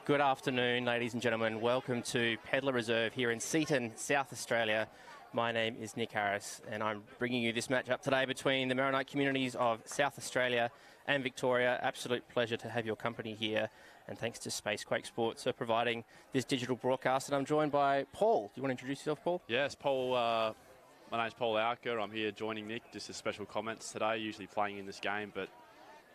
Good afternoon, ladies and gentlemen. Welcome to Pedler Reserve here in Seaton, South Australia. My name is Nick Harris, and I'm bringing you this match up today between the Maronite communities of South Australia and Victoria. Absolute pleasure to have your company here, and thanks to Spacequake Sports for providing this digital broadcast. And I'm joined by Paul. Do you want to introduce yourself, Paul? Yes, Paul. My name's Paul Auker. I'm here joining Nick, just as special comments today, usually playing in this game, but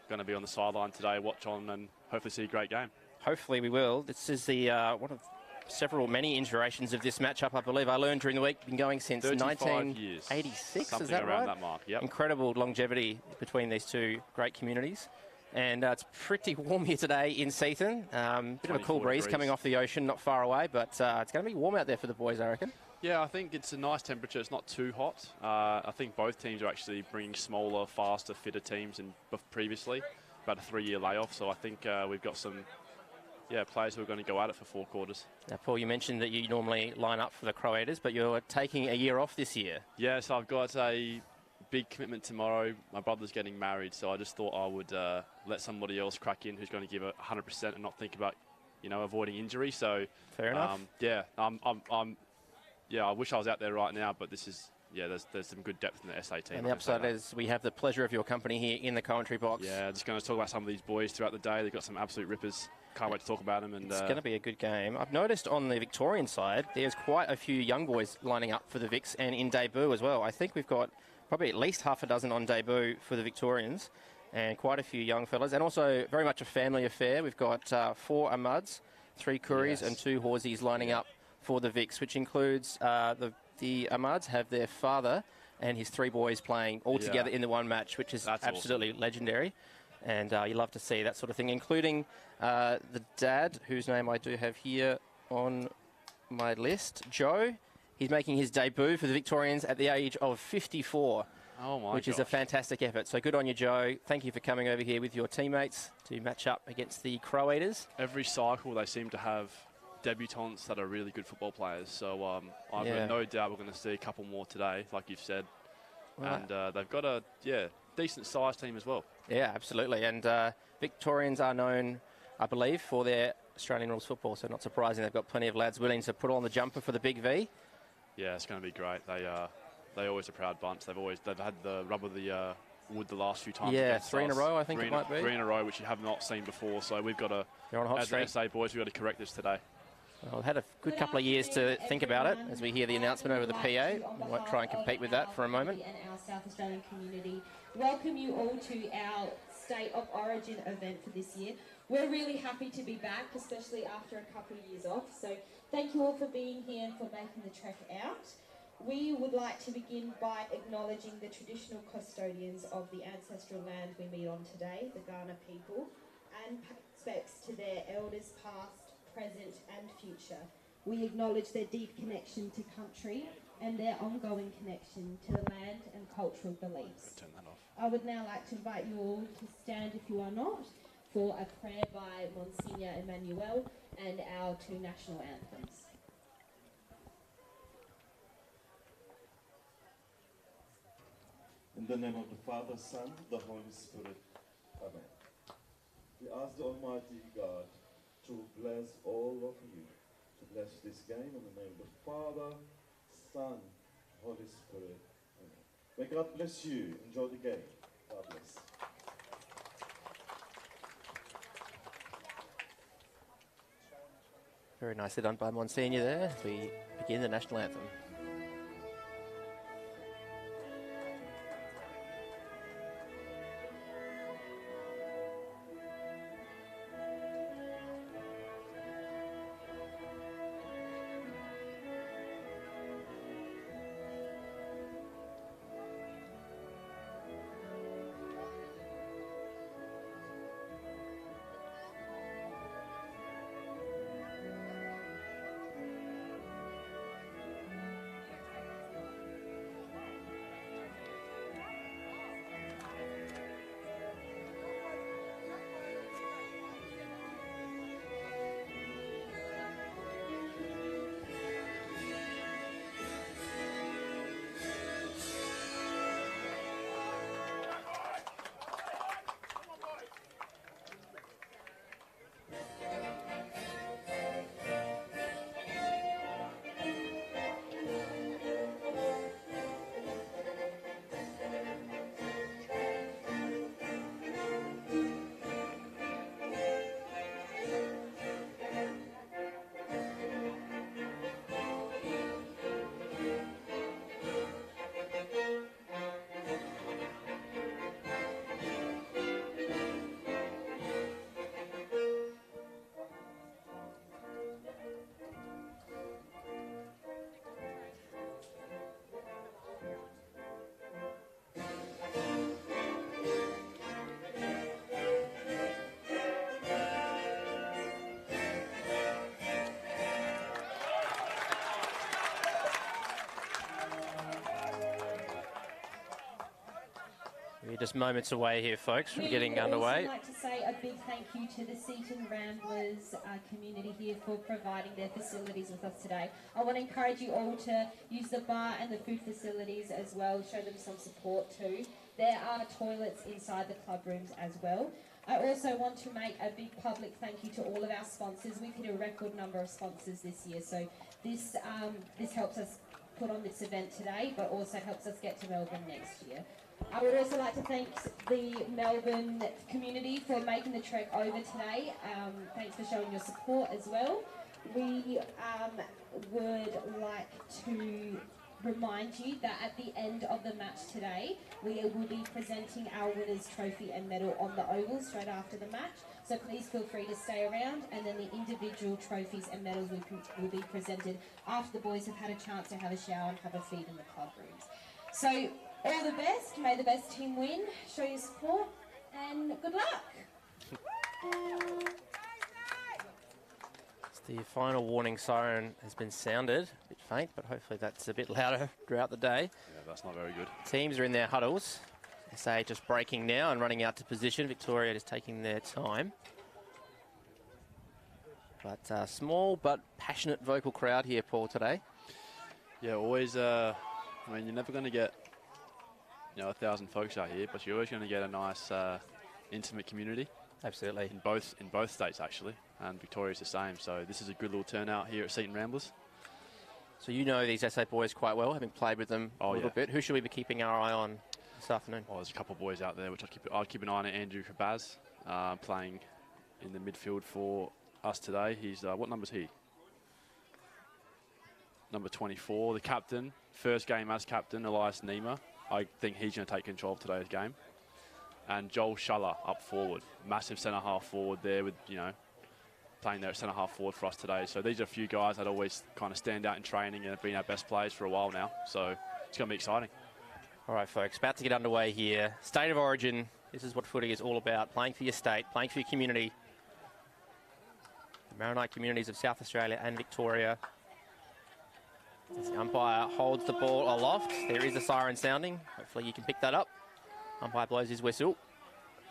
going to be on the sideline today, watch on and hopefully see a great game. Hopefully we will. This is the one of many iterations of this matchup, I believe. I learned during the week, been going since 1986, Something is that around right? that mark, yep. Incredible longevity between these two great communities. And it's pretty warm here today in Seaton. Bit of a cool breeze coming off the ocean, not far away, but it's going to be warm out there for the boys, I reckon. Yeah, I think it's a nice temperature. It's not too hot. I think both teams are actually bringing smaller, faster, fitter teams than previously. About a 3-year layoff, so I think we've got some players who are going to go at it for 4 quarters. Now, Paul, you mentioned that you normally line up for the Croaters, but you're taking a year off this year. Yes, I've got a big commitment tomorrow. My brother's getting married, so I just thought I would let somebody else crack in who's going to give it 100% and not think about, avoiding injury. So fair enough. I wish I was out there right now, but this is. Yeah, there's some good depth in the SA team. And the upside is we have the pleasure of your company here in the commentary box. Yeah, just going to talk about some of these boys throughout the day. They've got some absolute rippers. Can't wait to talk about them. And it's going to be a good game. I've noticed on the Victorian side, there's quite a few young boys lining up for the Vics and in debut as well. I think we've got probably at least half a dozen on debut for the Victorians and quite a few young fellas. And also very much a family affair. We've got 4 Ahmads, 3 Kuris and 2 Horsies lining up for the Vics, which includes the Ahmads have their father and his 3 boys playing all together in the one match, which is absolutely awesome. Legendary. And you love to see that sort of thing, including the dad, whose name I do have here on my list, Joe. He's making his debut for the Victorians at the age of 54, which is a fantastic effort. So good on you, Joe. Thank you for coming over here with your teammates to match up against the Croaters. Every cycle they seem to have debutants that are really good football players. So I've got no doubt we're going to see a couple more today, like you've said. Right. And they've got a decent-sized team as well. Yeah, absolutely. And Victorians are known, I believe, for their Australian rules football, so not surprising. They've got plenty of lads willing to put on the jumper for the big V. Yeah, it's going to be great. They're always a proud bunch. They've had the rub of the wood the last few times. Yeah, 3 in a row, I think it might be. 3 in a row, which you have not seen before. So we've got to, as the SA boys, we've got to correct this today. Well, we've had a good couple of years to think about it as we hear the announcement over the PA. We might try and compete with that for a moment. And our South Australian community welcome you all to our State of Origin event for this year. We're really happy to be back, especially after a couple of years off. So thank you all for being here and for making the trek out. We would like to begin by acknowledging the traditional custodians of the ancestral land we meet on today, the Kaurna people, and pay respects to their elders past, present and future. We acknowledge their deep connection to country and their ongoing connection to the land and cultural beliefs. Turn that off. I would now like to invite you all to stand, if you are not, for a prayer by Monsignor Emmanuel and our 2 national anthems. In the name of the Father, Son, the Holy Spirit. Amen. We ask the Almighty God to bless all of you, to bless this game in the name of the Father, Son, Holy Spirit. Amen. May God bless you. Enjoy the game. God bless. Very nicely done by Monsignor there as we begin the national anthem. just moments away here, folks, from getting underway. I'd like to say a big thank you to the Seaton Ramblers community here for providing their facilities with us today. I want to encourage you all to use the bar and the food facilities as well, show them some support too. There are toilets inside the club rooms as well. I also want to make a big public thank you to all of our sponsors. We've hit a record number of sponsors this year, so this helps us put on this event today, but also helps us get to Melbourne next year. I would also like to thank the Melbourne community for making the trek over today. Thanks for showing your support as well. We would like to remind you that at the end of the match today, we will be presenting our winner's trophy and medal on the oval straight after the match. So please feel free to stay around, and then the individual trophies and medals will be presented after the boys have had a chance to have a shower and have a feed in the club rooms. So all the best, may the best team win, show your support, and good luck. The final warning siren has been sounded. A bit faint, but hopefully that's a bit louder throughout the day. Yeah, that's not very good. Teams are in their huddles. SA just breaking now and running out to position. Victoria just taking their time. But small but passionate vocal crowd here, Paul, today. Yeah, always. I mean, you're never going to get 1,000 folks out here, but you're always going to get a nice, intimate community. Absolutely. In both states, actually, and Victoria's the same. So this is a good little turnout here at Seaton Ramblers. So you know these SA boys quite well, having played with them a little bit. Who should we be keeping our eye on this afternoon? Oh, there's a couple of boys out there which I'd keep an eye on. Andrew Kabaz, playing in the midfield for us today. He's what number is he? Number 24, the captain. First game as captain, Elias Nima. I think he's going to take control of today's game. And Joel Schuller up forward, massive centre-half forward there with, playing there at centre-half forward for us today. So these are a few guys that always kind of stand out in training and have been our best players for a while now. So it's going to be exciting. All right, folks, about to get underway here. State of origin, this is what footy is all about. Playing for your state, playing for your community. The Maronite communities of South Australia and Victoria. As the umpire holds the ball aloft, there is a siren sounding. Hopefully you can pick that up. Umpire blows his whistle.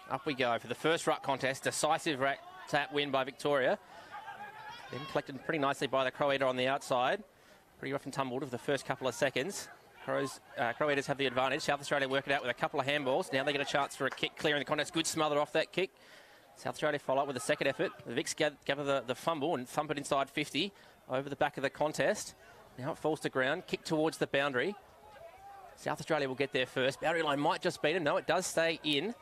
Up we go for the first ruck contest. Decisive rack tap win by Victoria. Then collected pretty nicely by the Croater on the outside. Pretty rough and tumbled for the first couple of seconds. Croaters have the advantage. South Australia work it out with a couple of handballs. Now they get a chance for a kick clearing the contest. Good smother off that kick. South Australia follow up with a second effort. The Vics gather the fumble and thump it inside 50 over the back of the contest. Now it falls to ground. Kick towards the boundary. South Australia will get there first. Boundary line might just beat him. No, it does stay in.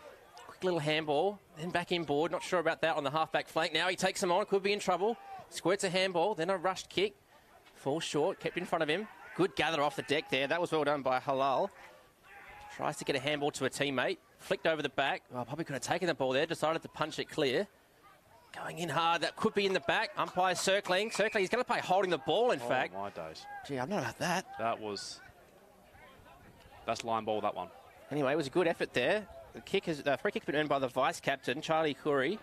Quick little handball. Then back inboard. Not sure about that on the half-back flank. Now he takes him on. Could be in trouble. Squirts a handball. Then a rushed kick. Falls short. Kept in front of him. Good gather off the deck there. That was well done by Halal. Tries to get a handball to a teammate. Flicked over the back. Oh, probably could have taken the ball there. Decided to punch it clear. Going in hard. That could be in the back. Umpire circling. He's going to play holding the ball, in fact. Oh, my days. Gee, I'm not about that. That's line ball, that one. Anyway, it was a good effort there. The free kick's been earned by the vice-captain, Charlie Curry.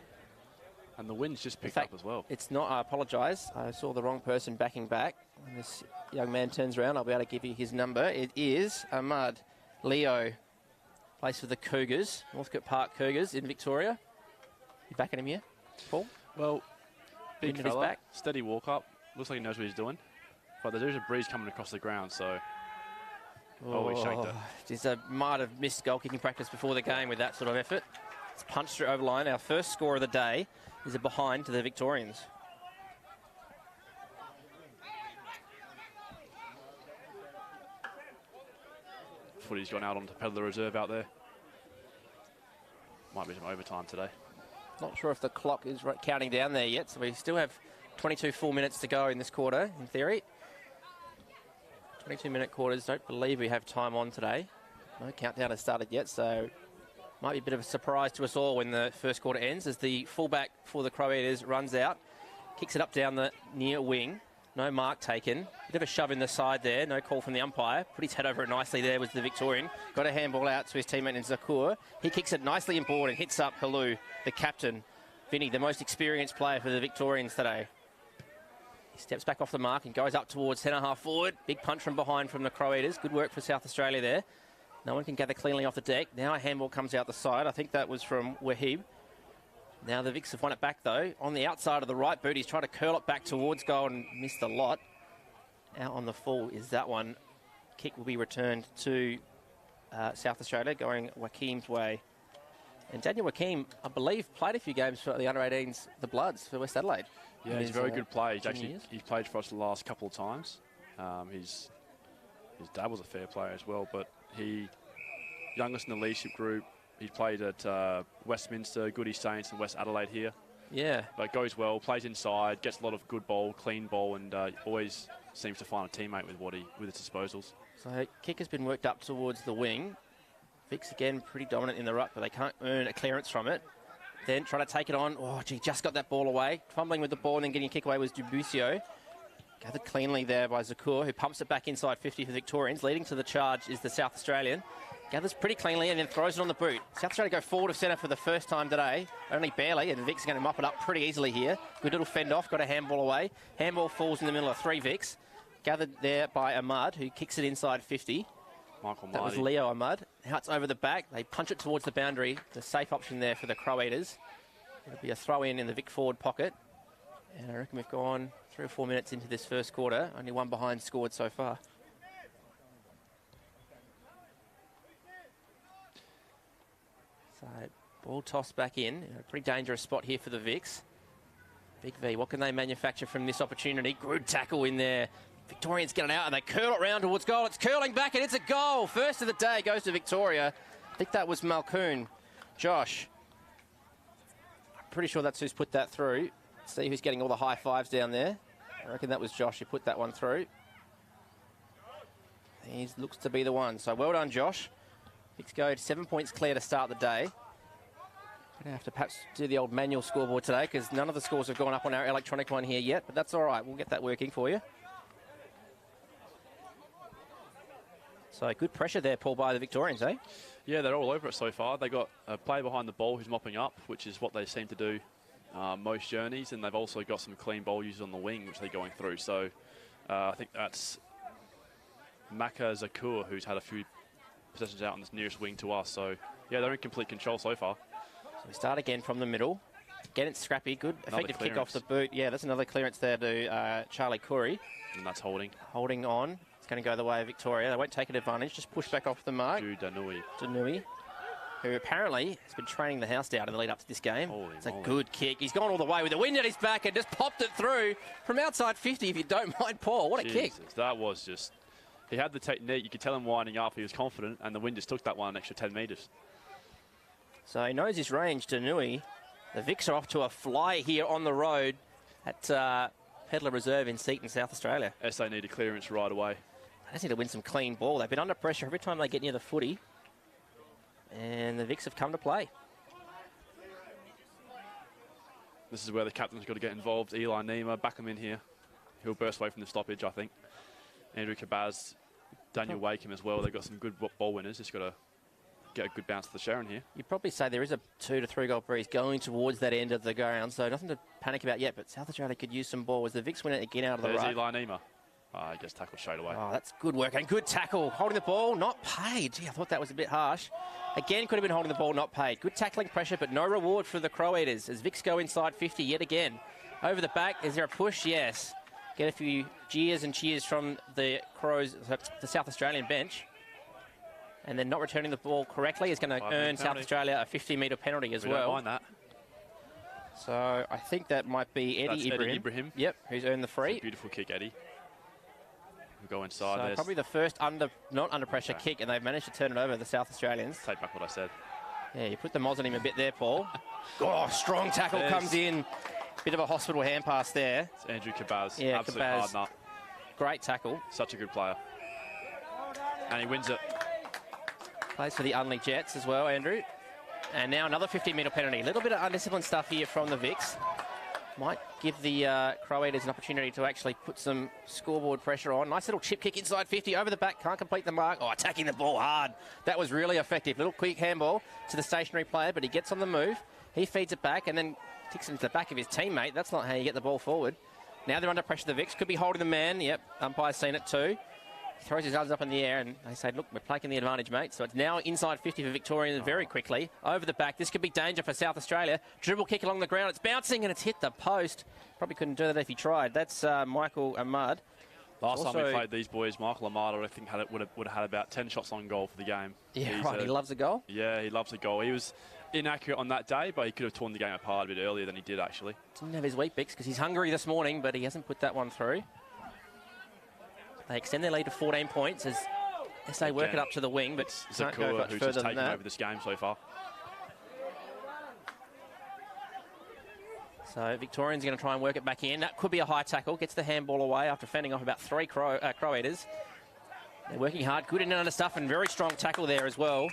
And the wind's just picked up as well. It's not, I apologise. I saw the wrong person backing back. When this young man turns around, I'll be able to give you his number. It is Ahmad Leo, plays for the Cougars, Northcote Park Cougars in Victoria. You backing him here, Paul? Well, big Wind at his fella, back. steady walk up. Looks like he knows what he's doing. But there's a breeze coming across the ground, so... Oh, he shaked it. Just might have missed goal kicking practice before the game with that sort of effort. It's punched through over line. Our first score of the day is a behind to the Victorians. Footy's gone out onto Pedler Reserve out there. Might be some overtime today. Not sure if the clock is counting down there yet, so we still have 22 full minutes to go in this quarter, in theory. 22-minute quarters. Don't believe we have time on today. No countdown has started yet, so might be a bit of a surprise to us all when the first quarter ends as the fullback for the Croaters runs out, kicks it up down the near wing. No mark taken. Bit of a shove in the side there. No call from the umpire. Put his head over it nicely there was the Victorian. Got a handball out to his teammate in Zakur. He kicks it nicely inboard and hits up Halou, the captain. Vinny, the most experienced player for the Victorians today. He steps back off the mark and goes up towards centre half forward. Big punch from behind from the Croaters. Good work for South Australia there. No one can gather cleanly off the deck. Now a handball comes out the side. I think that was from Wahib. Now the Vicks have won it back, though. On the outside of the right boot, he's trying to curl it back towards goal and missed a lot. Out on the full is that one. Kick will be returned to South Australia, going Wakim's way. And Daniel Wakim, I believe, played a few games for the under-18s, the Bloods, for West Adelaide. Yeah, he's a very good player. He's played for us the last couple of times. His dad was a fair player as well, but youngest in the leadership group. He played at Westminster, Goody Saints, and West Adelaide here. Yeah. But goes well, plays inside, gets a lot of good ball, clean ball, and always seems to find a teammate with his disposals. So kick has been worked up towards the wing. Vicks again pretty dominant in the ruck, but they can't earn a clearance from it. Then try to take it on. Oh, gee, just got that ball away. Fumbling with the ball and then getting a kick away was Dubucio. Gathered cleanly there by Zakur, who pumps it back inside 50 for Victorians. Leading to the charge is the South Australian. Gathers pretty cleanly and then throws it on the boot. South Australia go forward of centre for the first time today. Only barely, and Vicks are going to mop it up pretty easily here. Good little fend off, got a handball away. Handball falls in the middle of 3 Vicks. Gathered there by Ahmad, who kicks it inside 50. That was Leo Ahmad. Now it's over the back. They punch it towards the boundary. The safe option there for the Crow Eaters. It'll be a throw-in in the Vic forward pocket. And I reckon we've gone 3 or 4 minutes into this first quarter. Only one behind scored so far. So, ball tossed back in. A pretty dangerous spot here for the Vicks. Big V, what can they manufacture from this opportunity? Good tackle in there. Victorians get it out and they curl it round towards goal. It's curling back and it's a goal. First of the day goes to Victoria. I think that was Malkoon. Josh. I'm pretty sure that's who's put that through. See who's getting all the high fives down there. I reckon that was Josh who put that one through. He looks to be the one. So well done, Josh. Vicks go 7 points clear to start the day. Going to have to perhaps do the old manual scoreboard today because none of the scores have gone up on our electronic one here yet, but that's all right. We'll get that working for you. So good pressure there, Paul, by the Victorians, eh? Yeah, they're all over it so far. They got a player behind the ball who's mopping up, which is what they seem to do most journeys, and they've also got some clean ball users on the wing, which they're going through. So I think that's Maka Zakur, who's had a few possessions out on this nearest wing to us. So yeah, they're in complete control so far. So we start again from the middle. Again, it's scrappy. Good effective kick off the boot. Yeah, that's another clearance there to Charlie Curry. And that's holding. Holding on. It's going to go the way of Victoria. They won't take an advantage. Just push back off the mark. Danui, who apparently has been training the house down in the lead up to this game. It's a good kick. He's gone all the way with the wind at his back and just popped it through from outside 50, if you don't mind, Paul. What a kick. That was just... He had the technique. You could tell him winding up. He was confident, and the wind just took that one an extra 10 metres. So he knows his range, Danui. The Vicks are off to a fly here on the road at Pedler Reserve in Seaton, South Australia. SA need a clearance right away. They just need to win some clean ball. They've been under pressure every time they get near the footy. And the Vicks have come to play. This is where the captain's got to get involved. Eli Nima, back him in here. He'll burst away from the stoppage, I think. Andrew Kabaz, Daniel Wakeham as well. They've got some good ball winners. Just got to get a good bounce to the Sharon here. You'd probably say there is a 2 to 3 goal breeze going towards that end of the ground, so nothing to panic about yet, but South Australia could use some ball as the Vicks win it again out of the There's ruck. Eli Nima. He gets tackled straight away. Oh, that's good work and good tackle. Holding the ball, not paid. Gee, I thought that was a bit harsh. Again, could have been holding the ball, not paid. Good tackling pressure, but no reward for the Crow Eaters as Vicks go inside 50 yet again. Over the back, is there a push? Yes. Get a few jeers and cheers from the Crows, the South Australian bench. And then not returning the ball correctly is going to earn South Australia a 50-metre penalty as well. Don't mind that. So I think that might be Eddie Ibrahim. Yep, who's earned the free. Beautiful kick, Eddie. We'll go inside. So probably the first not under pressure kick, and they've managed to turn it over, the South Australians. Take back what I said. Yeah, you put the moz on him a bit there, Paul. Oh, strong tackle comes in. Bit of a hospital hand pass there. It's Andrew Kabaz. Yeah, absolute Kabaz. hard nut. Great tackle. Such a good player. And he wins it. Plays for the Unley Jets as well, Andrew. And now another 50-metre penalty. A little bit of undisciplined stuff here from the Vicks. Might give the Crow Eaters an opportunity to actually put some scoreboard pressure on. Nice little chip kick inside 50. Over the back, can't complete the mark. Oh, attacking the ball hard. That was really effective. Little quick handball to the stationary player, but he gets on the move. He feeds it back and then kicks it into the back of his teammate. That's not how you get the ball forward. Now they're under pressure, the Vicks. Could be holding the man. Yep, umpire's seen it too. He throws his arms up in the air and they say, look, we're taking the advantage, mate. So it's now inside 50 for Victorian very quickly. Over the back. This could be danger for South Australia. Dribble kick along the ground. It's bouncing and it's hit the post. Probably couldn't do that if he tried. That's Michael Ahmad. Last time we played these boys, Michael Ahmad, I think would have had about 10 shots on goal for the game. Yeah, right. He loves a goal. Yeah, he loves a goal. He was inaccurate on that day, but he could have torn the game apart a bit earlier than he did, actually. Didn't have his wheat bix because he's hungry this morning, but he hasn't put that one through. They extend their lead to 14 points as they work it up to the wing, but can't go much further than that. Over this game so far. So Victorian's going to try and work it back in. That could be a high tackle. Gets the handball away after fending off about 3 Crow Eaters. They're working hard. Good in and under stuff and very strong tackle there as well.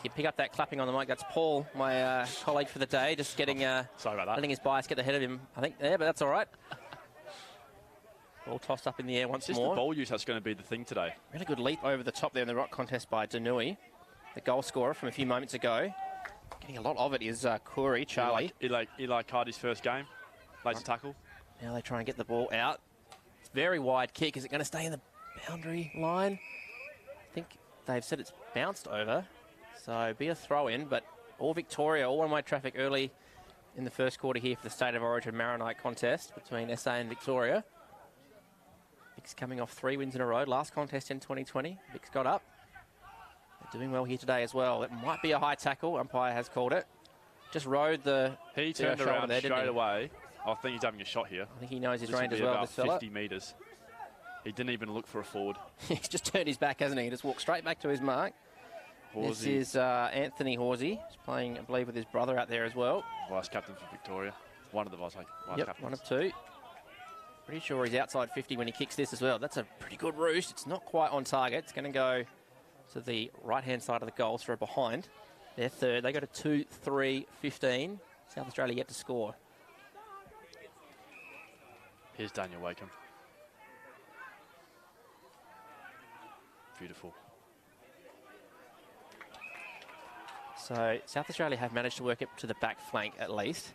You pick up that clapping on the mic. That's Paul, my colleague for the day, just getting sorry about that. letting his bias get ahead of him, I think, there, but that's all right. Ball tossed up in the air once more. Just the ball use that's going to be the thing today. Really good leap over the top there in the rock contest by Danui, the goal scorer from a few moments ago. Getting a lot of it is Corey, Charlie. Eli Cardi's first game. Laser tackle. Now they try and get the ball out. It's a very wide kick. Is it going to stay in the boundary line? I think they've said it's bounced over. So be a throw in, but all Victoria, all one-way traffic early in the first quarter here for the State of Origin Maronite contest between SA and Victoria. Vic's coming off 3 wins in a row. Last contest in 2020. Vic's got up. They're doing well here today as well. It might be a high tackle. Umpire has called it. Just rode the... He turned around there, straight away. I think he's having a shot here. I think he knows his range as well, this fella. 50 metres. He didn't even look for a forward. He's just turned his back, hasn't he? He just walked straight back to his mark. Horsey. This is Anthony Horsey. He's playing, I believe, with his brother out there as well. Vice captain for Victoria. One of the vice captains. One of 2. Pretty sure he's outside 50 when he kicks this as well. That's a pretty good roost. It's not quite on target. It's going to go to the right-hand side of the goal, through behind. They're third. They go to 2-3-15. South Australia yet to score. Here's Daniel Wakeham. Beautiful. So South Australia have managed to work it to the back flank at least.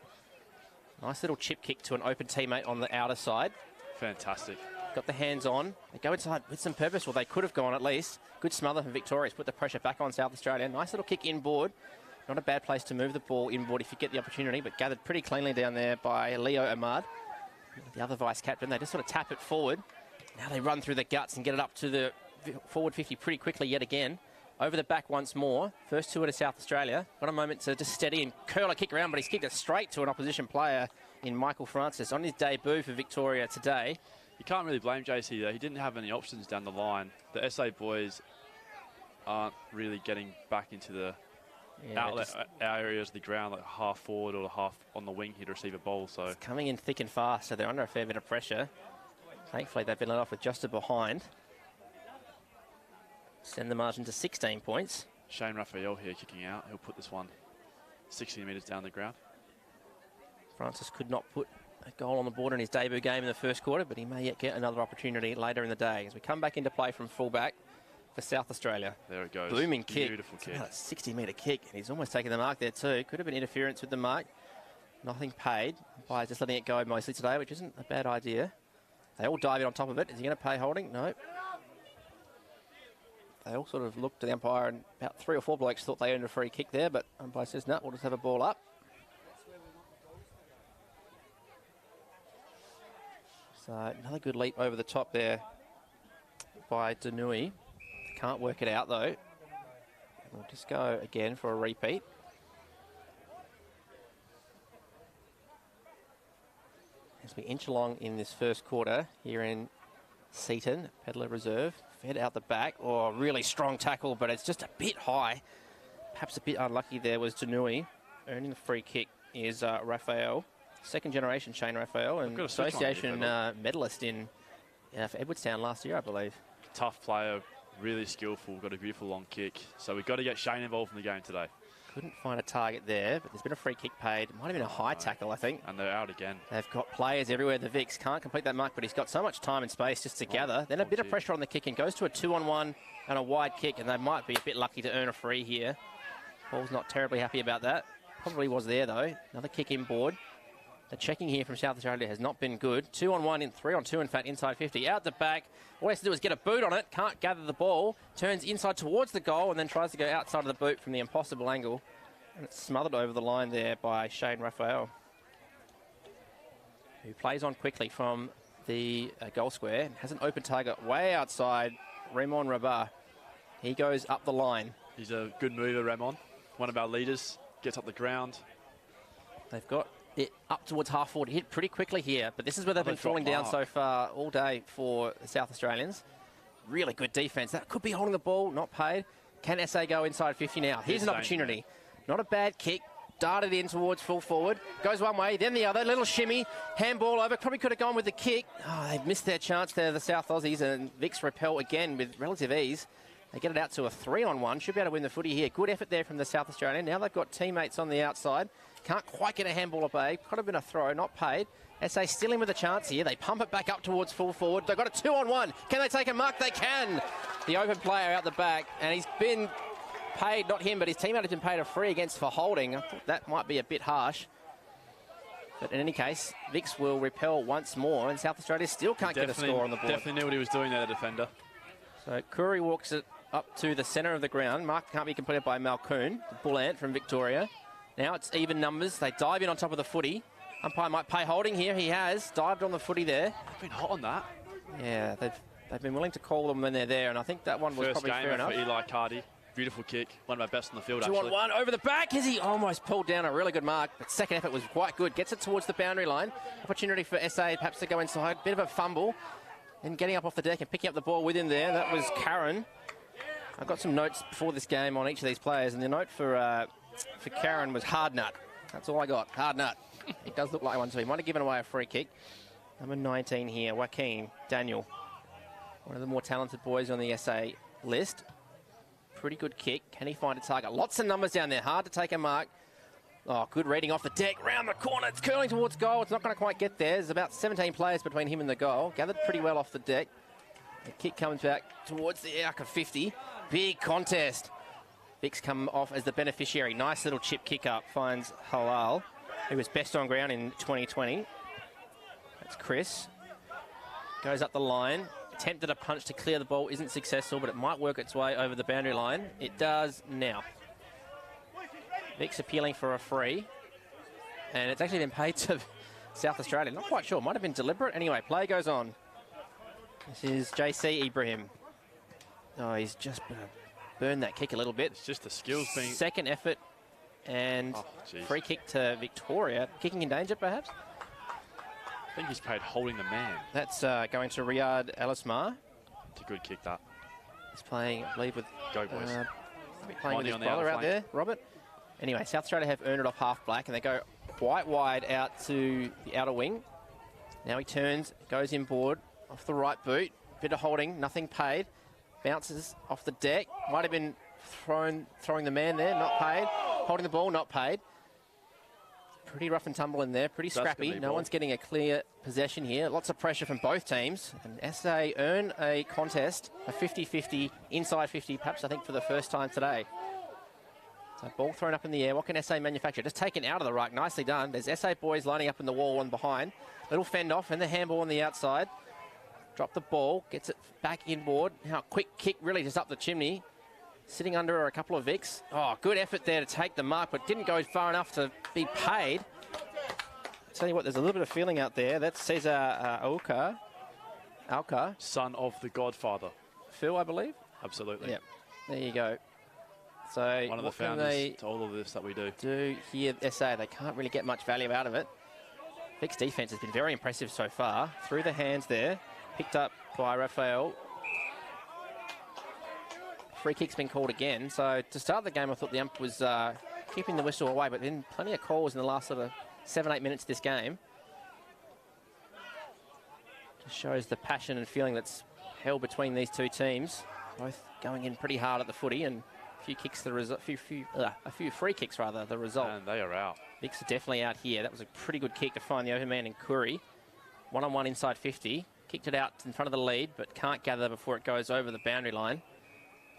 Nice little chip kick to an open teammate on the outer side. Fantastic. Got the hands on. They go inside with some purpose. Well, they could have gone at least. Good smother from Victoria. Put the pressure back on South Australia. Nice little kick inboard. Not a bad place to move the ball inboard if you get the opportunity, but gathered pretty cleanly down there by Leo Ahmad, the other vice captain. They just sort of tap it forward. Now they run through the guts and get it up to the forward 50 pretty quickly yet again. Over the back once more. First 2 to South Australia. Got a moment to just steady and curl a kick around, but he's kicked it straight to an opposition player in Michael Francis on his debut for Victoria today. You can't really blame JC though. He didn't have any options down the line. The SA boys aren't really getting back into the outlet areas of the ground, like half forward or half on the wing here to receive a ball. So it's coming in thick and fast, so they're under a fair bit of pressure. Thankfully, they've been let off with just a behind. Send the margin to 16 points. Shane Raphael here kicking out. He'll put this one 60 metres down the ground. Francis could not put a goal on the board in his debut game in the first quarter, but he may yet get another opportunity later in the day as we come back into play from fullback for South Australia. There it goes. Booming kick. Beautiful kick. About a 60-metre kick, and he's almost taken the mark there too. Could have been interference with the mark. Nothing paid by just letting it go mostly today, which isn't a bad idea. They all dive in on top of it. Is he going to pay holding? No. They all sort of looked to the umpire, and about 3 or 4 blokes thought they earned a free kick there, but umpire says, no, we'll just have a ball up. So another good leap over the top there by Danui. Can't work it out though. We'll just go again for a repeat. As we inch along in this first quarter here in Seaton, Pedlers Reserve. Fed out the back. Oh, really strong tackle, but it's just a bit high. Perhaps a bit unlucky there was Danui. Earning the free kick is Raphael. Second generation Shane Raphael, and association medalist in for Edwardstown last year, I believe. Tough player, really skillful, got a beautiful long kick. So we've got to get Shane involved in the game today. Couldn't find a target there, but there's been a free kick paid. Might have been a high tackle, I think. And they're out again. They've got players everywhere. The Vics can't complete that mark, but he's got so much time and space just to gather. Then a bit of pressure on the kick and goes to a 2-on-1 and a wide kick, and they might be a bit lucky to earn a free here. Paul's not terribly happy about that. Probably was there, though. Another kick inboard. The checking here from South Australia has not been good. 2-on-1 in 3-on-2, in fact, inside 50. Out the back. All he has to do is get a boot on it. Can't gather the ball. Turns inside towards the goal and then tries to go outside of the boot from the impossible angle. And it's smothered over the line there by Shane Raphael, who plays on quickly from the goal square and has an open target way outside. Ramon Rabat. He goes up the line. He's a good mover, Ramon. One of our leaders. Gets up the ground. They've got it up towards half forward. Hit pretty quickly here, but this is where they've been falling down so far all day for the South Australians. Really good defence. That could be holding the ball, not paid. Can SA go inside 50 now? Here's an opportunity. Not a bad kick. Darted in towards full forward. Goes one way, then the other. Little shimmy. Handball over. Probably could have gone with the kick. Oh, they've missed their chance there, the South Aussies, and Vicks repel again with relative ease. They get it out to a 3-on-1. Should be able to win the footy here. Good effort there from the South Australian. Now they've got teammates on the outside. Can't quite get a handball at bay. Could have been a throw, not paid. SA still in with a chance here. They pump it back up towards full forward. They've got a 2-on-1. Can they take a mark? They can. The open player out the back, and he's been paid, not him, but his teammate has been paid a free against for holding. I thought that might be a bit harsh. But in any case, Vicks will repel once more, and South Australia still can't get a score on the board. Definitely knew what he was doing there, the defender. So Curry walks it up to the centre of the ground. Mark can't be completed by Malcoon, the bull ant from Victoria. Now it's even numbers. They dive in on top of the footy. Umpire might pay holding here. He has dived on the footy there. They've been hot on that. Yeah, they've been willing to call them when they're there, and I think that one was probably fair enough. First game for Eli Cardi. Beautiful kick. One of our best on the field, 2-on-1 over the back. He almost pulled down a really good mark, but second effort was quite good. Gets it towards the boundary line. Opportunity for SA perhaps to go inside. Bit of a fumble. And getting up off the deck and picking up the ball with him there. That was Karen. I've got some notes before this game on each of these players, and the note for Karen was hard nut. That's all I got. Hard nut. It does look like one, so he might have given away a free kick. Number 19 here, Joaquin Daniel. One of the more talented boys on the SA list. Pretty good kick. Can he find a target? Lots of numbers down there. Hard to take a mark. Oh, good reading off the deck. Round the corner. It's curling towards goal. It's not going to quite get there. There's about 17 players between him and the goal. Gathered pretty well off the deck. The kick comes back towards the arc of 50. Big contest. Vicks come off as the beneficiary. Nice little chip kick up. Finds Halal, who was best on ground in 2020. That's Chris. Goes up the line. Attempted a punch to clear the ball. Isn't successful, but it might work its way over the boundary line. It does now. Vicks appealing for a free. And it's actually been paid to South Australia. Not quite sure. Might have been deliberate. Anyway, play goes on. This is JC Ibrahim. Oh, he's just burned that kick a little bit. It's just the skills being... Second effort and free kick to Victoria. Kicking in danger, perhaps? I think he's paid holding the man. That's going to Riyad Alismar. It's a good kick, that. He's playing, I believe, with... Go, boys. Playing with his brother out there, Robert. Anyway, South Australia have earned it off half black, and they go quite wide out to the outer wing. Now he turns, goes inboard, off the right boot. Bit of holding, nothing paid. Bounces off the deck. Might have been throwing the man there, not paid. Holding the ball, not paid. Pretty rough and tumble in there, pretty scrappy. No one's getting a clear possession here. Lots of pressure from both teams. And SA earn a contest, a 50-50, inside 50, perhaps I think for the first time today. So ball thrown up in the air. What can SA manufacture? Just taken out of the ruck. Nicely done. There's SA boys lining up in the wall and behind. Little fend off and the handball on the outside. Drop the ball, gets it back inboard. Now quick kick really just up the chimney. Sitting under are a couple of Vicks. Oh, good effort there to take the mark, but didn't go far enough to be paid. I'll tell you what, there's a little bit of feeling out there. That's Cesar Alca. Son of the Godfather. Phil, I believe? Absolutely. Yep, there you go. So one of the founders to all of this that we do here at SA. They can't really get much value out of it. Vicks defence has been very impressive so far. Through the hands there. Picked up by Raphael. Free kick's been called again. So to start the game, I thought the ump was keeping the whistle away, but then plenty of calls in the last sort of 7-8 minutes of this game. Just shows the passion and feeling that's held between these two teams. Both going in pretty hard at the footy, and a few kicks, a few free kicks rather, the result. And they are out. Vicks are definitely out here. That was a pretty good kick to find the open man in Curry. 1-on-1 inside 50. Kicked it out in front of the lead, but can't gather before it goes over the boundary line.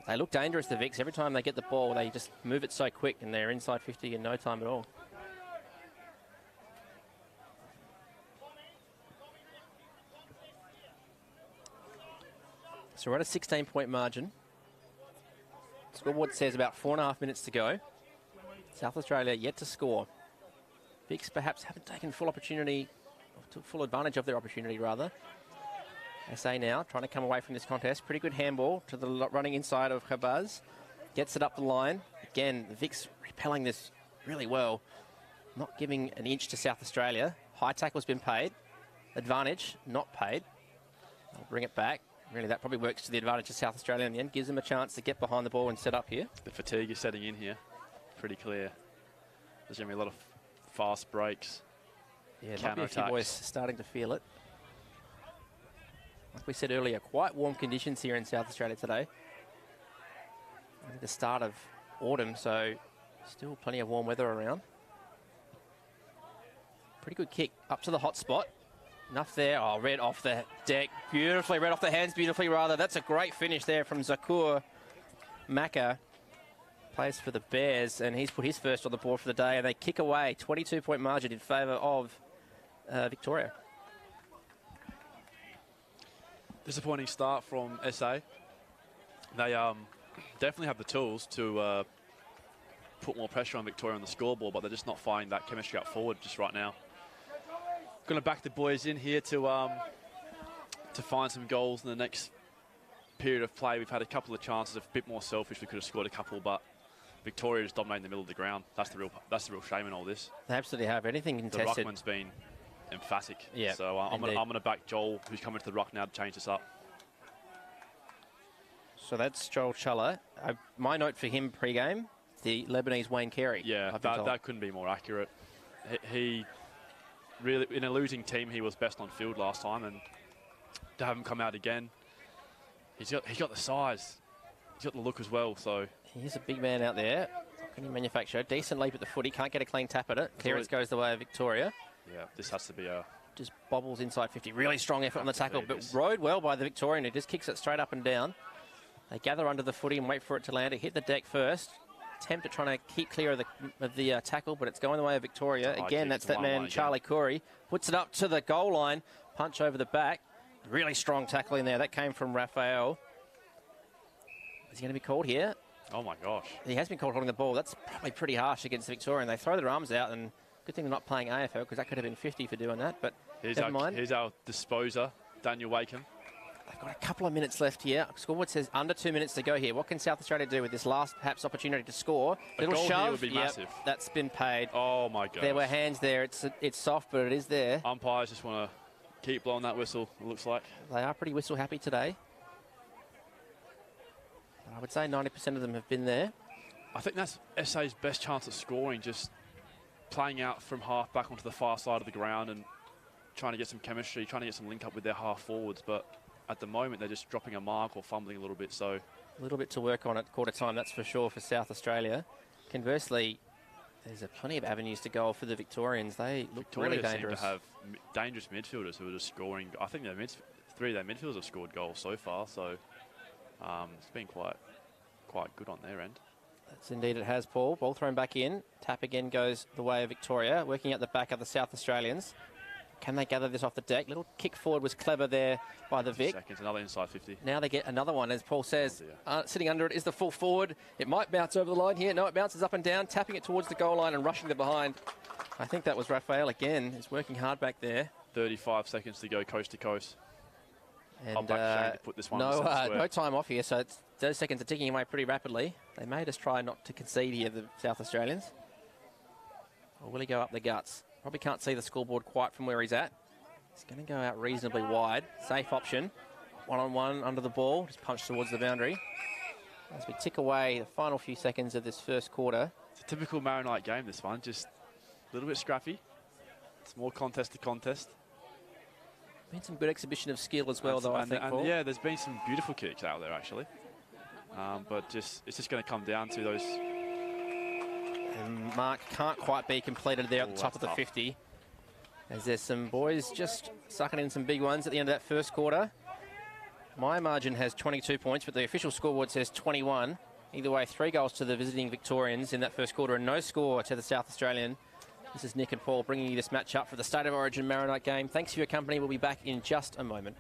They look dangerous, the Vicks. Every time they get the ball, they just move it so quick, and they're inside 50 in no time at all. So we're at a 16-point margin. Scoreboard says about 4.5 minutes to go. South Australia yet to score. Vics perhaps haven't taken full opportunity, or full advantage of their opportunity rather. SA now trying to come away from this contest. Pretty good handball to the running inside of Khabaz. Gets it up the line. Again, the Vics repelling this really well. Not giving an inch to South Australia. High tackle's been paid. Advantage, not paid. I'll bring it back. Really, that probably works to the advantage of South Australia in the end. Gives them a chance to get behind the ball and set up here. The fatigue is setting in here. Pretty clear. There's going to be a lot of fast breaks. Yeah, might be a few boys starting to feel it. Like we said earlier, quite warm conditions here in South Australia today. Only the start of autumn, so still plenty of warm weather around. Pretty good kick up to the hot spot. Enough there. Oh, read off the deck. Beautifully, read off the hands beautifully, rather. That's a great finish there from Zakur Maka. Plays for the Bears, and he's put his first on the board for the day, and they kick away. 22-point margin in favour of Victoria. Disappointing start from SA. They definitely have the tools to put more pressure on Victoria on the scoreboard, but they're just not finding that chemistry up forward just right now. Going to back the boys in here to find some goals in the next period of play. We've had a couple of chances, a bit more selfish. We could have scored a couple, but Victoria just dominating the middle of the ground. That's the real shame in all this. They absolutely have. Anything contested. The ruckman's been emphatic. Yeah. So I'm going to back Joel, who's coming to the ruck now, to change this up. So that's Joel Chuller. My note for him pre-game, the Lebanese Wayne Carey. Yeah, that couldn't be more accurate. He really, in a losing team, he was best on field last time, and to have him come out again, he's got the size, he's got the look as well. So he's a big man out there. Can he manufacture? Decent leap at the footy, can't get a clean tap at it. Clearance goes the way of Victoria. Yeah, this has to be a... Just bobbles inside 50. Really strong effort on the tackle, but rode well by the Victorian, who just kicks it straight up and down. They gather under the footy and wait for it to land. It hit the deck first. Attempt at trying to keep clear of the tackle, but it's going the way of Victoria. Again, that's that man, Charlie Corey. Puts it up to the goal line. Punch over the back. Really strong tackle in there. That came from Raphael. Is he going to be called here? Oh, my gosh. He has been called holding the ball. That's probably pretty harsh against the Victorian. They throw their arms out, and good thing they're not playing AFL, because that could have been 50 for doing that, but never mind. Here's our disposer, Daniel Wakeham. They've got a couple of minutes left here. Scoreboard says under 2 minutes to go here. What can South Australia do with this last, perhaps, opportunity to score? A little goal shove. Here would be massive. That's been paid. Oh, my God. There were hands there. It's soft, but it is there. Umpires just want to keep blowing that whistle, it looks like. They are pretty whistle happy today. I would say 90% of them have been there. I think that's SA's best chance at scoring, just playing out from half back onto the far side of the ground and trying to get some chemistry, trying to get some link up with their half forwards. But at the moment, they're just dropping a mark or fumbling a little bit. So a little bit to work on at quarter time, that's for sure, for South Australia. Conversely, there's plenty of avenues to goal for the Victorians. They look really dangerous. Seem to have dangerous midfielders who are just scoring. I think three of their midfielders have scored goals so far. So it's been quite good on their end. That's indeed it has, Paul. Ball thrown back in. Tap again goes the way of Victoria. Working at the back of the South Australians. Can they gather this off the deck? Little kick forward was clever there by the Vic. Seconds, another inside 50. Now they get another one, as Paul says. Sitting under it is the full forward. It might bounce over the line here. No, it bounces up and down, tapping it towards the goal line and rushing the behind. I think that was Raphael again. He's working hard back there. 35 seconds to go coast to coast. And I'm back Shane to put this one on the no time off here, so those seconds are ticking away pretty rapidly. They made us try not to concede here, the South Australians. Or will he go up the guts? Probably can't see the scoreboard quite from where he's at. He's going to go out reasonably wide. Safe option. One-on-one under the ball. Just punch towards the boundary. As we tick away the final few seconds of this first quarter. It's a typical Maronite game, this one. Just a little bit scrappy. It's more contest to contest. Been some good exhibition of skill as well, though, I think, Paul. Yeah, there's been some beautiful kicks out there, actually. But it's just going to come down to those. And mark can't quite be completed there at the top of the 50. As there's some boys just sucking in some big ones at the end of that first quarter. My margin has 22 points, but the official scoreboard says 21. Either way, 3 goals to the visiting Victorians in that first quarter and no score to the South Australian. This is Nick and Paul bringing you this match up for the State of Origin Maronite game. Thanks for your company. We'll be back in just a moment.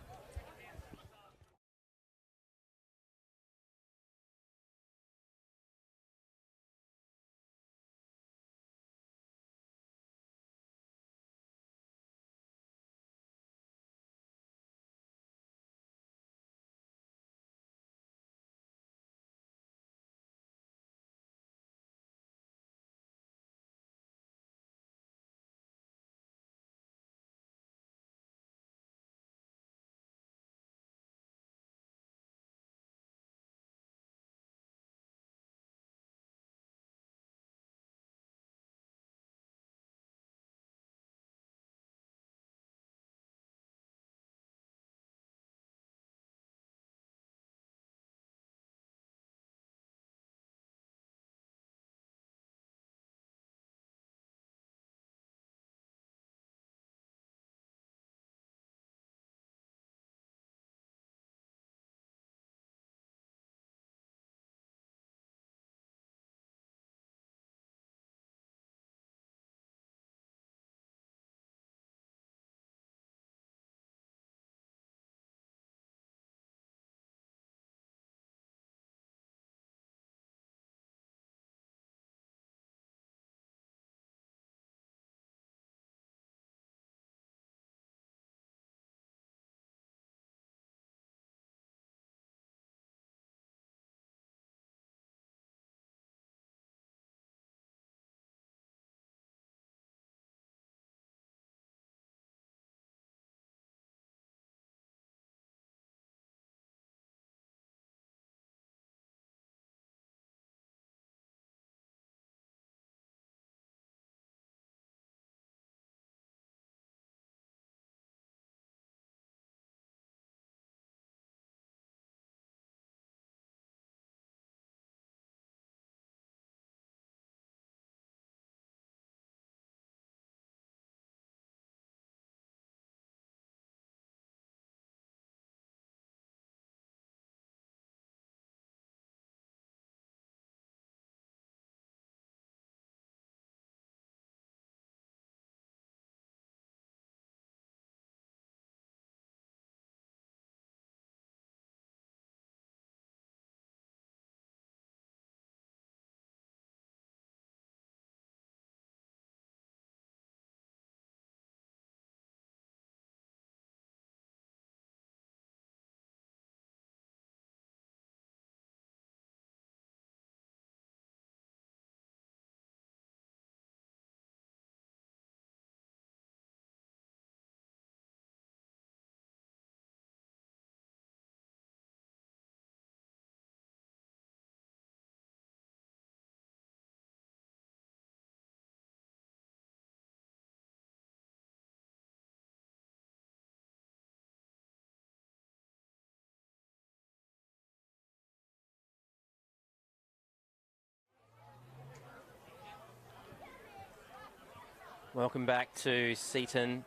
Welcome back to Seaton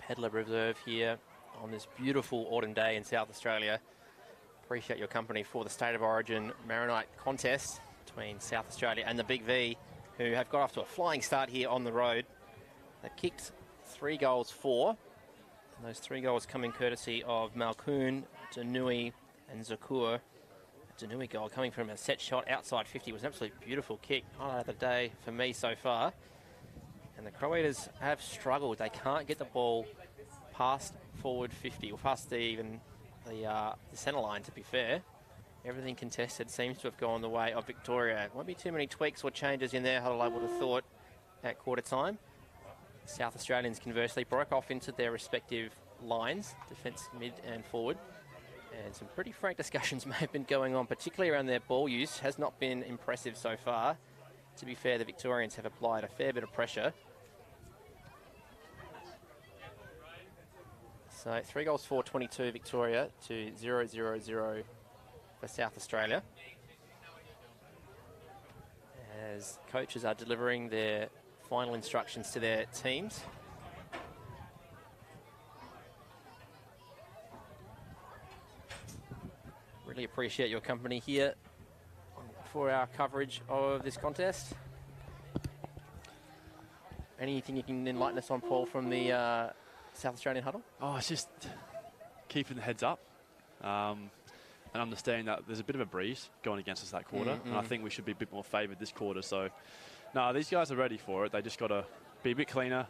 Pedler Reserve here on this beautiful autumn day in South Australia. Appreciate your company for the State of Origin Maronite contest between South Australia and the Big V, who have got off to a flying start here on the road. They've kicked 3 goals for, and those 3 goals coming courtesy of Malkoon, Danui and Zakur. Danui goal coming from a set shot outside 50 was an absolutely beautiful kick. Highlight of the day for me so far. And the Croaters have struggled. They can't get the ball past forward 50, or past the centre line, to be fair. Everything contested seems to have gone the way of Victoria. Won't be too many tweaks or changes in there, I would have thought, at quarter time. South Australians, conversely, broke off into their respective lines, defence, mid and forward. And some pretty frank discussions may have been going on, particularly around their ball use. Has not been impressive so far. To be fair, the Victorians have applied a fair bit of pressure. So 3 goals for 22 Victoria to 0-0-0 for South Australia. As coaches are delivering their final instructions to their teams. Really appreciate your company here for our coverage of this contest. Anything you can enlighten us on, Paul, from the South Australian huddle? Oh, it's just keeping the heads up and understanding that there's a bit of a breeze going against us that quarter. And I think we should be a bit more favoured this quarter. So, no, these guys are ready for it. They just got to be a bit cleaner,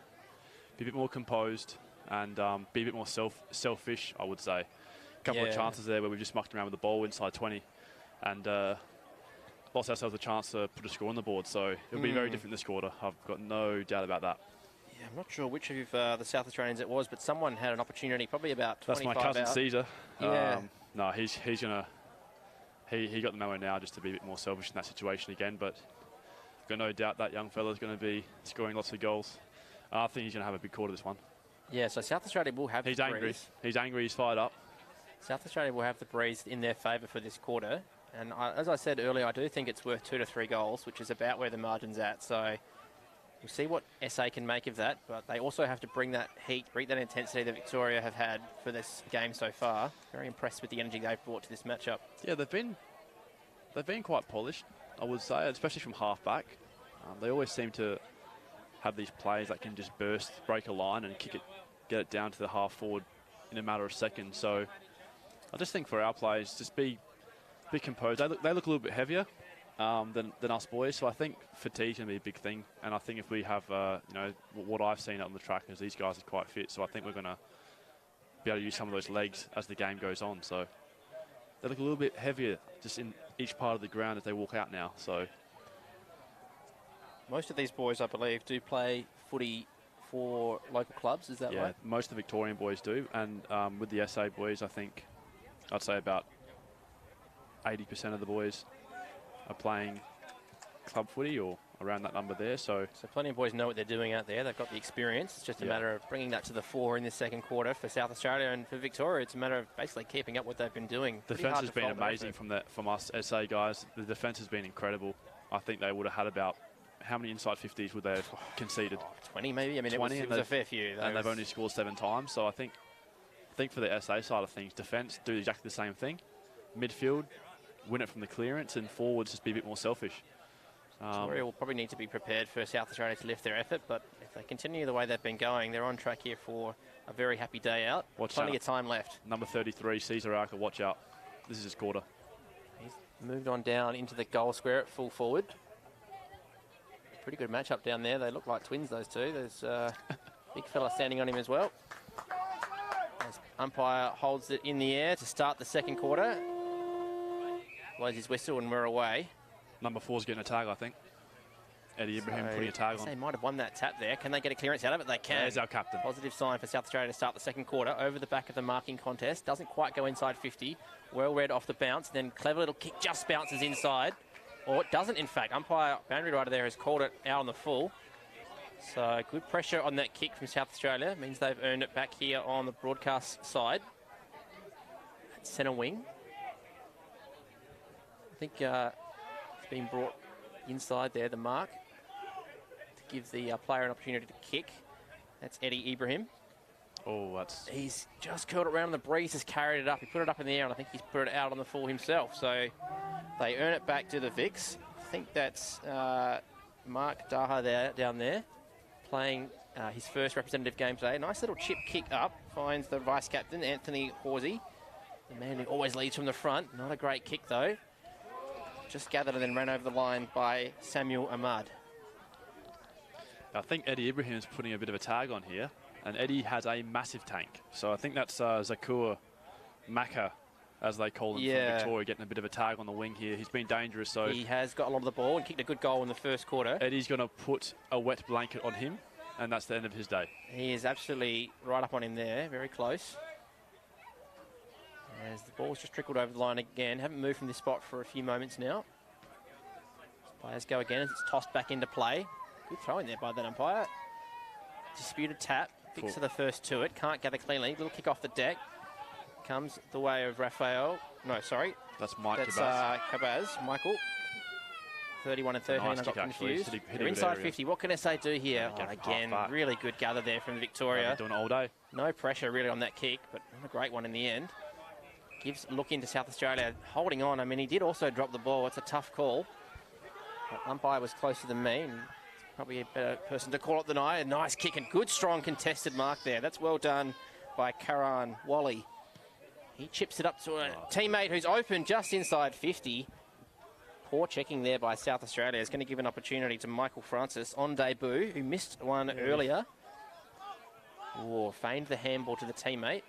be a bit more composed, and be a bit more selfish, I would say. A couple of chances there where we've just mucked around with the ball inside 20 and lost ourselves a chance to put a score on the board. So it'll be very different this quarter. I've got no doubt about that. Yeah, I'm not sure which of the South Australians it was, but someone had an opportunity, probably about 25 That's my cousin out. Caesar. Yeah. No, he's gonna. He got the memo now just to be a bit more selfish in that situation again. But I've got no doubt that young fella's going to be scoring lots of goals. I think he's going to have a big quarter this one. Yeah, so South Australia will have He's the angry. breeze. He's angry. He's fired up. South Australia will have the breeze in their favour for this quarter. And as I said earlier, I do think it's worth 2 to 3 goals, which is about where the margin's at. So we'll see what SA can make of that. But they also have to bring that heat, bring that intensity that Victoria have had for this game so far. Very impressed with the energy they've brought to this matchup. Yeah, they've been quite polished, I would say, especially from half-back. They always seem to have these players that can just burst, break a line and kick it, get it down to the half-forward in a matter of seconds. So I just think for our players, just be composed. They look a little bit heavier than us boys, so I think fatigue's going to be a big thing. And I think if we have, what I've seen on the track is these guys are quite fit, so I think we're going to be able to use some of those legs as the game goes on. So they look a little bit heavier just in each part of the ground as they walk out now. So most of these boys, I believe, do play footy for local clubs. Is that right? Yeah, most of the Victorian boys do. And with the SA boys, I think I'd say about 80% of the boys are playing club footy or around that number there. So plenty of boys know what they're doing out there. They've got the experience. It's just a matter of bringing that to the fore in this second quarter for South Australia, and for Victoria, it's a matter of basically keeping up what they've been doing. Defence has been amazing from us SA guys. The defence has been incredible. I think they would have had about, how many inside 50s would they have conceded? 20 maybe. I mean, 20, it was a fair few. And they've only scored 7 times. So I think for the SA side of things, defence do exactly the same thing. Midfield, win it from the clearance, and forwards just be a bit more selfish. Victoria will probably need to be prepared for South Australia to lift their effort, but if they continue the way they've been going, they're on track here for a very happy day out. Plenty of time left. Number 33, Caesar Arca, watch out. This is his quarter. He's moved on down into the goal square at full forward. Pretty good matchup down there. They look like twins, those two. There's a big fella standing on him as well. As umpire holds it in the air to start the second quarter. Blows his whistle and we're away. Number 4's getting a tag, I think. Eddie Ibrahim putting a tag on. They might have won that tap there. Can they get a clearance out of it? They can. There's our captain. Positive sign for South Australia to start the second quarter. Over the back of the marking contest. Doesn't quite go inside 50. Well read off the bounce. Then clever little kick just bounces inside. Or it doesn't, in fact. Umpire boundary rider there has called it out on the full. So good pressure on that kick from South Australia. Means they've earned it back here on the broadcast side. At centre wing. I think it's been brought inside there, the mark, to give the player an opportunity to kick. That's Eddie Ibrahim. Oh, that's... He's just curled it around in the breeze, has carried it up. He put it up in the air, and I think he's put it out on the full himself. So they earn it back to the Vicks. I think that's Mark Daha down there, playing his first representative game today. Nice little chip kick up, finds the vice-captain, Anthony Horsey, the man who always leads from the front. Not a great kick, though. Just gathered and then ran over the line by Samuel Ahmad. I think Eddie Ibrahim is putting a bit of a tag on here, and Eddie has a massive tank. So I think that's Zakur Maka, as they call him, from Victoria, getting a bit of a tag on the wing here. He's been dangerous. So he has got a lot of the ball and kicked a good goal in the first quarter. Eddie's going to put a wet blanket on him, and that's the end of his day. He is absolutely right up on him there, very close. As the ball's just trickled over the line again. Haven't moved from this spot for a few moments now. Players go again as it's tossed back into play. Good throw in there by that umpire. Disputed tap. Vicks are the first to it. Can't gather cleanly. Little kick off the deck. Comes the way of Raphael. No, sorry. That's Mike That's Cabaz. Michael. 31 and 13. Nice I got confused. Hit They're inside area. 50. What can SA do here? Yeah, Again, really good gather there from Victoria. Doing it all day. No pressure really on that kick, but not a great one in the end. Gives a look into South Australia, holding on. I mean, he did also drop the ball. It's a tough call. But umpire was closer than me, and probably a better person to call it than I. A nice kick and good, strong, contested mark there. That's well done by Karan Wally. He chips it up to a teammate who's open just inside 50. Poor checking there by South Australia. Is going to give an opportunity to Michael Francis on debut, who missed one earlier. Oh, feigned the handball to the teammate.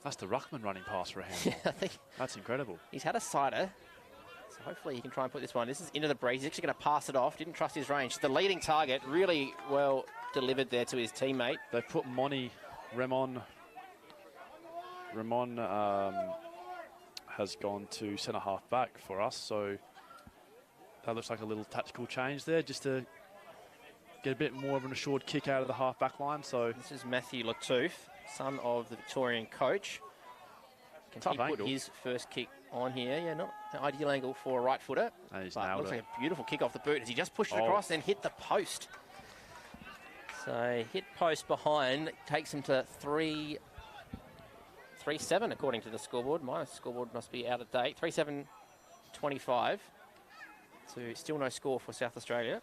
That's the ruckman running past for a handball. I think that's incredible. He's had a sider, so hopefully he can try and put this one. This is into the breeze. He's actually going to pass it off. Didn't trust his range. The leading target, really well delivered there to his teammate. They put Ramon has gone to centre half back for us, so that looks like a little tactical change there, just to get a bit more of an assured kick out of the half back line. So this is Matthew Latouf, son of the Victorian coach. Can he put his first kick on here? Yeah, not the ideal angle for a right footer. He's but nailed looks it. like a beautiful kick off the boot as he just pushed it across and hit the post. So hit post behind, takes him to 3-7 according to the scoreboard. My scoreboard must be out of date. 3-7-25. So still no score for South Australia.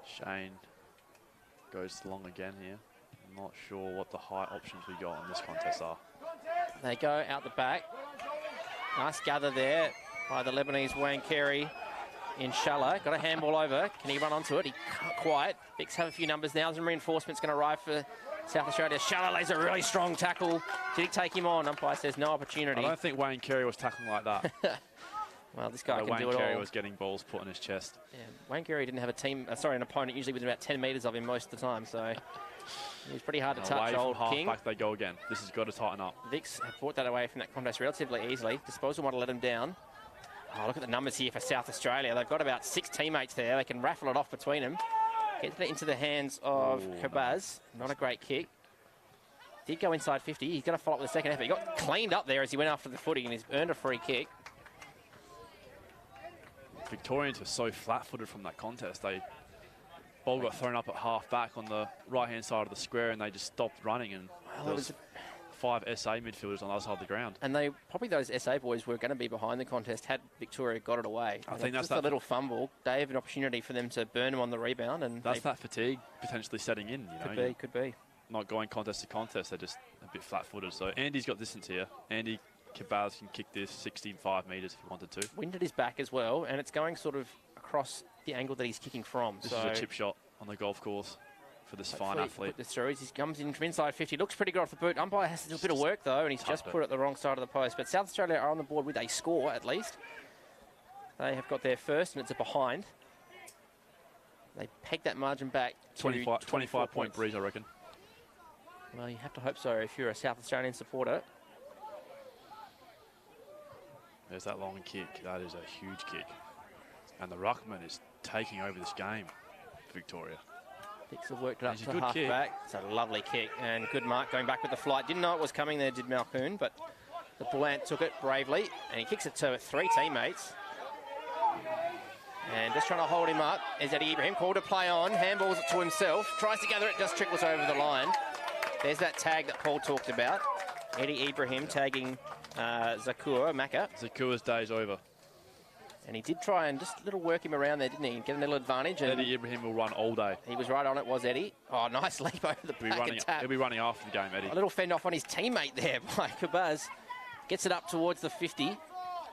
Shane goes long again here. I'm not sure what the height options we got on this contest are. They go out the back. Nice gather there by the Lebanese Wayne Carey. Inshallah. Got a handball over. Can he run onto it? He can't quite. Vicks have a few numbers now. Some reinforcements going to arrive for South Australia. Inshallah lays a really strong tackle. Did he take him on? Umpire says no opportunity. I don't think Wayne Carey was tackling like that. Well, this guy can Wayne do it Carey all. was getting balls put on his chest. Yeah, Wayne Carey didn't have an opponent usually within about 10 metres of him most of the time, so he was pretty hard to touch, old King. Half back they go again. This has got to tighten up. Vicks have brought that away from that contest relatively easily. Disposal might have let him down. Oh, look at the numbers here for South Australia. They've got about 6 teammates there. They can raffle it off between them. Gets it into the hands of Kabaz. Not a great kick. Did go inside 50. He's going to follow up with a second effort. He got cleaned up there as he went after the footy and he's earned a free kick. Victorians were so flat-footed from that contest. Ball got thrown up at half back on the right-hand side of the square, and they just stopped running. And there was 5 SA midfielders on the other side of the ground. And they probably those SA boys were going to be behind the contest had Victoria got it away. I think that's just a little fumble. Gave an opportunity for them to burn him on the rebound, and that's that fatigue potentially setting in. Could be. Not going contest to contest. They're just a bit flat-footed. So Andy's got distance here. Andy Kabaz can kick this 65 metres if he wanted to. Wind at his back as well, and it's going sort of across the angle that he's kicking from. This is a chip shot on the golf course for this fine athlete. This through. He comes in from inside 50. Looks pretty good off the boot. Umpire has to do a bit of work, though, and he's just put it at the wrong side of the post. But South Australia are on the board with a score, at least. They have got their first, and it's a behind. They peg that margin back to 25-point breeze, I reckon. Well, you have to hope so if you're a South Australian supporter. There's that long kick. That is a huge kick. And the ruckman is taking over this game for Victoria. Vicks have worked it up to half back. It's a lovely kick and good mark going back with the flight. Didn't know it was coming there, did Malcoon, but the Blunt took it bravely and he kicks it to 3 teammates. And just trying to hold him up is Eddie Ibrahim. Called to play on. Handballs it to himself. Tries to gather it. Just trickles over the line. There's that tag that Paul talked about. Eddie Ibrahim tagging Zakur Maka. Zakur's day's over. And he did try and just little work him around there, didn't he? Get a little advantage. And Eddie Ibrahim will run all day. He was right on it, was Eddie. Oh, nice leap over the back and tap. He'll be running after the game, Eddie. A little fend off on his teammate there by Kabaz. Gets it up towards the 50.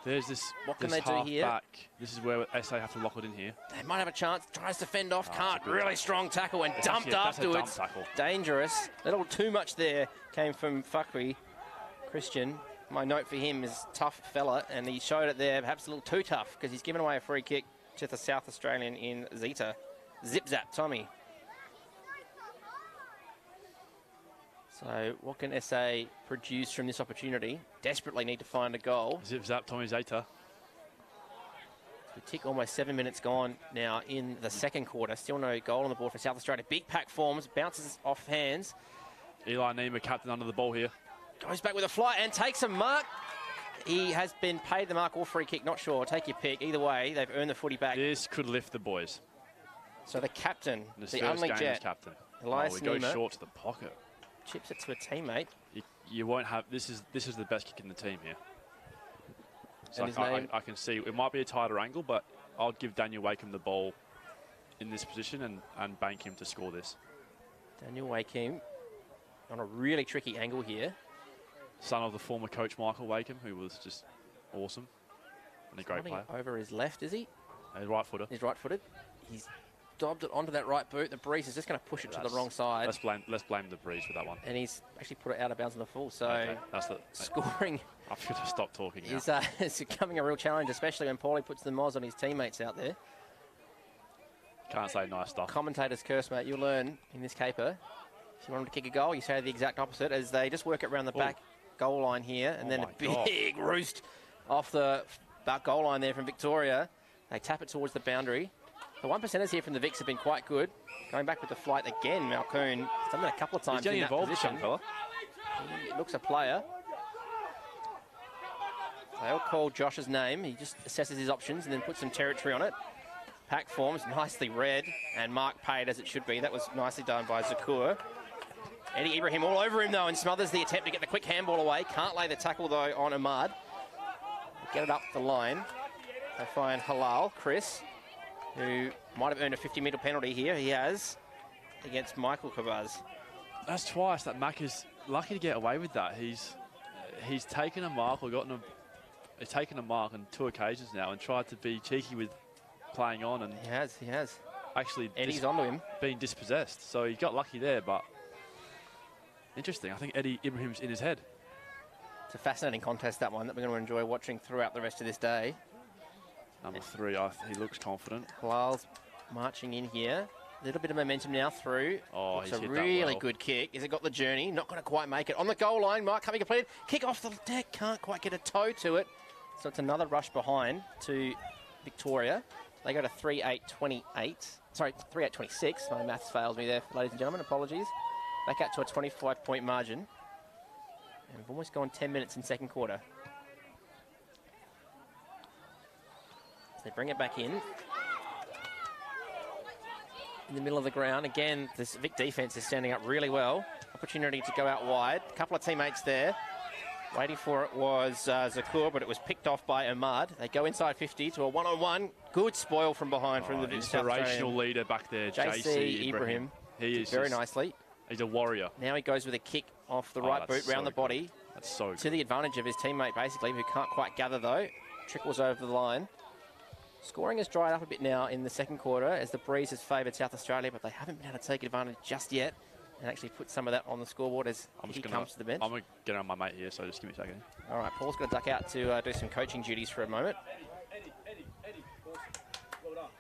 There's this. What can this they do here? Back. This is where SA have to lock it in here. They might have a chance. Tries to fend off. Can't. Really strong tackle and dumped afterwards. Dump tackle. Dangerous. A little too much there came from Fakri Christian. My note for him is tough fella, and he showed it there, perhaps a little too tough, because he's given away a free kick to the South Australian in Zeta. Zip-zap, Tommy. So what can SA produce from this opportunity? Desperately need to find a goal. Zip-zap, Tommy Zeta. We tick almost 7 minutes gone now in the second quarter. Still no goal on the board for South Australia. Big pack forms, bounces off hands. Eli Nima, captain under the ball here. Goes back with a fly and takes a mark. He has been paid the mark or free kick, not sure. Take your pick. Either way, they've earned the footy back. This could lift the boys. So the captain, the only game jet, as captain. Elias we go Nima, short to the pocket. chips it to a teammate. You won't have. This is the best kick in the team here. So And his I can see it might be a tighter angle, but I'll give Daniel Wakeham the ball in this position and bank him to score this. Daniel Wakeham on a really tricky angle here. Son of the former coach Michael Wakeham, who was just awesome and a great player. Over his left, is he? He's right footer. He's right-footed. He's dobbed it onto that right boot. The breeze is just going to push it to the wrong side. Let's blame the breeze for that one. And he's actually put it out of bounds on the full. So okay, that's the scoring. I've got to stop talking now. Is becoming a real challenge, especially when Paulie puts the moz on his teammates out there. Can't say nice stuff. Commentators curse, mate. You'll learn in this caper. If you want them to kick a goal, you say the exact opposite, as they just work it around the back goal line here, and then a big roost off the back goal line there from Victoria. They tap it towards the boundary. The 1%ers here from the Vics have been quite good. Going back with the flight again, Malcoon. He's done that a couple of times. He's getting in that involved, position. fella. He looks a player. They'll call Josh's name. He just assesses his options and then puts some territory on it. Pack forms, nicely read, and mark paid as it should be. That was nicely done by Zakur. Eddie Ibrahim all over him, though, and smothers the attempt to get the quick handball away. Can't lay the tackle, though, on Ahmad. Get it up the line. They find Halal, Chris, who might have earned a 50-metre penalty here. He has, against Michael Kabaz. That's twice that Mac is lucky to get away with that. He's taken a mark or he's taken a mark on 2 occasions now and tried to be cheeky with playing on. And He has. Actually, Eddie's onto him. Being dispossessed. So he got lucky there, but interesting. I think Eddie Ibrahim's in his head. It's a fascinating contest, that one, that we're going to enjoy watching throughout the rest of this day. Number 3, he looks confident. Halal's marching in here. A little bit of momentum now through. Oh, it's he's a hit that really well. good kick. Has it got the journey? Not going to quite make it. On the goal line, Mark coming completed. Kick off the deck. Can't quite get a toe to it. So it's another rush behind to Victoria. They go to 3-8-28. Sorry, 3-8-26. My maths fails me there, ladies and gentlemen. Apologies. Back out to a 25-point margin. And we've almost gone 10 minutes in second quarter. So they bring it back in the middle of the ground. Again, this Vic defence is standing up really well. Opportunity to go out wide. A couple of teammates there. Waiting for it was Zakur, but it was picked off by Ahmad. They go inside 50 to a one-on-one. Good spoil from behind from the inspirational leader back there, JC Ibrahim. He is very nicely. He's a warrior. Now he goes with a kick off the right boot, round the body. That's so good. To the advantage of his teammate, basically, who can't quite gather, though. Trickles over the line. Scoring has dried up a bit now in the second quarter as the breeze has favoured South Australia, but they haven't been able to take advantage just yet and actually put some of that on the scoreboard as he comes to the bench. I'm going to get on my mate here, so just give me a second. All right, Paul's going to duck out to do some coaching duties for a moment.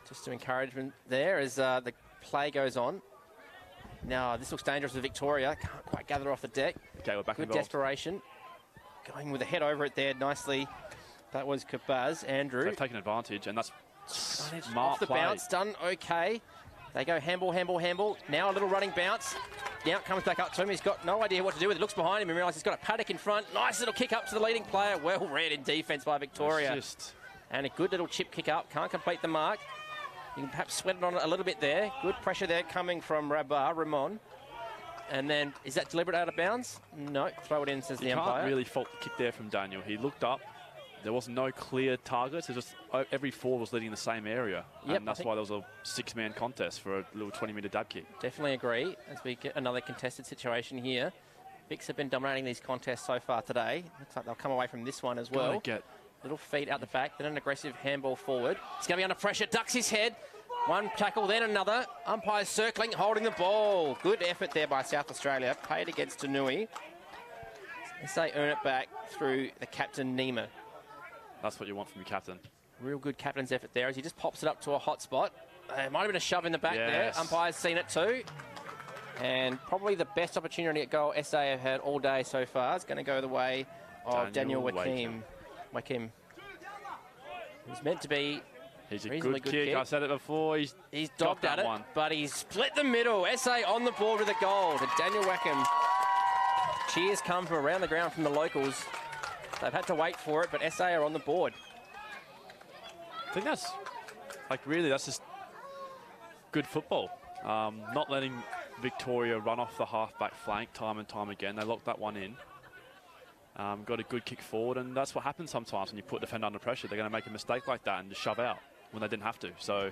Just some encouragement there as the play goes on. Now, this looks dangerous with Victoria. Can't quite gather off the deck. Okay, we're back Good involved. desperation. Going with a head over it there nicely. That was Kabaz. Andrew. They've taken advantage, and that's smart off the play. bounce, done okay. They go handball, handball, handball. Now a little running bounce. Now it comes back up to him. He's got no idea what to do with it. Looks behind him and realises he's got a paddock in front. Nice little kick up to the leading player. Well read in defence by Victoria. And a good little chip kick up. Can't complete the mark. You can perhaps sweat it on a little bit there. Good pressure there coming from Ramon. And then, is that deliberate out of bounds? No, throw it in, says the umpire. You can't really fault the kick there from Daniel. He looked up. There was no clear targets. It just every forward was leading in the same area. Yep, and that's why there was a 6-man contest for a little 20-metre dab kick. Definitely agree. As we get another contested situation here. Vicks have been dominating these contests so far today. Looks like they'll come away from this one as well. Get little feet out the back, then an aggressive handball forward. It's going to be under pressure. Ducks his head. One tackle, then another. Umpire circling, holding the ball. Good effort there by South Australia. Paid against Tanui. As they earn it back through the captain, Nima. That's what you want from your captain. Real good captain's effort there as he just pops it up to a hot spot. It might have been a shove in the back there. Umpire's seen it too. And probably the best opportunity at goal SA have had all day so far. It's going to go the way of Daniel Wakim. It was meant to be He's a good kick. I said it before. He's dogged at it, but he's split the middle. SA on the board with a goal to Daniel Wackham. Cheers come from around the ground from the locals. They've had to wait for it, but SA are on the board. I think that's, really, that's just good football. Not letting Victoria run off the half-back flank time and time again. They locked that one in. Got a good kick forward, and that's what happens sometimes when you put defender under pressure. They're going to make a mistake like that and just shove out when they didn't have to. So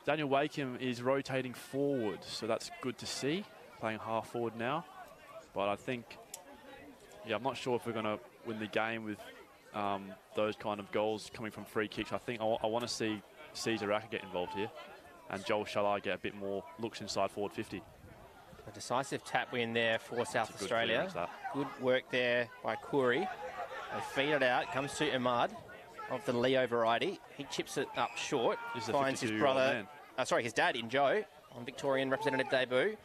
Daniel Wakeham is rotating forward, so that's good to see, playing half forward now. But I think, I'm not sure if we're going to win the game with those kind of goals coming from free kicks. I think I want to see Caesar Raka get involved here, and Joel Shalar get a bit more looks inside forward 50. A decisive tap win there for South Australia. Good work there by Khoury. They feed it out. Comes to Ahmad of the Leo variety. He chips it up short. Finds his brother, his dad in Joe on Victorian representative debut.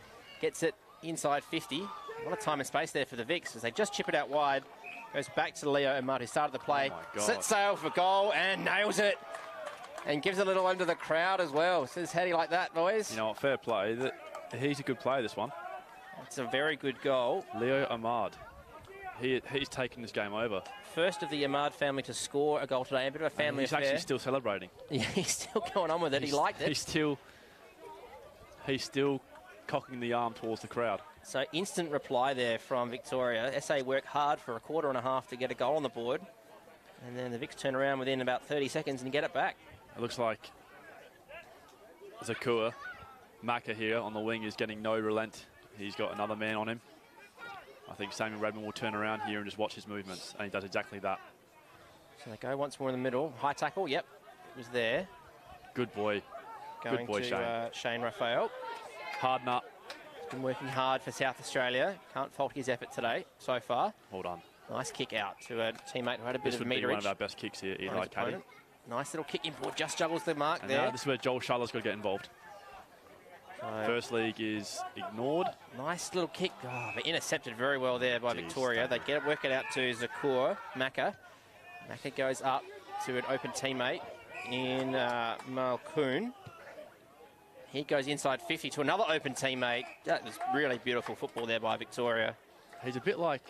Gets it inside 50. A lot of time and space there for the Vicks as they just chip it out wide. Goes back to Leo Ahmad, who started the play. Sets sail for goal and nails it. And gives a little under the crowd as well. Says, how do you like that, boys? You know what, fair play. He's a good player, this one. It's a very good goal. Leo Ahmad. He's taken this game over. First of the Ahmad family to score a goal today. A bit of a family affair. He's actually still celebrating. Yeah, he's still going on with it. He liked it. He's still cocking the arm towards the crowd. So instant reply there from Victoria. SA work hard for a quarter and a half to get a goal on the board. And then the Vicks turn around within about 30 seconds and get it back. It looks like Zakua Maka here on the wing is getting no relent. He's got another man on him. I think Samuel Redmond will turn around here and just watch his movements, and he does exactly that. So they go once more in the middle. High tackle, yep, it was there. Good boy. Going good boy, to Shane Raphael. Hard nut. He's been working hard for South Australia. Can't fault his effort today so far. Hold on. Nice kick out to a teammate who had a bit of meterage. This would be one of our best kicks here, Eli Caddy. Nice little kick inboard, just juggles the mark and there. This is where Joel Schaler's got to get involved. First league is ignored. Nice little kick, but intercepted very well there by Victoria. They work it out to Zakua Maka. Maka goes up to an open teammate in Malkoon. He goes inside 50 to another open teammate. That was really beautiful football there by Victoria. He's a bit like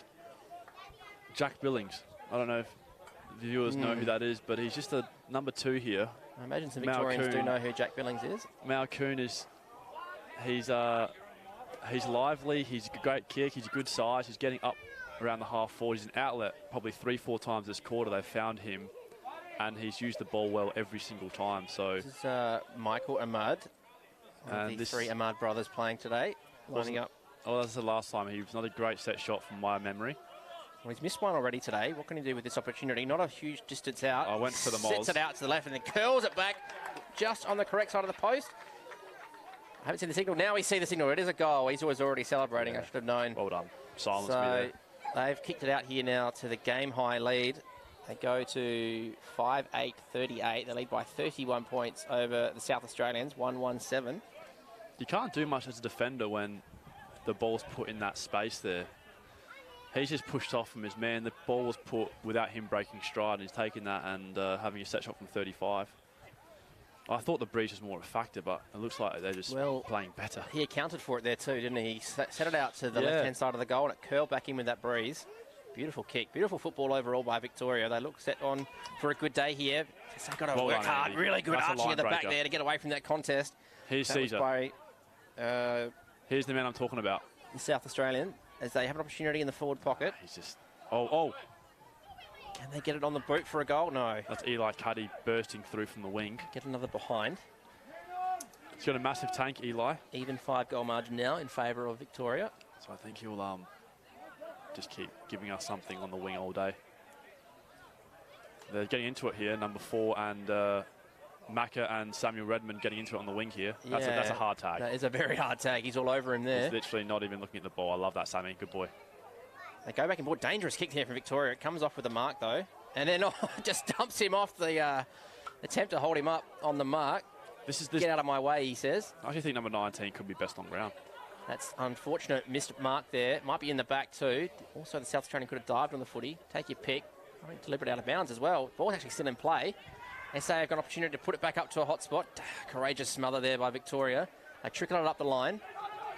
Jack Billings. I don't know if the viewers know who that is, but he's just a number 2 here. I imagine some Victorians do know who Jack Billings is. Malkoon is... He's lively, he's a great kick, he's a good size, he's getting up around the half forward. He's an outlet probably 3-4 times this quarter. They've found him, and he's used the ball well every single time. So this is Michael Ahmad, one of the 3 Ahmad brothers playing today, lining up. Oh, that's the last time. He was not a great set shot from my memory. Well, he's missed one already today. What can he do with this opportunity? Not a huge distance out. I went for the Moz. Sets it out to the left and then curls it back just on the correct side of the post. I haven't seen the signal. Now we see the signal. It is a goal. He's already celebrating. Yeah. I should have known. Well done. Silence me there. They've kicked it out here now to the game-high lead. They go to 5-8-38. They lead by 31 points over the South Australians, 1-1-7. You can't do much as a defender when the ball's put in that space there. He's just pushed off from his man. The ball was put without him breaking stride, and he's taken that and having a set shot from 35. I thought the breeze was more of a factor, but it looks like they're just playing better. He accounted for it there too, didn't he? He set it out to the left-hand side of the goal, and it curled back in with that breeze. Beautiful kick. Beautiful football overall by Victoria. They look set on for a good day here. They've got to work hard. Andy. Really good That's arching at the back there to get away from that contest. Here's Caesar. Here's the man I'm talking about. The South Australian, as they have an opportunity in the forward pocket. He's just... Oh. Can they get it on the boot for a goal? No. That's Eli Cuddy bursting through from the wing. Get another behind. He's got a massive tank, Eli. Even 5-goal margin now in favour of Victoria. So I think he'll just keep giving us something on the wing all day. They're getting into it here, number 4 and Macca and Samuel Redmond getting into it on the wing here. That's a hard tag. That is a very hard tag. He's all over him there. He's literally not even looking at the ball. I love that, Sammy. Good boy. They go back and forth. Dangerous kick here from Victoria. It comes off with a mark, though. And then just dumps him off the attempt to hold him up on the mark. Get out of my way, he says. I actually think number 19 could be best on ground. That's unfortunate. Missed mark there. Might be in the back too. Also, the South Australian could have dived on the footy. Take your pick. I think deliberate out of bounds as well. Ball's actually still in play. SA have got an opportunity to put it back up to a hot spot. Courageous smother there by Victoria. They trickle it up the line.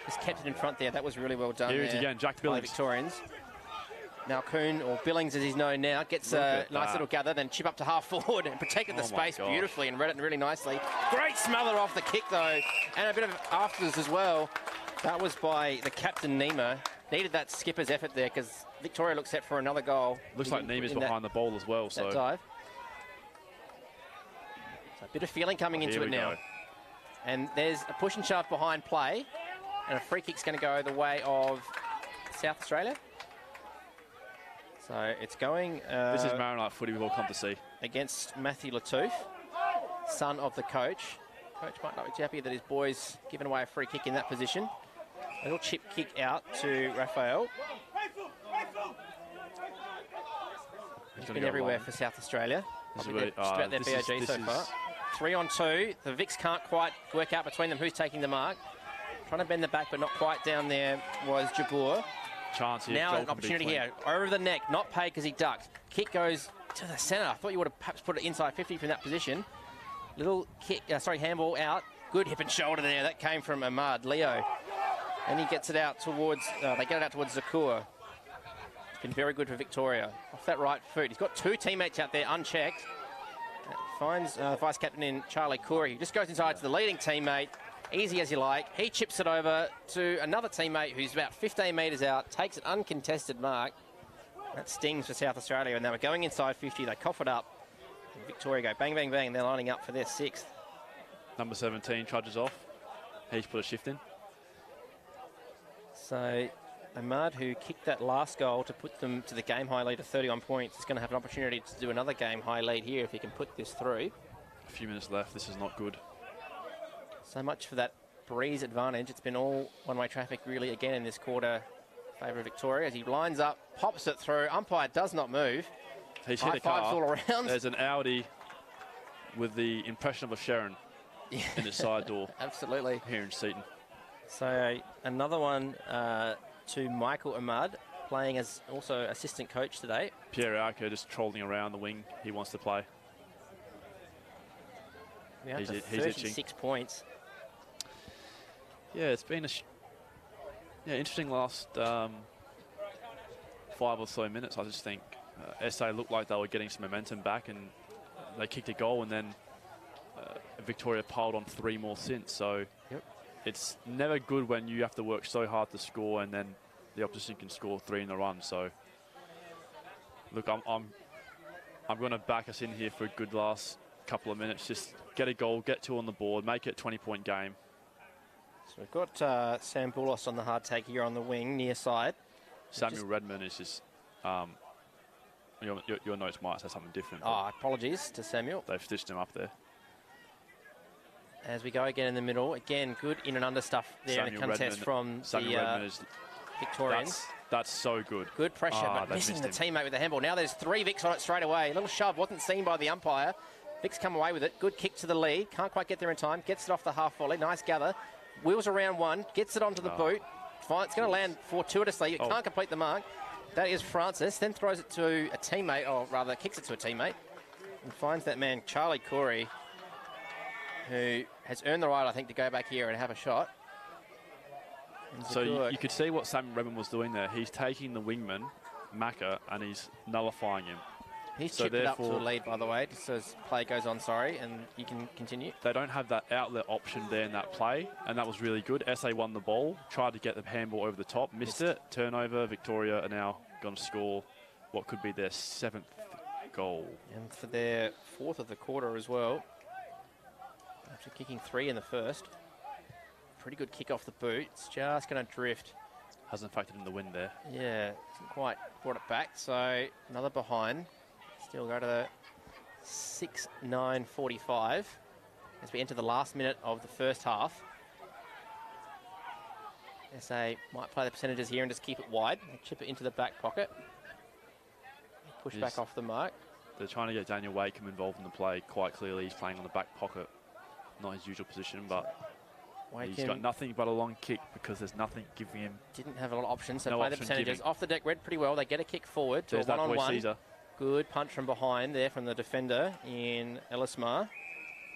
Just kept it in front there. That was really well done. Here it is again, Jack Billings. Victorians. Now Kuhn, or Billings as he's known now, gets a nice little gather, then chip up to half forward and protected the space beautifully and read it really nicely. Great smother off the kick though, and a bit of afters as well. That was by the captain, Nima. Needed that skipper's effort there because Victoria looks set for another goal. Looks like Nima's behind the ball as well. That dive. So a bit of feeling coming into it now. And there's a push and shove behind play, and a free kick's going to go the way of South Australia. So it's going... this is Maronite footy we've all come to see. Against Matthew Latouf, son of the coach. Coach might not be too happy that his boy's given away a free kick in that position. A little chip kick out to Raphael. He's been everywhere for South Australia. Just about their BOG so far. 3 on 2. The Vics can't quite work out between them who's taking the mark. Trying to bend the back, but not quite down there was Jabbour. Chance here. Now an opportunity here. Over the neck, not paid because he ducked. Kick goes to the centre. I thought you would have perhaps put it inside 50 from that position. Little kick, handball out. Good hip and shoulder there. That came from Ahmad, Leo. And he gets it out towards, they get it out towards Zakua. It's been very good for Victoria. Off that right foot. He's got 2 teammates out there unchecked. Finds vice captain in Charlie Corey. Just goes inside to the leading teammate. Easy as you like. He chips it over to another teammate who's about 15 metres out. Takes an uncontested mark. That stings for South Australia. And they were going inside 50. They cough it up. And Victoria go bang, bang, bang. They're lining up for their 6th. Number 17 trudges off. He's put a shift in. So Ahmad, who kicked that last goal to put them to the game high lead of 31 points, is going to have an opportunity to do another game high lead here if he can put this through. A few minutes left. This is not good. So much for that breeze advantage. It's been all one-way traffic really again in this quarter in favour of Victoria as he lines up, pops it through. Umpire does not move. He's hit a car. All around. There's an Audi with the impression of a Sharon in its side door. Absolutely. Here in Seaton. So another one to Michael Ahmad, playing as also assistant coach today. Pierre Arco just trolling around the wing. He wants to play. He's 36 points. Yeah, it's been a interesting last 5 or so minutes. I just think SA looked like they were getting some momentum back, and they kicked a goal, and then Victoria piled on 3 more since. So it's never good when you have to work so hard to score, and then the opposition can score 3 in a run. So look, I'm going to back us in here for a good last couple of minutes. Just get a goal, get 2 on the board, make it a 20-point game. So we've got Sam Boulos on the hard take here on the wing, near side. Samuel Redmond is just... your notes might say something different. Apologies to Samuel. They've stitched him up there. As we go again in the middle. Again, good in and under stuff there in the contest from the Victorians. That's so good. Good pressure, but missing the teammate with the handball. Now there's 3 Vics on it straight away. A little shove, wasn't seen by the umpire. Vics come away with it. Good kick to the lead. Can't quite get there in time. Gets it off the half volley. Nice gather. Wheels around 1. Gets it onto the boot. Fine. It's going to land fortuitously. It can't complete the mark. That is Francis. Then throws it to a teammate, or rather kicks it to a teammate. And finds that man, Charlie Corey, who has earned the right, I think, to go back here and have a shot. So you could see what Sam Redmond was doing there. He's taking the wingman Macca, and he's nullifying him. He's So chipped it up to the therefore- lead, by the way, just as play goes on, sorry, and you can continue. They don't have that outlet option there in that play, and that was really good. SA won the ball, tried to get the handball over the top, missed it. Turnover. Victoria are now going to score what could be their 7th goal. And for their 4th of the quarter as well, after kicking 3 in the first. Pretty good kick off the boot. It's just going to drift. Hasn't factored in the wind there. Yeah, hasn't quite brought it back. So another behind. Still go to the 6:09:45 as we enter the last minute of the first half. SA might play the percentages here and just keep it wide. Chip it into the back pocket. Push back off the mark. They're trying to get Daniel Wakeham involved in the play quite clearly. He's playing on the back pocket. Not his usual position, but he's got nothing but a long kick because there's nothing giving him. Didn't have a lot of options, so No play the option percentages. giving. Off the deck, read pretty well. They get a kick forward to There's a that boy one-on-one. Caesar. Good punch from behind there from the defender in Ellismar.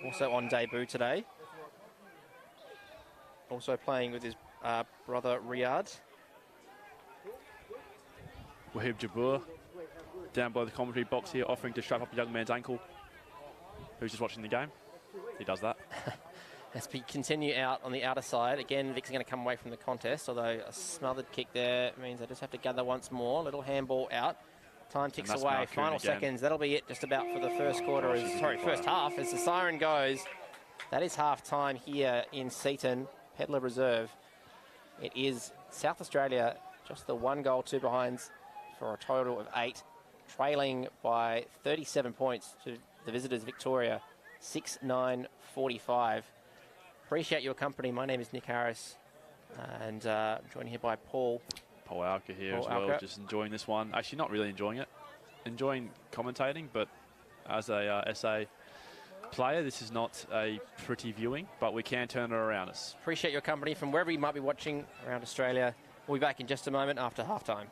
Also on debut today. Also playing with his brother Riyadh. Wahib Jabur down below the commentary box here, offering to strap up a young man's ankle who's just watching the game. He does that. As we continue out on the outer side, again, Vic's going to come away from the contest, although a smothered kick there means they just have to gather once more. Little handball out. Time ticks that's away. Marcoon Final again. seconds. That'll be it just about for the first quarter. First half. As the siren goes, that is half time here in Seaton Pedler Reserve. It is South Australia, just the 1 goal, 2 behinds for a total of 8, trailing by 37 points to the visitors Victoria, 6:09:45. Appreciate your company. My name is Nick Harris, and I'm joined here by Paul. Paul Alka here Paul as well, Alka. just enjoying this one. Actually, not really enjoying it. Enjoying commentating, but as a SA player, this is not a pretty viewing, but we can turn it around us. Appreciate your company from wherever you might be watching around Australia. We'll be back in just a moment after halftime.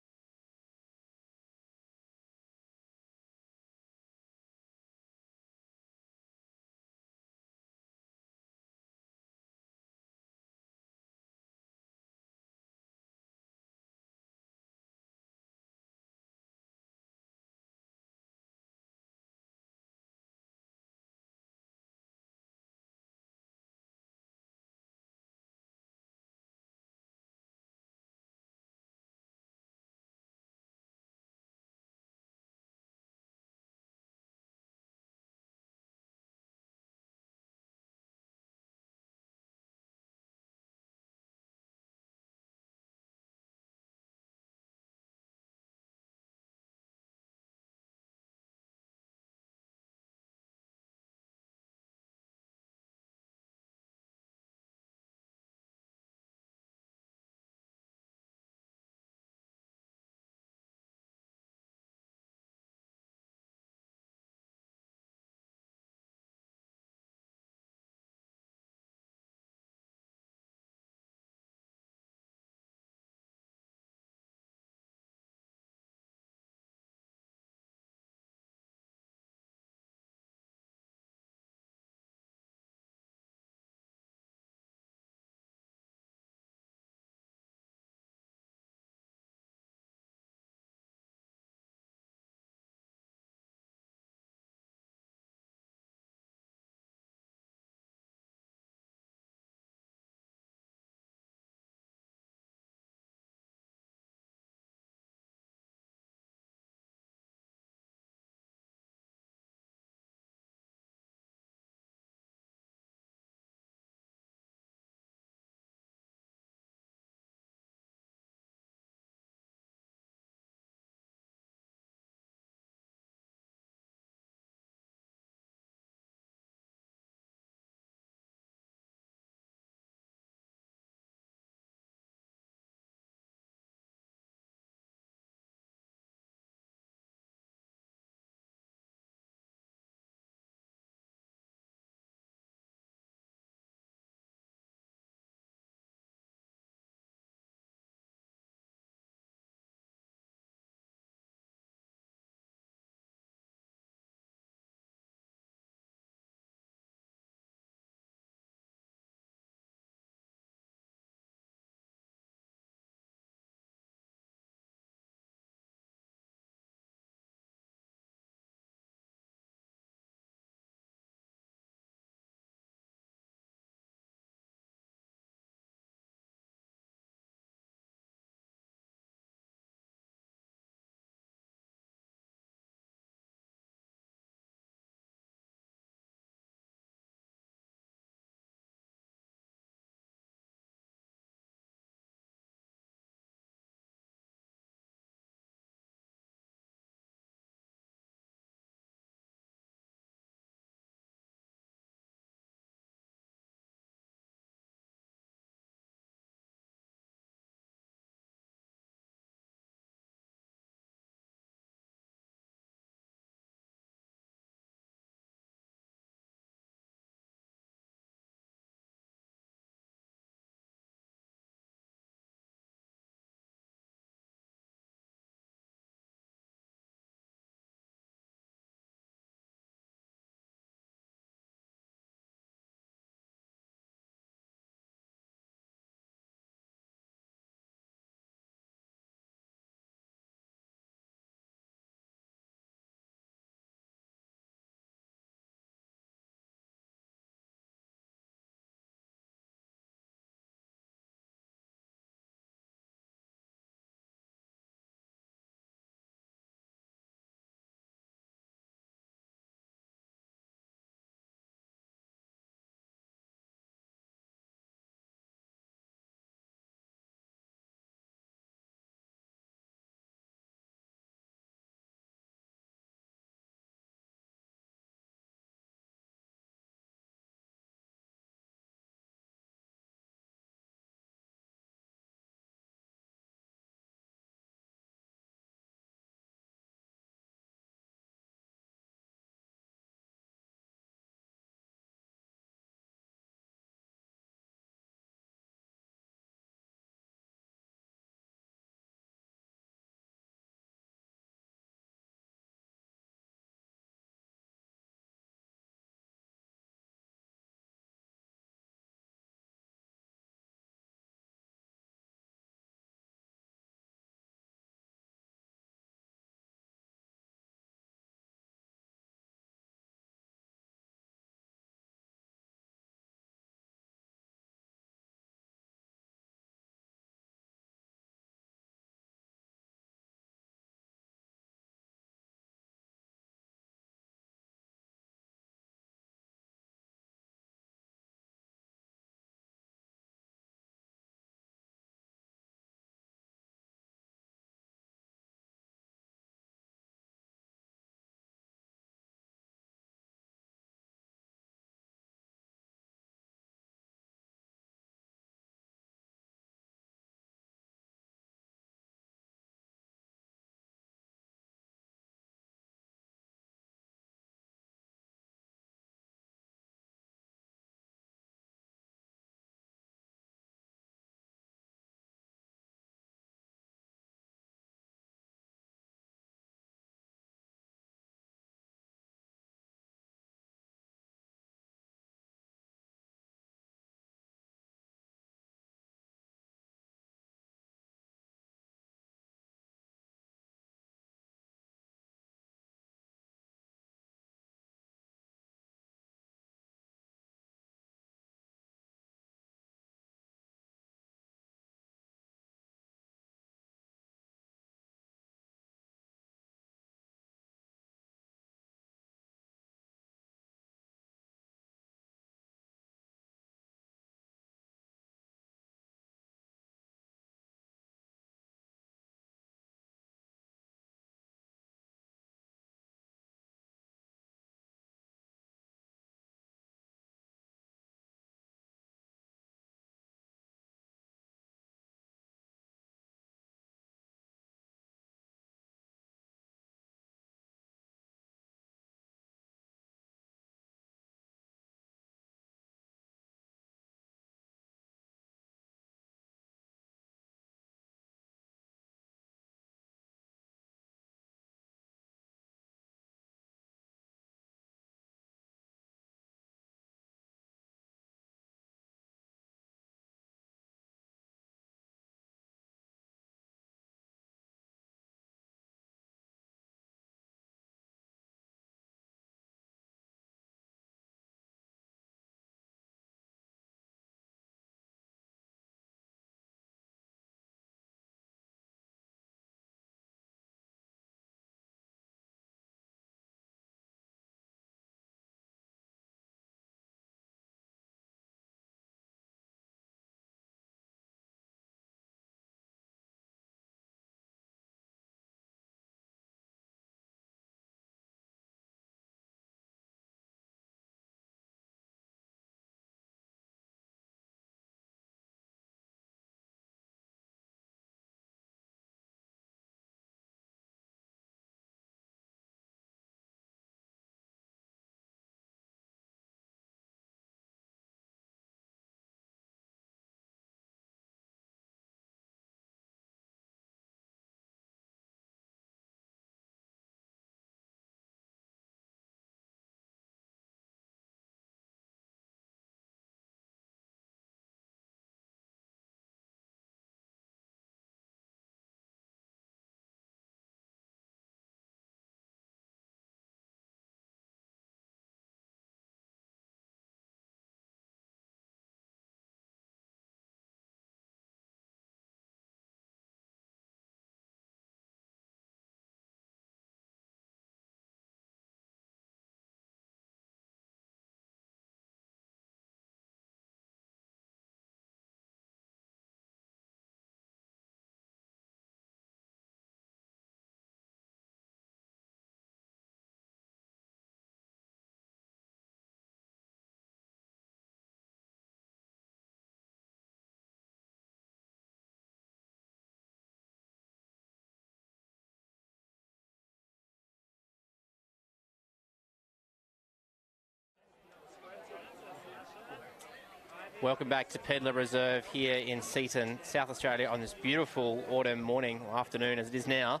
Welcome back to Pedler Reserve here in Seaton, South Australia on this beautiful autumn morning or afternoon as it is now.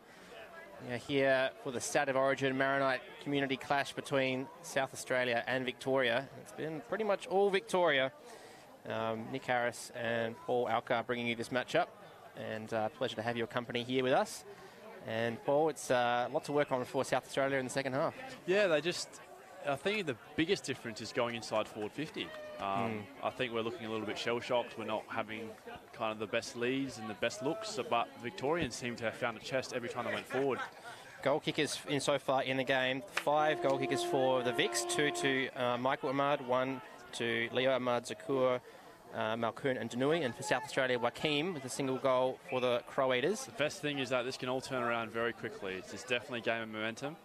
We are here for the State of Origin Maronite community clash between South Australia and Victoria. It's been pretty much all Victoria. Nick Harris and Paul Alcar bringing you this matchup, and pleasure to have your company here with us. And Paul, it's lots of work on for South Australia in the second half. Yeah, I think the biggest difference is going inside forward 50. I think we're looking a little bit shell-shocked. We're not having kind of the best leads and the best looks, but Victorians seem to have found a chest every time they went forward. Goal kickers in so far in the game. 5 goal kickers for the Vics, 2 to Michael Ahmad, 1 to Leo Ahmad, Zakur, Malkoon and Danui, and for South Australia, Wakim with a single goal for the Crow Eaters. The best thing is that this can all turn around very quickly. It's definitely a game of momentum.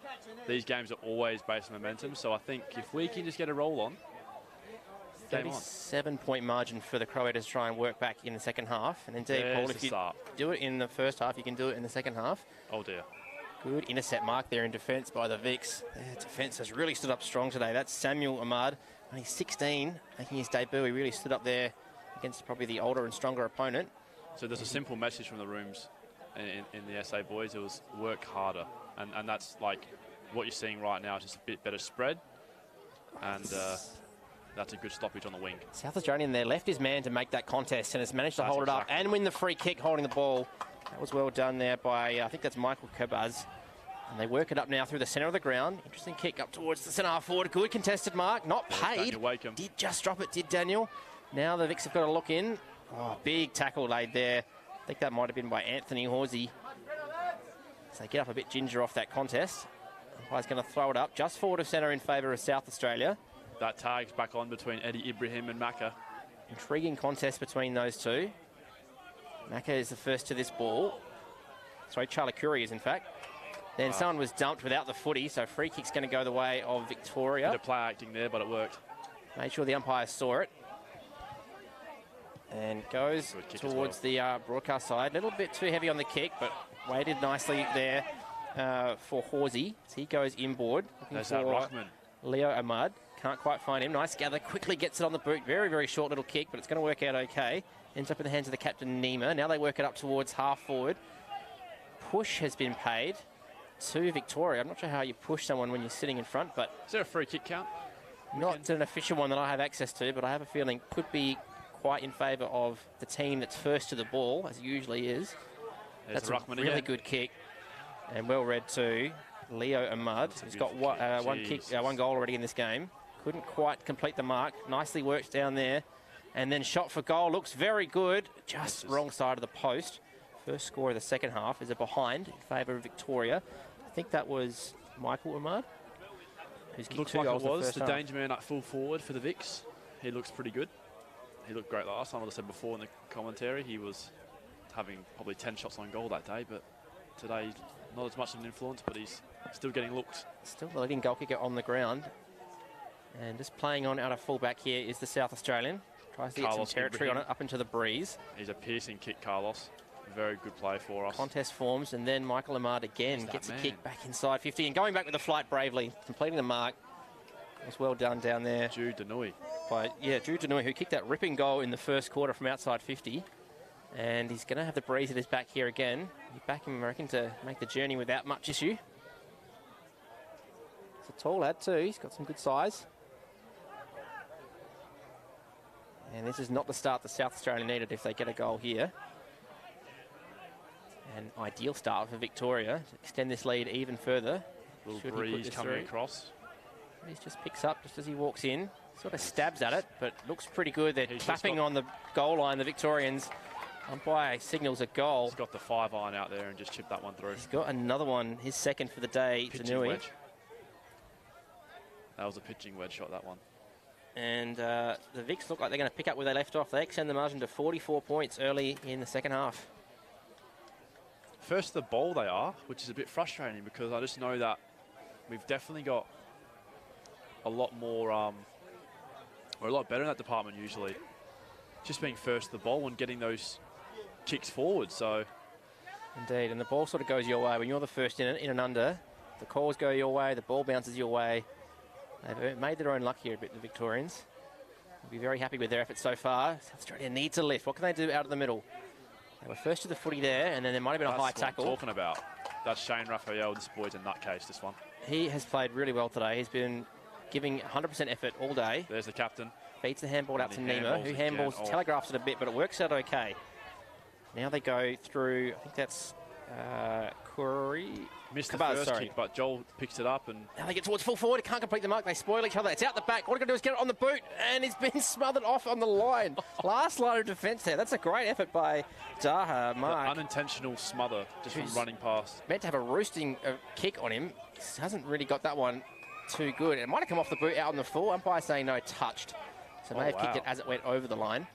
These games are always based on momentum, so I think if we can just get a roll on, 37-point margin for the Crow Eaters to try and work back in the second half. And indeed, There's Paul, if you do it in the first half, you can do it in the second half. Oh dear. Good intercept mark there in defence by the Vics. Their defence has really stood up strong today. That's Samuel Ahmad, only 16, making his debut. He really stood up there against probably the older and stronger opponent. So there's a simple message from the rooms in the SA boys. It was work harder. And that's like what you're seeing right now, just a bit better spread. And that's a good stoppage on the wing. South Australian there left his man to make that contest and has managed to hold it up and win the free kick holding the ball. That was well done there by, I think that's Michael Kabaz. And they work it up now through the centre of the ground. Interesting kick up towards the centre half forward. Good contested mark, not paid. Did just drop it, did Daniel. Now the Vics have got to look in. Oh, big tackle laid there. I think that might have been by Anthony Horsey. So they get up a bit ginger off that contest. Umpire's going to throw it up just forward of centre in favour of South Australia. That tag's back on between Eddie Ibrahim and Macca. Intriguing contest between those two. Macca is the first to this ball. Sorry, Charlie Curry is in fact. Then someone was dumped without the footy, so free kick's going to go the way of Victoria. Bit of play acting there, but it worked. Made sure the umpire saw it. And goes towards the broadcast side. A little bit too heavy on the kick, but weighted nicely there for Horsey. So he goes inboard. There's that Ruckman. Leo Ahmad. Can't quite find him. Nice gather. Quickly gets it on the boot. Very, very short little kick, but it's going to work out okay. Ends up in the hands of the captain, Nima. Now they work it up towards half forward. Push has been paid to Victoria. I'm not sure how you push someone when you're sitting in front, but... Is there a free kick count? Not an official one that I have access to, but I have a feeling could be quite in favour of the team that's first to the ball, as it usually is. There's That's a really good kick. And well read too. Leo Ahmad, who's got one goal already in this game. Couldn't quite complete the mark. Nicely worked down there. And then shot for goal. Looks very good. Just wrong side of the post. First score of the second half is a behind in favour of Victoria. I think that was Michael Ahmad, who's kicked Looks 2 like goals it was the the first danger man at full forward for the Vics. He looks pretty good. He looked great last time. As I said before in the commentary, he was having probably 10 shots on goal that day, but today not as much of an influence, but he's still getting looked. Still the leading goal kicker on the ground. And just playing on out of fullback here is the South Australian. Tries to get some territory on it up into the breeze. He's a piercing kick, Carlos. Very good play for us. Contest forms, and then Michael Ahmad again gets a kick back inside 50 and going back with the flight bravely, completing the mark. It was well done down there. Jude Danui. Jude Danui, who kicked that ripping goal in the first quarter from outside 50. And he's going to have the breeze at his back here again. You back him, I reckon, to make the journey without much issue. He's a tall lad too. He's got some good size. And this is not the start the South Australia needed if they get a goal here. An ideal start for Victoria to extend this lead even further. Little breeze coming across. He just picks up just as he walks in. Sort of stabs at it, but looks pretty good. They're clapping on the goal line, the Victorians. Umpire signals a goal. He's got the 5-iron out there and just chipped that one through. He's got another one, his second for the day, pitching wedge. That was a pitching wedge shot, that one. And the Vics look like they're going to pick up where they left off. They extend the margin to 44 points early in the second half. First to the ball they are, which is a bit frustrating because I just know that we've definitely got a lot more, we're a lot better in that department usually. Just being first to the ball and getting those kicks forward, so. Indeed, and the ball sort of goes your way. When you're the first in and under, the calls go your way, the ball bounces your way. They've made their own luck here a bit, the Victorians. Be very happy with their efforts so far. South Australia need to lift. What can they do out of the middle? They were first to the footy there, and then there might have been a high tackle. That's what I'm talking about. That's Shane Raphael. This boy's a nutcase, this one. He has played really well today. He's been giving 100% effort all day. There's the captain. Feeds the handball out to Nima, who handballs, telegraphs it a bit, but it works out okay. Now they go through, I think that's Corey. Missed the first kick, but Joel picks it up. And now they get towards full forward. It can't complete the mark. They spoil each other. It's out the back. All they've got to do is get it on the boot, and he's been smothered off on the line. Last line of defence there. That's a great effort by Daha, Mark. The unintentional smother just from running past. Meant to have a roosting kick on him. He hasn't really got that one too good. It might have come off the boot out on the full. Umpire saying no, touched. So may have kicked it as it went over the line.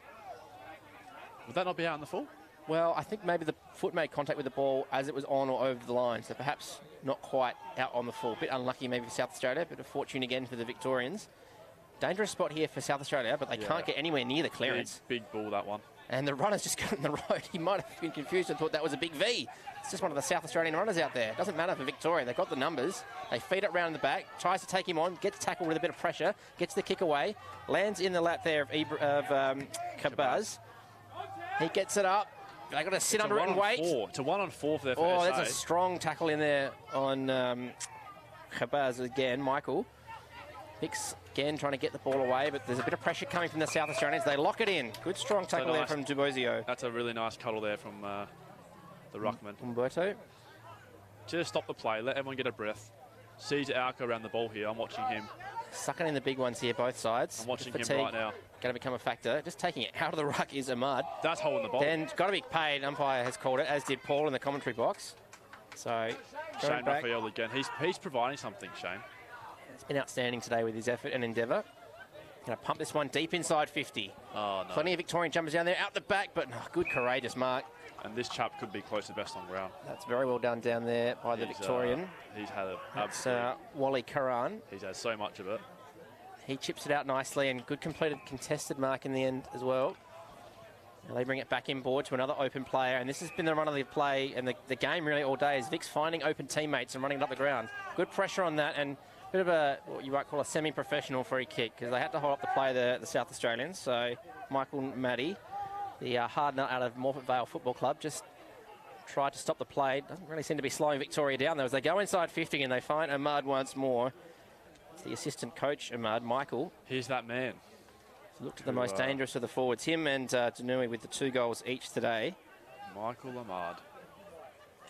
Would that not be out on the full? Well, I think maybe the foot made contact with the ball as it was on or over the line, so perhaps not quite out on the full. Bit unlucky maybe for South Australia, bit of fortune again for the Victorians. Dangerous spot here for South Australia, but they can't get anywhere near the clearance. Big ball, that one. And the runner's just got in the road. He might have been confused and thought that was a big V. It's just one of the South Australian runners out there. Doesn't matter for Victoria. They've got the numbers. They feed it round the back, tries to take him on, gets tackled with a bit of pressure, gets the kick away, lands in the lap there of Kabaz. He gets it up. They've got to sit under it and wait. It's a 1-on-4 for their SA. There's a strong tackle in there on Kabaz again, Michael. Hicks again trying to get the ball away, but there's a bit of pressure coming from the South Australians. They lock it in. Good strong tackle there from Dubozio. That's a really nice cuddle there from the ruckman. Umberto. Just stop the play, let everyone get a breath. Sees Alka around the ball here. I'm watching him. Sucking in the big ones here, both sides. I'm watching him right now. Going to become a factor. Just taking it out of the ruck is Ahmad. That's holding the ball. Then got to be paid. Umpire has called it, as did Paul in the commentary box. So Shane Raphael again. He's providing something, Shane. It's been outstanding today with his effort and endeavour. Going to pump this one deep inside 50. Oh, no. Plenty of Victorian jumpers down there, out the back, but good courageous mark. And this chap could be close to best on ground. That's very well done down there by the Victorian. He's had That's Wally Karan. He's had so much of it. He chips it out nicely, and good completed contested mark in the end as well. Now they bring it back inboard to another open player, and this has been the run of the play and the game really all day, is Vic's finding open teammates and running it up the ground. Good pressure on that, and a bit of a, what you might call a semi-professional free kick, because they had to hold up the play, the South Australians. So Michael Maddy, the hard nut out of Morpeth Vale Football Club, just tried to stop the play. Doesn't really seem to be slowing Victoria down, though, as they go inside 50 and they find Ahmad once more. It's the assistant coach, Ahmad, Michael. Here's that man. Looked at the most dangerous of the forwards. Him and Danui with the 2 goals each today. Michael Ahmad.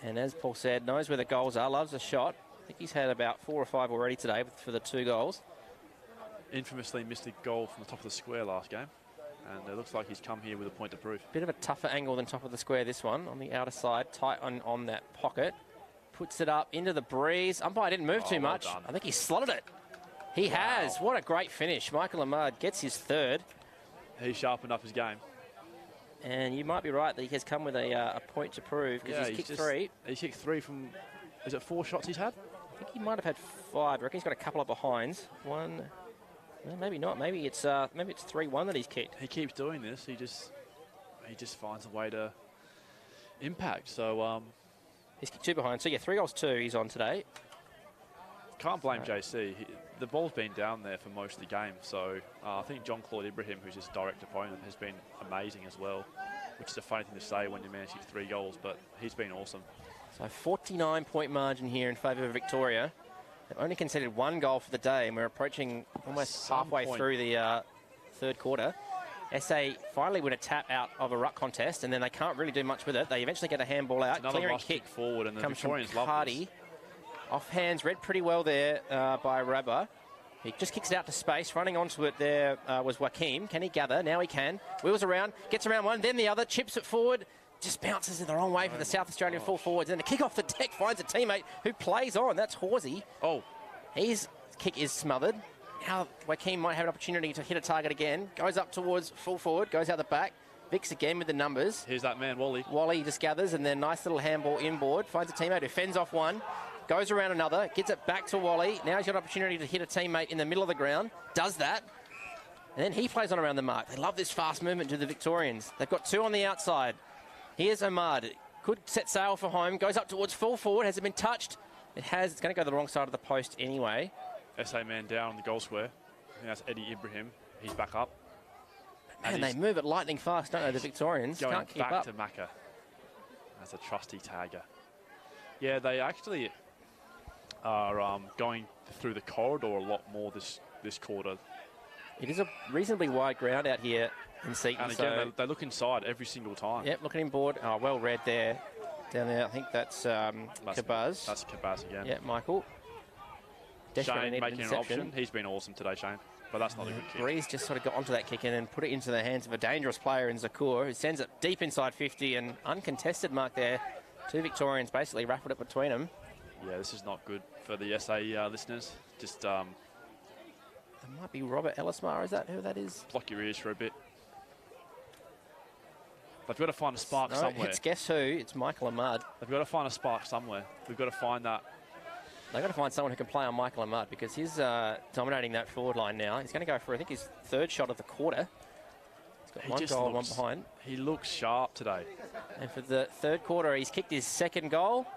And as Paul said, knows where the goals are, loves a shot. I think he's had about 4 or 5 already today for the 2 goals. Infamously missed a goal from the top of the square last game. And it looks like he's come here with a point to prove. Bit of a tougher angle than top of the square, this one. On the outer side, tight on that pocket. Puts it up into the breeze. Umpire didn't move too much. I think he slotted it. He has. What a great finish. Michael Ahmad gets his 3rd. He sharpened up his game. And you might be right that he has come with a point to prove, because he's kicked 3. He's kicked 3 from, is it 4 shots he's had? I think he might have had 5. I reckon he's got a couple of behinds. 1, well, maybe not. Maybe it's 3-1 that he's kicked. He keeps doing this. He just finds a way to impact. So he's kicked 2 behind. So yeah, 3 goals 2 he's on today. Can't blame JC. The ball's been down there for most of the game. So I think John Claude Ibrahim, who's his direct opponent, has been amazing as well, which is a funny thing to say when you manage to get 3 goals, but he's been awesome. So 49-point margin here in favour of Victoria. They've only conceded 1 goal for the day, and we're approaching almost halfway through the 3rd quarter. SA finally win a tap out of a ruck contest, and then they can't really do much with it. They eventually get a handball out. Clearing kick forward, and the comes Victorians from Cardi. Off hands, read pretty well there by Rabba. He just kicks it out to space. Running onto it there was Joaquim. Can he gather? Now he can. Wheels around, gets around one, then the other, chips it forward. Just bounces in the wrong way for the South Australian full forwards. And the kick off the deck finds a teammate who plays on. That's Horsey. Oh. His kick is smothered. Now Joaquim might have an opportunity to hit a target again. Goes up towards full forward, goes out the back. Vicks again with the numbers. Here's that man, Wally. Wally just gathers, and then nice little handball inboard. Finds a teammate who fends off one. Goes around another, gets it back to Wally. Now he's got an opportunity to hit a teammate in the middle of the ground. Does that. And then he plays on around the mark. They love this fast movement to the Victorians. They've got 2 on the outside. Here's Ahmad. Could set sail for home. Goes up towards full forward. Has it been touched? It has. It's going to go to the wrong side of the post anyway. SA man down on the goal square. I think that's Eddie Ibrahim. He's back up. Man, they move it lightning fast, don't they, the Victorians? Going Can't keep back up. to Macca. That's a trusty tagger. Yeah, they actually are going through the corridor a lot more this quarter. It is a reasonably wide ground out here in Seaton. And again, they look inside every single time. Yep, looking inboard. Oh, well read there. Down there, I think that's Kabaz. That's Kabaz again. Yeah, Michael. Shane making an option. He's been awesome today, Shane. But that's not a good kick. Breeze just sort of got onto that kick and then put it into the hands of a dangerous player in Zakur, who sends it deep inside 50 and uncontested mark there. Two Victorians basically raffled it between them. Yeah, this is not good for the SA listeners. Just it might be Robert Ellismar, is that who that is? block your ears for a bit. They've got to find a spark No, somewhere. it's guess who? It's Michael Ahmad. They've got to find a spark somewhere. We've got to find that. They've got to find someone who can play on Michael Ahmad because he's dominating that forward line now. He's going to go for, I think, his third shot of the quarter. He's got one goal and one behind. He looks sharp today. And for the third quarter, he's kicked his second goal.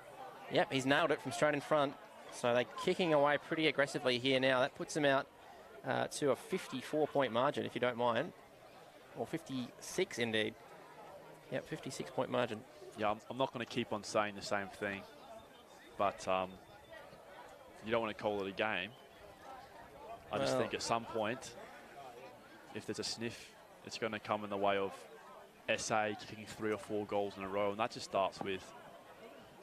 Yep, he's nailed it from straight in front. So they're kicking away pretty aggressively here now. That puts them out to a 54-point margin, if you don't mind. Or 56, indeed. Yep, 56-point margin. Yeah, I'm not going to keep on saying the same thing. But you don't want to call it a game. I just think at some point, if there's a sniff, it's going to come in the way of SA kicking 3 or 4 goals in a row. And that just starts with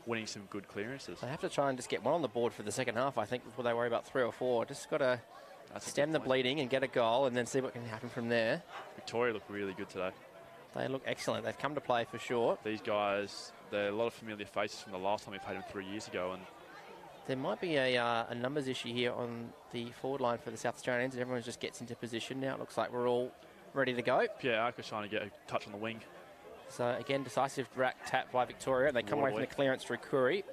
winning some good clearances. They have to try and just get one on the board for the second half, I think, before they worry about 3 or 4. Just got to stem the bleeding and get a goal and then see what can happen from there. Victoria look really good today. They look excellent. They've come to play for sure. These guys, they're a lot of familiar faces from the last time we played them 3 years ago. And there might be a numbers issue here on the forward line for the South Australians. Everyone just gets into position now. It looks like we're all ready to go. Pierre Arca's trying to get a touch on the wing. So again, decisive rack tap by Victoria. They come away from the clearance through Curry.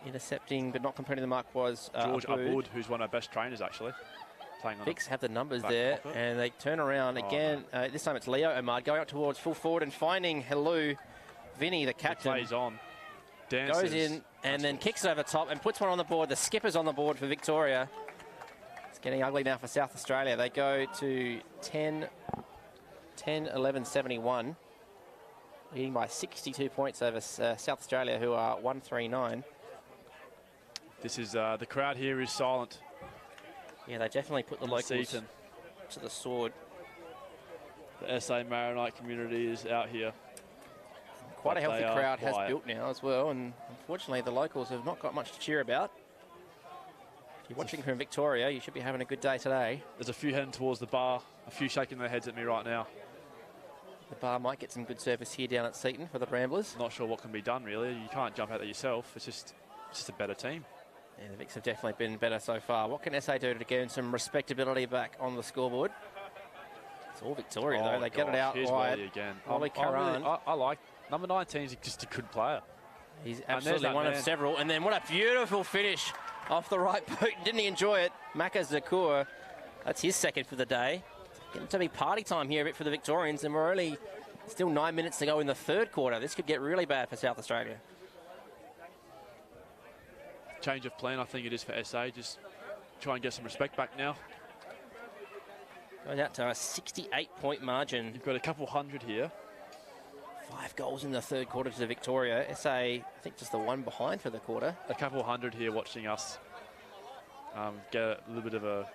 Intercepting but not completing the mark was George Aboud, who's one of our best trainers actually. Vicks have the numbers there, pocket. and they turn around again. This time it's Leo Ahmad going up towards full forward and finding Helou Vinny, the captain. He plays on. Dances. Goes in and then kicks it over top and puts one on the board. The skipper's on the board for Victoria. It's getting ugly now for South Australia. They go to 10-11-71, leading by 62 points over South Australia, who are 139. This is the crowd here is silent. Yeah, they definitely put the locals Seaton. to the sword. The SA Maronite community is out here. Quite a healthy crowd has built now as well, and unfortunately the locals have not got much to cheer about. If you're watching from Victoria, you should be having a good day today. There's a few heading towards the bar, a few shaking their heads at me right now. The bar might get some good service here down at Seaton for the Ramblers. Not sure what can be done really. You can't jump out there yourself. It's just a better team. Yeah, the Vicks have definitely been better so far. What can SA do to gain some respectability back on the scoreboard? It's all Victoria though. They get it out Here's wide. Wally again. I like number 19. He's just a good player. He's absolutely one of several. And then what a beautiful finish off the right boot. Didn't he enjoy it? Maka Zakur. That's his second for the day. It's getting to be party time here a bit for the Victorians, and we're only still 9 minutes to go in the third quarter. This could get really bad for South Australia. Change of plan, I think it is for SA. Just try and get some respect back now. Goes out to a 68-point margin. You've got a couple hundred here. 5 goals in the third quarter to Victoria. SA, I think, just the one behind for the quarter. A couple hundred here watching us get a little bit of a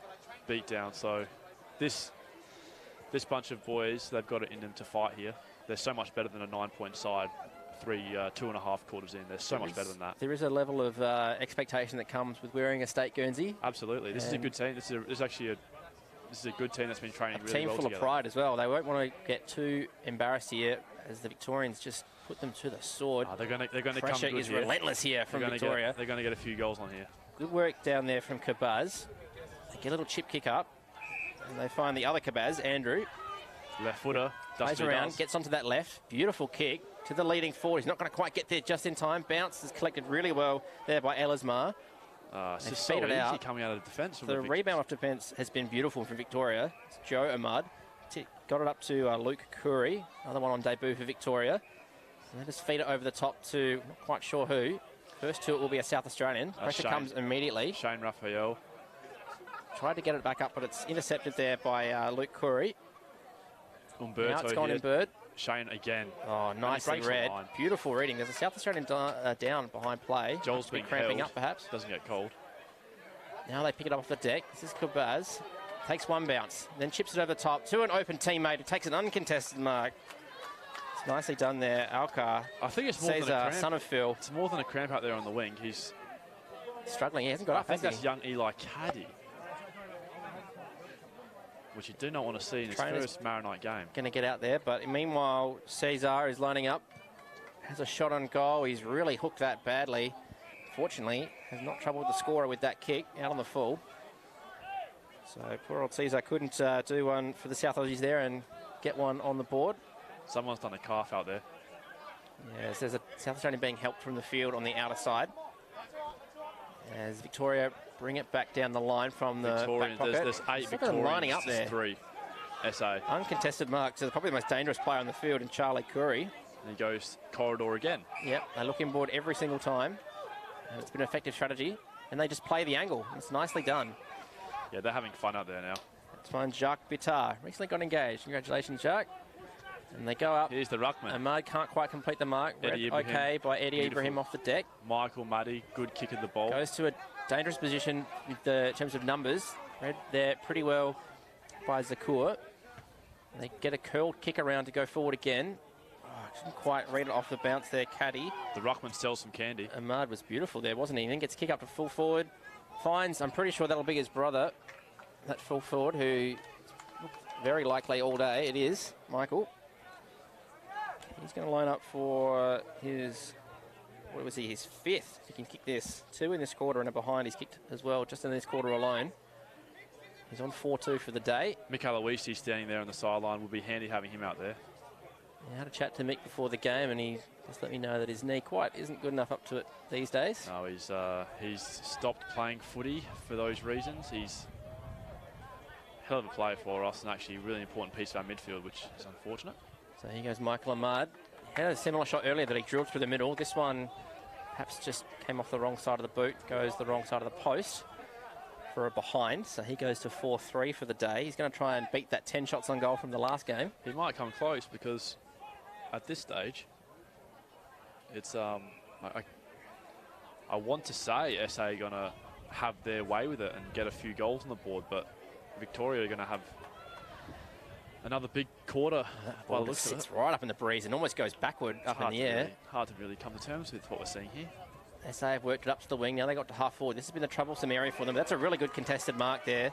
beat down. So this bunch of boys, they've got it in them to fight here. They're so much better than a 9-point side. 2.5 quarters in. They're so much better than that. There is a level of expectation that comes with wearing a state Guernsey. Absolutely. This is a good team. This is actually a good team that's been training really well together. A team full of pride as well. They won't want to get too embarrassed here as the Victorians just put them to the sword. They're going to come good. Pressure is relentless here from Victoria. They're going to get a few goals on here. Good work down there from Kabaz. They get a little chip kick up, and they find the other Kabaz, Andrew. Left footer. Plays around, gets onto that left. Beautiful kick to the leading forward. He's not going to quite get there just in time. Bounce is collected really well there by Ellismar. It's just so easy out. Coming out of defence. The rebound off defence has been beautiful from Victoria. It's Joe Ahmad. Got it up to Luke Curry. Another one on debut for Victoria. And they just feed it over the top to not quite sure who. First to it will be a South Australian. Pressure comes immediately. Shane Raphael. Tried to get it back up, but it's intercepted there by Luke Curry. Umberto Now it's gone here. in bird. Shane again. Oh, nicely breaks the read. line. Beautiful reading. There's a South Australian down behind play. Joel's Must be being cramping held. up, perhaps. Doesn't get cold. Now they pick it up off the deck. This is Kubaz. Takes one bounce, then chips it over the top to an open teammate who takes an uncontested mark. It's nicely done there, Alcar. I think it's more than a Cesar, cramp. son of Phil. It's more than a cramp out there on the wing. He's Struggling. He hasn't got I up, think has that's he? young Eli Caddy, which you do not want to see in his Trainer's first Maronite game. Going to get out there, but meanwhile, Cesar is lining up. Has a shot on goal. He's really hooked that badly. Fortunately, has not troubled the scorer with that kick out on the full. So poor old Cesar couldn't do one for the South Aussies there and get one on the board. Someone's done a calf out there. Yes, there's a South Australian being helped from the field on the outer side. As Victoria bring it back down the line from the Victorian, back pocket. there's 8 Look at them Victorians, lining up there. 3 SA. Uncontested marks. So probably the most dangerous player on the field in Charlie Curry. And he goes corridor again. Yep, they look inboard every single time. And it's been an effective strategy. And they just play the angle. It's nicely done. Yeah, they're having fun out there now. Let's find Jacques Bittard. Recently got engaged. Congratulations, Jacques. And they go up. Here's the ruckman. Ahmad can't quite complete the mark. Eddie Read Ibrahim. okay by Eddie Beautiful. Ibrahim off the deck. Michael Muddy, good kick of the ball. Goes to a dangerous position with the, in terms of numbers. Read there pretty well by Zakur. They get a curled kick around to go forward again. Oh, didn't quite read it off the bounce there, Caddy. The ruckman sells some candy. Ahmad was beautiful there, wasn't he? And then gets kick up to full forward. Finds, I'm pretty sure that'll be his brother, that full forward, who very likely all day it is, Michael. He's going to line up for his, what was he, his 5th. He can kick this. 2 in this quarter and a behind. He's kicked as well, just in this quarter alone. He's on 4-2 for the day. Mick Aloisi standing there on the sideline. Would be handy having him out there. I had a chat to Mick before the game, and he just let me know that his knee quite isn't good enough up to it these days. No, he's stopped playing footy for those reasons. He's a hell of a player for us and actually a really important piece of our midfield, which is unfortunate. So here goes Michael Ahmad. Had a similar shot earlier that he drilled through the middle. This one perhaps just came off the wrong side of the boot, goes the wrong side of the post for a behind. So he goes to 4-3 for the day. He's going to try and beat that 10 shots on goal from the last game. He might come close because at this stage, it's I want to say SA are going to have their way with it and get a few goals on the board, but Victoria are going to have another big quarter. Well, it sits right up in the breeze and almost goes backward up in the air. Hard to really come to terms with what we're seeing here. SA have worked it up to the wing. Now they got to half forward. This has been a troublesome area for them. That's a really good contested mark there.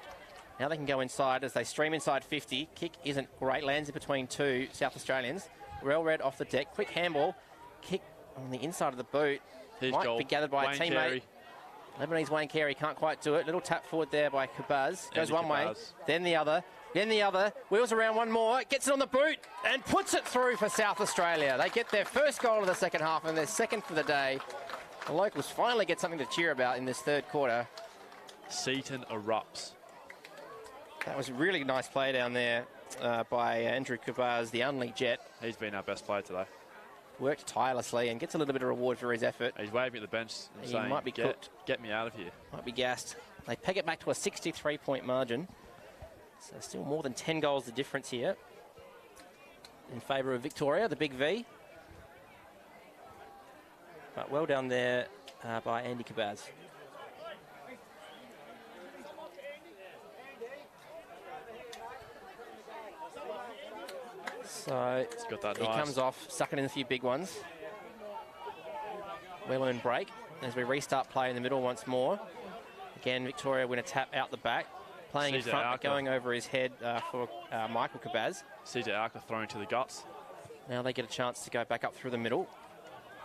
Now they can go inside as they stream inside 50. Kick isn't great. Lands in between 2 South Australians. Well read off the deck. Quick handball. Kick on the inside of the boot. Here's Might goal. be gathered by Wayne a teammate. Carey. Lebanese Wayne Carey can't quite do it. Little tap forward there by Kubaz. Goes Andy one way, Kubaz. then the other, then the other. Wheels around one more. Gets it on the boot and puts it through for South Australia. They get their first goal of the second half and their second for the day. The locals finally get something to cheer about in this third quarter. Seaton erupts. That was a really nice play down there by Andrew Kubaz, the only Jet. He's been our best player today. Worked tirelessly and gets a little bit of reward for his effort. He's waving at the bench and He saying, might be cooked. Get me out of here. Might be gassed. They peg it back to a 63-point margin. So still more than 10 goals the difference here in favour of Victoria, the big V. But well done there by Andy Kubaz. So He's got that he nice. comes off, sucking in a few big ones. Well-earned break as we restart play in the middle once more. Again, Victoria win a tap out the back. Playing in Caesar front, but Alka. going over his head for Michael Kubaz. CJ Arca thrown to the guts. Now they get a chance to go back up through the middle.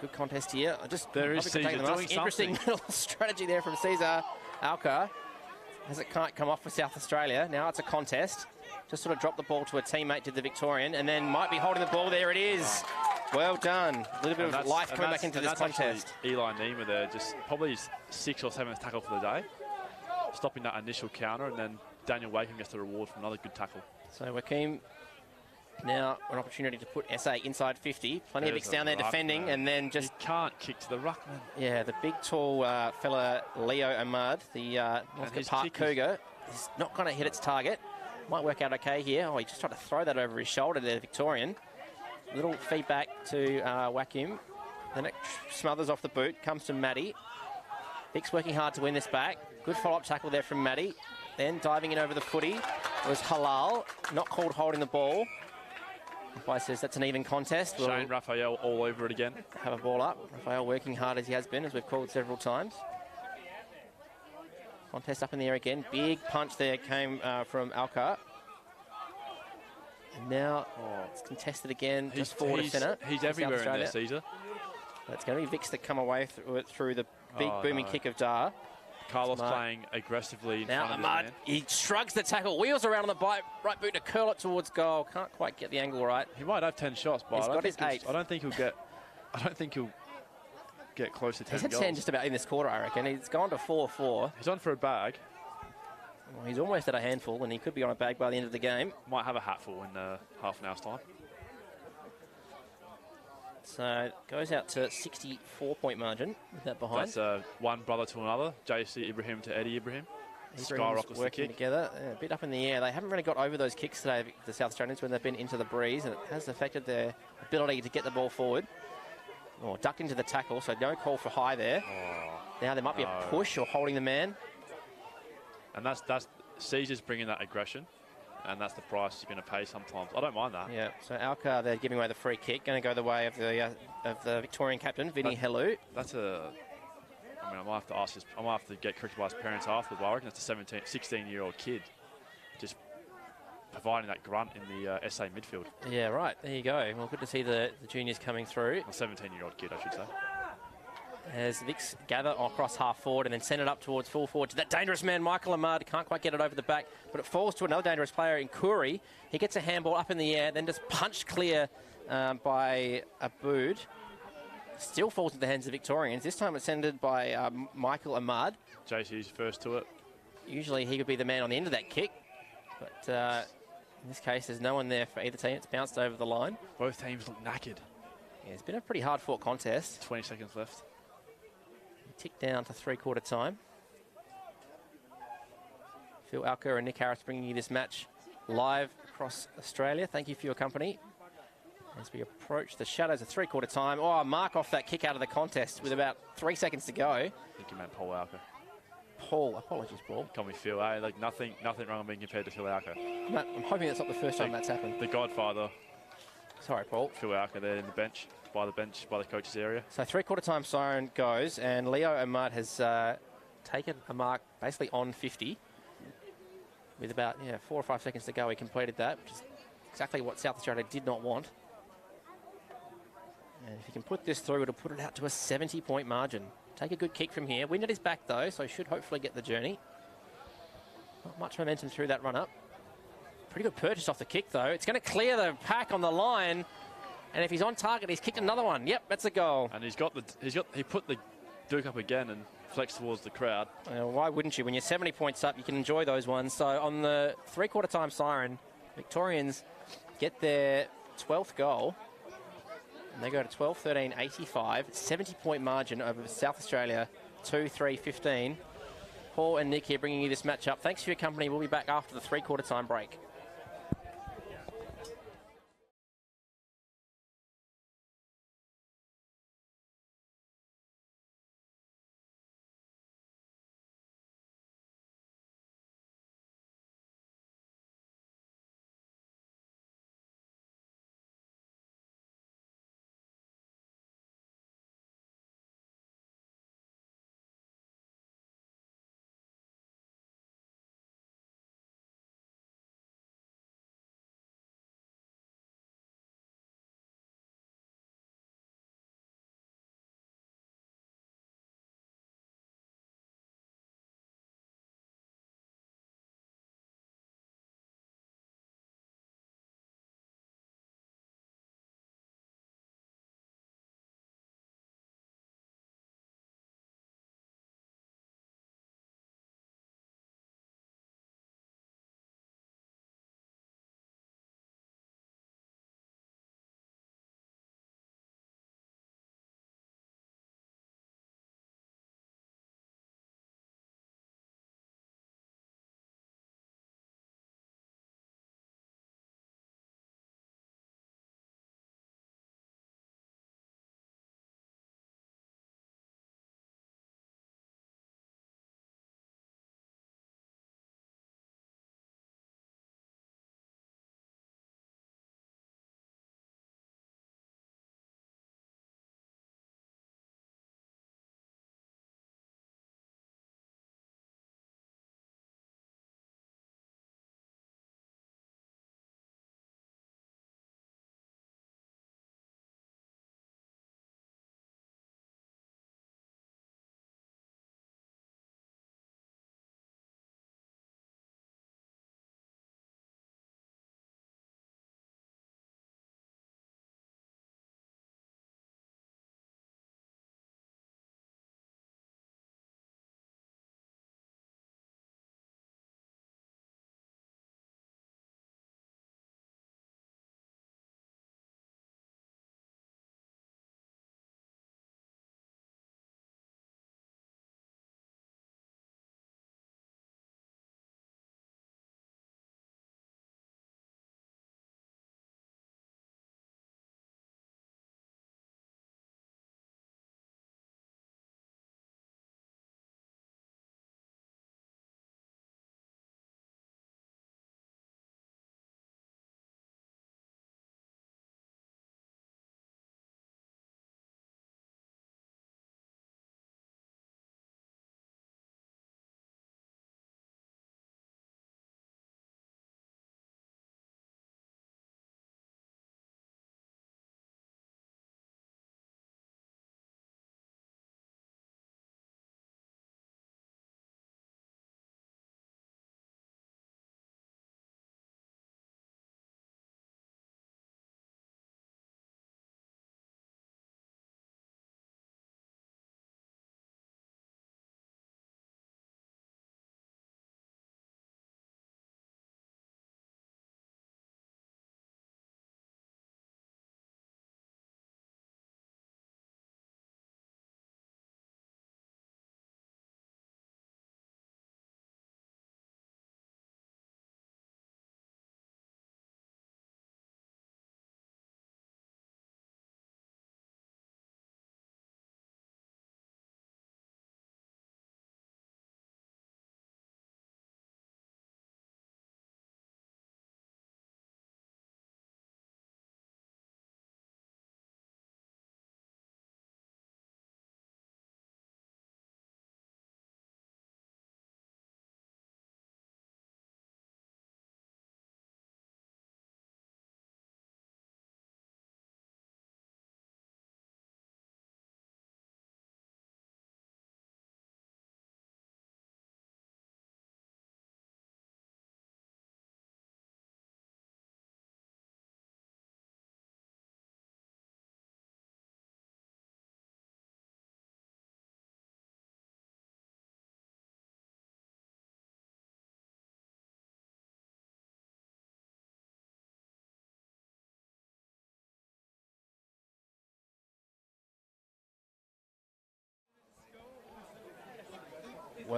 Good contest here. There is probably could take Caesar the doing interesting something. little strategy there from Cesar Alka. As it can't come off for South Australia. Now it's a contest. Just sort of dropped the ball to a teammate, to the Victorian, and then might be holding the ball. There it is. Well done. A little bit of life coming back into this contest. Eli Nima there, just probably his 6th or 7th tackle for the day. Stopping that initial counter, and then Daniel Wakem gets the reward from another good tackle. So Wakeem now an opportunity to put SA inside 50. Plenty of There's Vicks down there a ruck, defending, man. and then just, He can't kick to the ruckman. yeah, the big tall fella Leo Ahmad, the Northcote his Park kick is- Cougar, is not going to hit its target. Might work out okay here. Oh, he just tried to throw that over his shoulder there, Victorian. Little feedback to Wakim. Then it smothers off the boot, comes to Maddie. Vic's working hard to win this back. Good follow-up tackle there from Maddie. Then diving in over the footy was Halal, not called holding the ball. Umpire says that's an even contest. We'll Shane Raphael all over it again. have a ball up. Raphael working hard as he has been, as we've called several times. Contest up in the air again. Big punch there came from Alcar. And now it's contested again, just forward to centre. He's everywhere in there, Caesar. It's going to be Vicks that come away through the big booming kick of Dar. Carlos playing aggressively in now front of Ahmad, his man. he shrugs the tackle, wheels around on the right boot to curl it towards goal. Can't quite get the angle right. He might have 10 shots, but He's got his 8th. I don't think he'll get close to 10 He's had goals. 10 just about in this quarter, I reckon. He's gone to 4-4. He's on for a bag. Well, he's almost at a handful, and he could be on a bag by the end of the game. Might have a hatful in half an hour's time. So it goes out to 64-point margin with that behind. That's one brother to another. JC Ibrahim to Eddie Ibrahim. Skyrockets the working kick. together, a bit up in the air. They haven't really got over those kicks today, the South Australians, when they've been into the breeze, and it has affected their ability to get the ball forward. Oh, ducked into the tackle, so no call for high there. Now there might be a push or holding the man. And that's Caesar's bringing that aggression, and that's the price you're going to pay sometimes. I don't mind that. Yeah, so Alcar, they're giving away the free kick, going to go the way of the Victorian captain, Vinny Helu. That's I might have to ask I might have to get corrected by his parents afterwards. But I reckon that's a 16-year-old kid just providing that grunt in the SA midfield. Yeah, right. There you go. Well, good to see the juniors coming through. A 17-year-old kid, I should say. As Vicks gather across half forward and then send it up towards full forward to that dangerous man, Michael Ahmad. Can't quite get it over the back, but it falls to another dangerous player in Kuri. He gets a handball up in the air, then just punched clear by Abood. Still falls into the hands of Victorians. This time it's sended by Michael Ahmad. JC's first to it. Usually he would be the man on the end of that kick, but in this case there's no one there for either team. It's bounced over the line. Both teams look knackered. Yeah, it's been a pretty hard-fought contest. 20 seconds left. Tick down to three-quarter time. Phil Alker and Nick Harris bringing you this match live across Australia. Thank you for your company. As we approach the shadows of three-quarter time. Oh, mark off that kick out of the contest with about 3 seconds to go. I think you meant Paul Alker. Paul, apologies, Paul. Call me Phil, eh? Like nothing wrong with being compared to Phil Alker. Matt, I'm hoping that's not the first time that's happened. The Godfather. Sorry, Paul. Phil Alker there in the bench, by the coach's area. So three-quarter time siren goes, and Leo Ahmad has taken a mark basically on 50. With about 4 or 5 seconds to go, he completed that, which is exactly what South Australia did not want. And if he can put this through, it'll put it out to a 70-point margin. Take a good kick from here. Wind at his back, though, so should hopefully get the journey. Not much momentum through that run-up. Pretty good purchase off the kick, though. It's going to clear the pack on the line. And if he's on target, he's kicked another one. Yep, that's a goal. And he put the Duke up again and flexed towards the crowd. Why wouldn't you? When you're 70 points up, you can enjoy those ones. So on the three-quarter time siren, Victorians get their 12th goal. And they go to 12-13-85, 70-point margin over South Australia, 2-3-15. Paul and Nick here bringing you this match up. Thanks for your company. We'll be back after the three-quarter time break.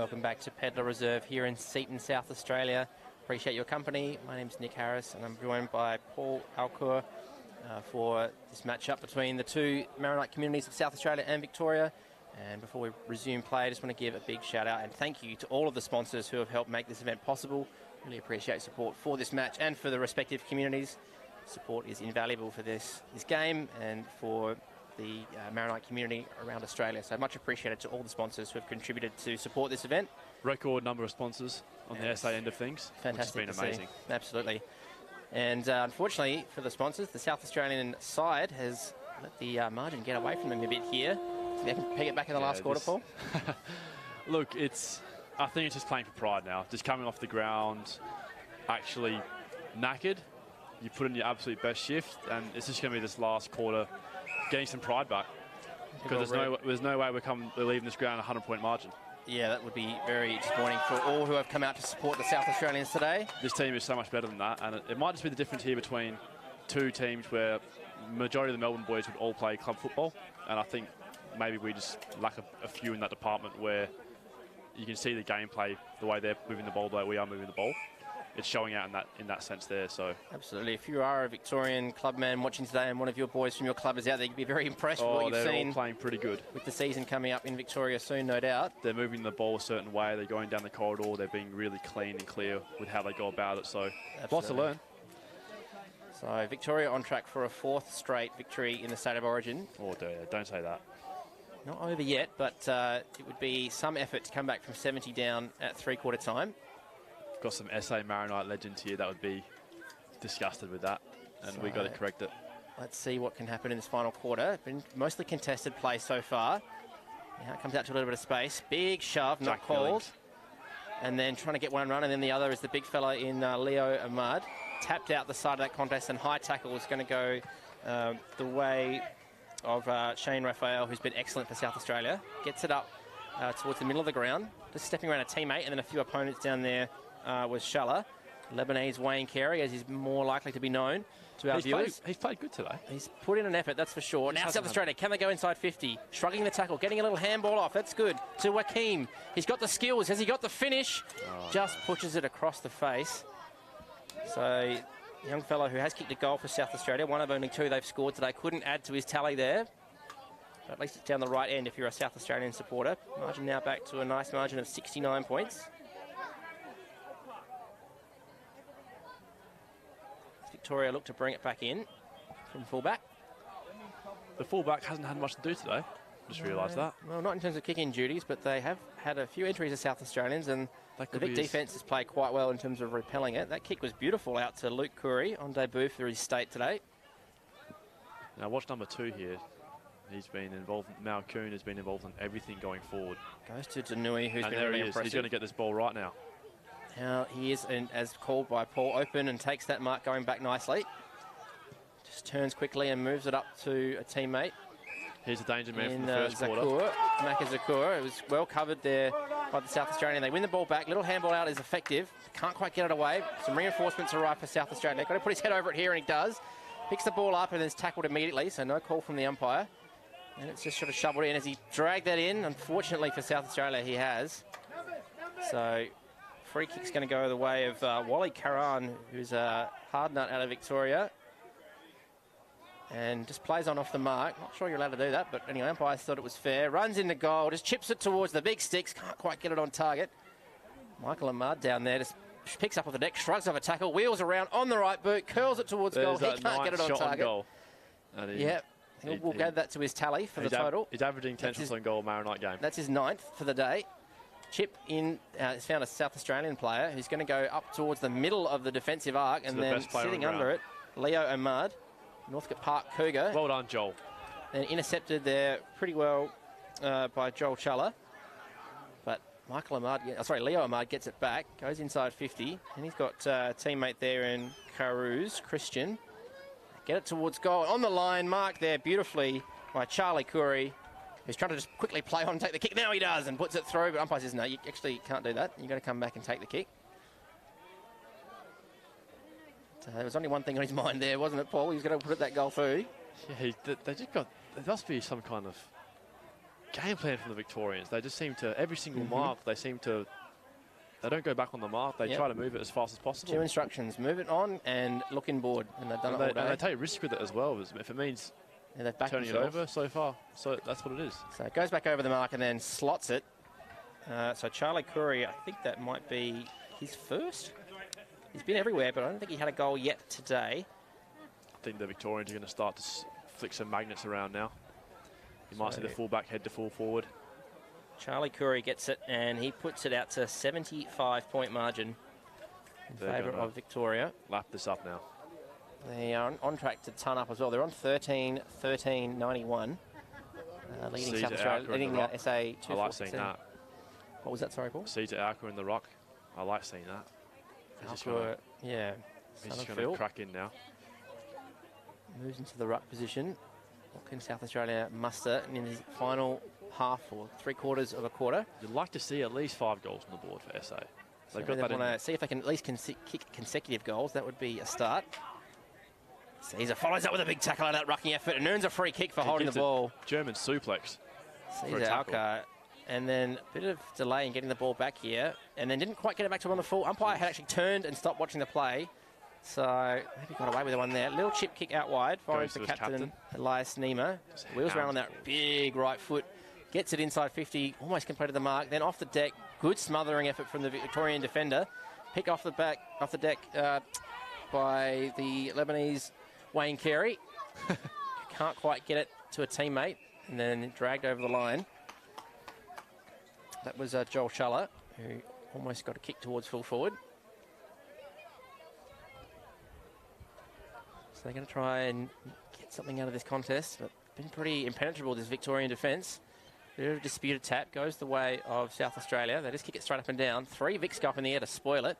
welcome back to Pedler Reserve here in Seaton, South Australia. Appreciate your company. My name's Nick Harris and I'm joined by Paul Alcour for this matchup between the two Maronite communities of South Australia and Victoria. And before we resume play, I just want to give a big shout out and thank you to all of the sponsors who have helped make this event possible. Really appreciate support for this match and for the respective communities. Support is invaluable for this game and for the Maronite community around Australia. So much appreciated to all the sponsors who have contributed to support this event. Record number of sponsors on the SA end of things, Fantastic, which has been amazing. Absolutely. And unfortunately for the sponsors, the South Australian side has let the margin get away from them a bit here. So they can peg it back in the last quarter, Paul. Look, I think it's just playing for pride now. Just coming off the ground, actually knackered. You put in your absolute best shift, and it's just going to be this last quarter getting some pride back. Because there's no way we're leaving this ground a 100-point margin. Yeah, that would be very disappointing for all who have come out to support the South Australians today. This team is so much better than that, and it might just be the difference here between two teams where majority of the Melbourne boys would all play club football, and I think maybe we just lack a few in that department where you can see the gameplay, the way they're moving the ball, the way we are moving the ball. It's showing out in that sense there. So absolutely, if you are a Victorian clubman watching today and one of your boys from your club is out there, you'd be very impressed with what you've seen. They're all playing pretty good. With the season coming up in Victoria soon, no doubt. They're moving the ball a certain way. They're going down the corridor. They're being really clean and clear with how they go about it. So lots to learn. So Victoria on track for a 4th straight victory in the State of Origin. Oh, don't say that. Not over yet, but it would be some effort to come back from 70 down at 3/4 time. Got some SA Maronite legends here that would be disgusted with that, and we got to correct it. Let's see what can happen in this final quarter. Been mostly contested play so far. Now it comes out to a little bit of space. Big shove, not called. And then trying to get one run, and then the other is the big fella in Leo Ahmad. Tapped out the side of that contest, and high tackle is going to go the way of Shane Raphael, who's been excellent for South Australia. Gets it up towards the middle of the ground, just stepping around a teammate, and then a few opponents down there. Was Shala, Lebanese Wayne Carey, as he's more likely to be known to our viewers. He's played good today. He's put in an effort, that's for sure. Now South Australia, can they go inside 50? Shrugging the tackle, getting a little handball off, that's good. To Wakeem, he's got the skills, has he got the finish? Just pushes it across the face. So, young fellow who has kicked a goal for South Australia, one of only 2 they've scored today, couldn't add to his tally there. But at least it's down the right end if you're a South Australian supporter. Margin now back to a nice margin of 69 points. Victoria look to bring it back in from fullback. The fullback hasn't had much to do today. Just realised that. Well, not in terms of kicking duties, but they have had a few entries of South Australians, and the Vic defence has played quite well in terms of repelling it. That kick was beautiful out to Luke Curry on debut for his state today. Now watch number 2 here. He's been involved. Malcoon has been involved in everything going forward. Goes to Danui, who's been really impressive. He's going to get this ball right now. Now he is, as called by Paul, open and takes that mark going back nicely. Just turns quickly and moves it up to a teammate. Here's a danger man from the first quarter. Maka Zakur. It was well covered there by the South Australian. They win the ball back. Little handball out is effective. Can't quite get it away. Some reinforcements arrive for South Australia. Got to put his head over it here, and he does. Picks the ball up and is tackled immediately, so no call from the umpire. And it's just sort of shoveled in as he dragged that in. Unfortunately for South Australia, he has. So free kick's going to go the way of Wally Karan, who's a hard nut out of Victoria. And just plays on off the mark. Not sure you're allowed to do that, but anyway, umpires thought it was fair. Runs into goal, just chips it towards the big sticks. Can't quite get it on target. Michael Ahmad down there just picks up off the deck, shrugs off a tackle, wheels around on the right boot, curls it towards goal. He can't get it on target. We'll add that to his tally for the total. He's averaging 10 shots on goal Maronite game. That's his 9th for the day. Chip in, he's found a South Australian player who's going to go up towards the middle of the defensive arc, and then sitting under it, Leo Ahmad, Northcote Park Cougar. Well done, Joel. And intercepted there pretty well by Joel Chuller. But Leo Ahmad gets it back, goes inside 50, and he's got a teammate there in Caruz, Christian. Get it towards goal. On the line, marked there beautifully by Charlie Curry, who's trying to just quickly play on and take the kick. Now he does and puts it through, but umpire says, no, you actually can't do that. You've got to come back and take the kick. There was only one thing on his mind there, wasn't it, Paul? He's going to put that goal through. Yeah, there must be some kind of game plan from the Victorians. They just seem to, every single mark, they don't go back on the mark. They try to move it as fast as possible. 2 instructions: move it on and look inboard, and they've done it all day. And they take risk with it as well. If it means turning it over so far, so that's what it is. So it goes back over the mark and then slots it. So Charlie Curry, I think that might be his first. He's been everywhere, but I don't think he had a goal yet today. I think the Victorians are going to start to flick some magnets around now. You might see the fullback head to full forward. Charlie Curry gets it, and he puts it out to 75-point margin in favour of Victoria. Lap this up now. They are on track to ton up as well. They're on 13-91. Leading South Australia, leading SA 2. I like seeing that. What was that, sorry, Paul? Seaton Ramblers in the rock. I like seeing that. He's just going to crack in now. Moves into the ruck position. What can South Australia muster in his final half or 3/4 of a quarter? You'd like to see at least 5 goals on the board for SA. They've got that in there. See if they can at least kick consecutive goals. That would be a start. Caesar follows up with a big tackle out of that rucking effort and earns a free kick for holding the ball. German suplex. Caesar Alka. And then a bit of delay in getting the ball back here. And then didn't quite get it back to him on the full. Umpire had actually turned and stopped watching the play. So maybe got away with the one there. Little chip kick out wide. Firing for captain Elias Nima. Wheels around on that big right foot. Gets it inside 50. Almost completed the mark. Then off the deck. Good smothering effort from the Victorian defender. Pick off the deck by the Lebanese Wayne Carey. Can't quite get it to a teammate. And then dragged over the line. That was Joel Schuller, who almost got a kick towards full forward. So they're going to try and get something out of this contest. But been pretty impenetrable, this Victorian defence. Bit of a disputed tap. Goes the way of South Australia. They just kick it straight up and down. 3 Vics go up in the air to spoil it.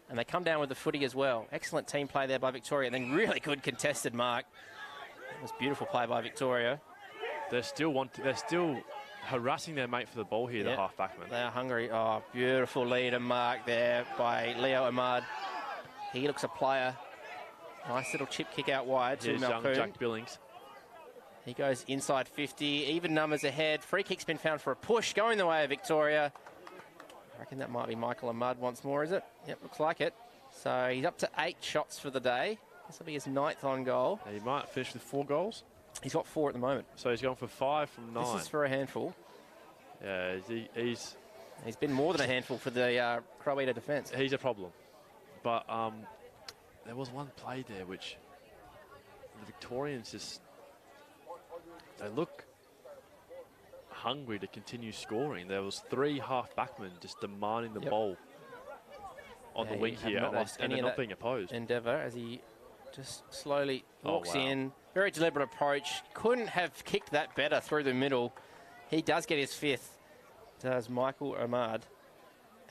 And they come down with the footy as well. Excellent team play there by Victoria. And then really good contested mark. That was beautiful play by Victoria. They're still harassing their mate for the ball here, the half-backman. They are hungry. Oh, beautiful lead and mark there by Leo Ahmad. He looks a player. Nice little chip kick out wide to Malcoon. Jack Billings. He goes inside 50. Even numbers ahead. Free kick's been found for a push. Going the way of Victoria. I reckon that might be Michael Ahmad once more, is it? Yep, looks like it. So he's up to 8 shots for the day. This will be his 9th on goal. He might finish with 4 goals. He's got 4 at the moment. So he's gone for 5 from 9. This is for a handful. Yeah, he's been more than a handful for the Croatia defence. He's a problem. But there was one play there which the Victorians they look hungry to continue scoring. There was 3 half-backmen just demanding the ball on the wing here, and they're not being opposed. Endeavour as he just slowly walks in. Very deliberate approach. Couldn't have kicked that better through the middle. He does get his 5th, does Michael Ahmad.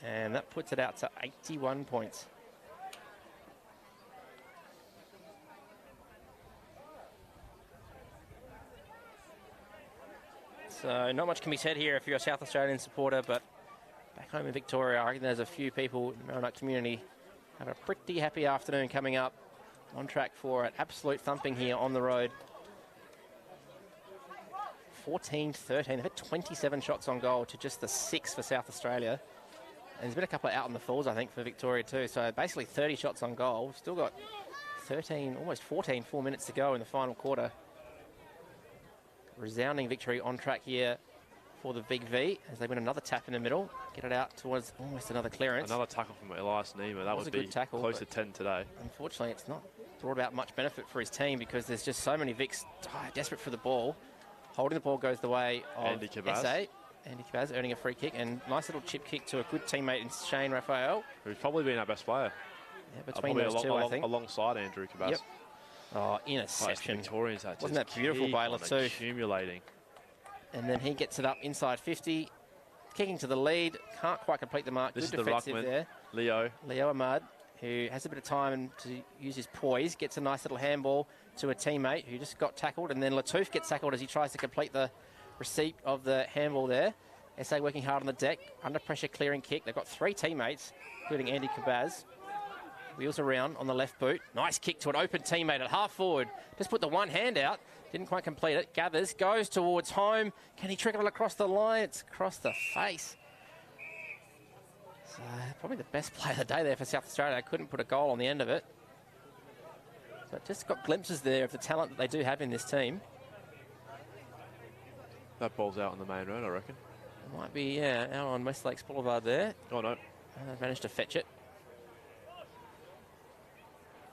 And that puts it out to 81 points. So not much can be said here if you're a South Australian supporter, but back home in Victoria, I reckon there's a few people in the Maronite community have a pretty happy afternoon coming up. On track for an absolute thumping here on the road. 14-13. They've had 27 shots on goal to just the 6 for South Australia. And there's been a couple out on the falls, I think, for Victoria too. So basically 30 shots on goal. We've still got 13, almost 14 full minutes to go in the final quarter. Resounding victory on track here for the Big V as they win another tap in the middle. Get it out towards almost another clearance. Another tackle from Elias Nima. That would be close to 10 today. Unfortunately, it's not brought about much benefit for his team because there's just so many Vics desperate for the ball. Holding the ball goes the way of Andy Cabaz. SA. Andy Cabaz earning a free kick and nice little chip kick to a good teammate in Shane Raphael. Who's probably been our best player. Yeah, between those two, I think. Alongside Andrew Cabaz. Yep. Oh, interception. Victorians Wasn't that beautiful by Latou? Accumulating. And then he gets it up inside 50. Kicking to the lead. Can't quite complete the mark. This good is defensive the ruckman, there. Leo Ahmad, who has a bit of time to use his poise. Gets a nice little handball to a teammate who just got tackled. And then Latouf gets tackled as he tries to complete the receipt of the handball there. SA working hard on the deck. Under pressure clearing kick. They've got 3 teammates, including Andy Cabaz. Wheels around on the left boot. Nice kick to an open teammate at half forward. Just put the one hand out. Didn't quite complete it. Gathers, goes towards home. Can he trickle it across the line? It's across the face. So probably the best play of the day there for South Australia. They couldn't put a goal on the end of it. But just got glimpses there of the talent that they do have in this team. That ball's out on the main road, I reckon. It might be, yeah, out on West Lakes Boulevard there. Oh, no. And they've managed to fetch it.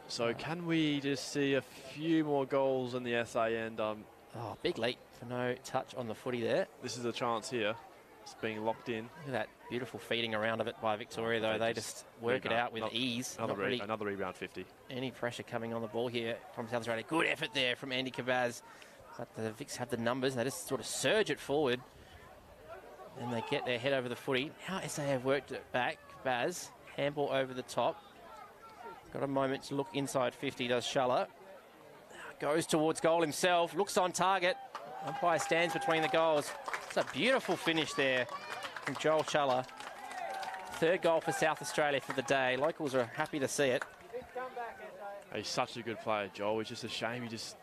So can we just see a few more goals in the SA end? Oh, big leap for no touch on the footy there. This is a chance here. It's being locked in. Look at that beautiful feeding around of it by Victoria, though. They just work it out with ease. Another rebound 50. Any pressure coming on the ball here from South Australia. Good effort there from Andy Kabaz. But the Vics have the numbers. They just sort of surge it forward. And they get their head over the footy. Now SA have worked it back. Kabaz, handball over the top. Got a moment to look inside 50, does Shuller. Goes towards goal himself. Looks on target. Umpire stands between the goals. It's a beautiful finish there from Joel Shuller. Third goal for South Australia for the day. Locals are happy to see it. He's such a good player, Joel. It's just a shame he just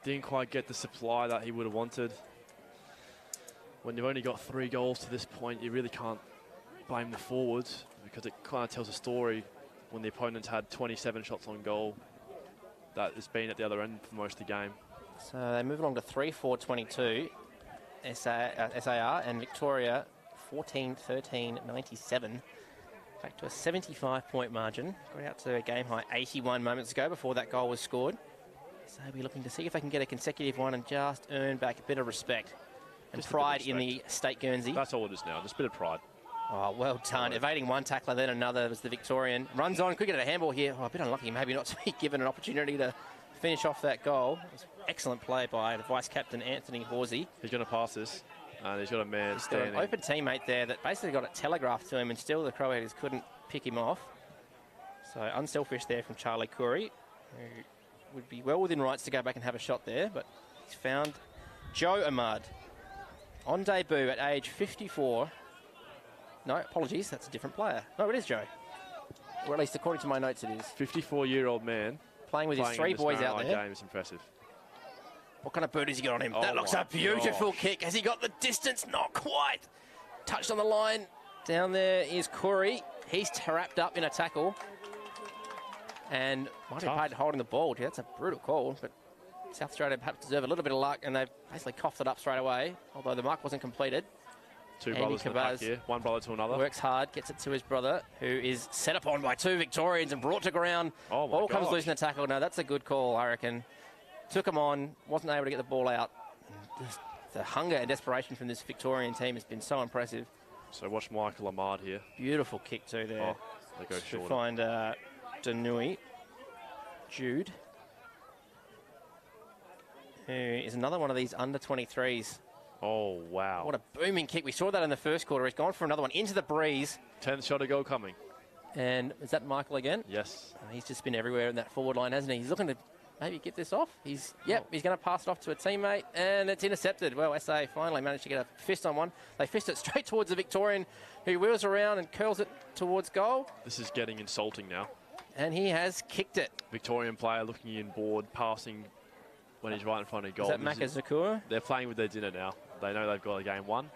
didn't quite get the supply that he would have wanted. When you've only got 3 goals to this point, you really can't blame the forwards, because it kind of tells a story when the opponents had 27 shots on goal that has been at the other end for most of the game. So they move along to 3-4-22. SAR and Victoria 14-13-97. Back to a 75-point margin. Got out to a game-high 81 moments ago before that goal was scored. So they'll be looking to see if they can get a consecutive one and just earn back a bit of respect and pride in the State Guernsey. That's all it is now, just a bit of pride. Oh, well done. Evading one tackler, then another was the Victorian. Runs on, could get a handball here. Oh, a bit unlucky maybe not to be given an opportunity to finish off that goal. It was excellent play by the vice-captain, Anthony Horsey. He's going to pass this, and he's got a man He's standing. got an open teammate there that basically got it telegraphed to him, and still the Croatians couldn't pick him off. So unselfish there from Charlie Curry, who would be well within rights to go back and have a shot there, but he's found Joe Ahmad on debut at age 54. No, apologies, that's a different player. No, it is Joe. Or at least according to my notes it is. 54-year-old man. Playing with his 3 boys out there. Game is impressive. What kind of boot has he got on him? Oh, that looks a beautiful kick. Has he got the distance? Not quite. Touched on the line. Down there is Corey. He's wrapped up in a tackle. And might be paid holding the ball. Gee, that's a brutal call. But South Australia perhaps deserve a little bit of luck, and they've basically coughed it up straight away, although the mark wasn't completed. 2 brothers in the pack here. One brother to another. Works hard, gets it to his brother, who is set upon by 2 Victorians and brought to ground. Oh my Ball comes gosh. loose in the tackle. Now, that's a good call, I reckon. Took him on, wasn't able to get the ball out. Just the hunger and desperation from this Victorian team has been so impressive. So watch Michael Ahmad here. Beautiful kick too there. Oh, they go to short. find Danui. Jude, who is another one of these under-23s. Oh, wow. What a booming kick. We saw that in the first quarter. He's gone for another one into the breeze. 10th shot of goal coming. And is that Michael again? Yes. He's just been everywhere in that forward line, hasn't he? He's looking to maybe get this off. He's going to pass it off to a teammate, and it's intercepted. Well, SA finally managed to get a fist on one. They fist it straight towards the Victorian, who wheels around and curls it towards goal. This is getting insulting now. And he has kicked it. Victorian player looking in board, passing when he's right in front of goal. Is that Maka Zakura? They're playing with their dinner now. They know they've got a game won.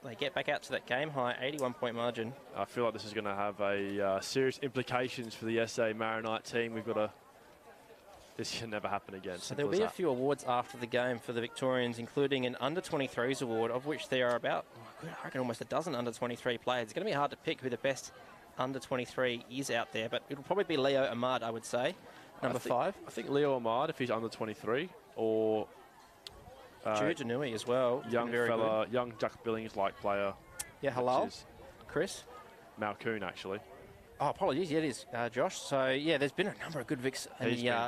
They get back out to that game high 81-point margin. I feel like this is going to have a serious implications for the SA Maronite team. We've got to... This can never happen again. So there'll be a few awards after the game for the Victorians, including an under-23s award, of which there are about, I reckon, almost a dozen under-23 players. It's going to be hard to pick who the best under-23 is out there, but it'll probably be Leo Ahmad, I would say, number 5. I think Leo Ahmad, if he's under 23, or Jude Janui as well. Young fella, young Jack Billings-like player. Yeah, hello, Chris. Malcoon, actually. Oh, apologies. Yeah, it is Josh. So, yeah, there's been a number of good Vics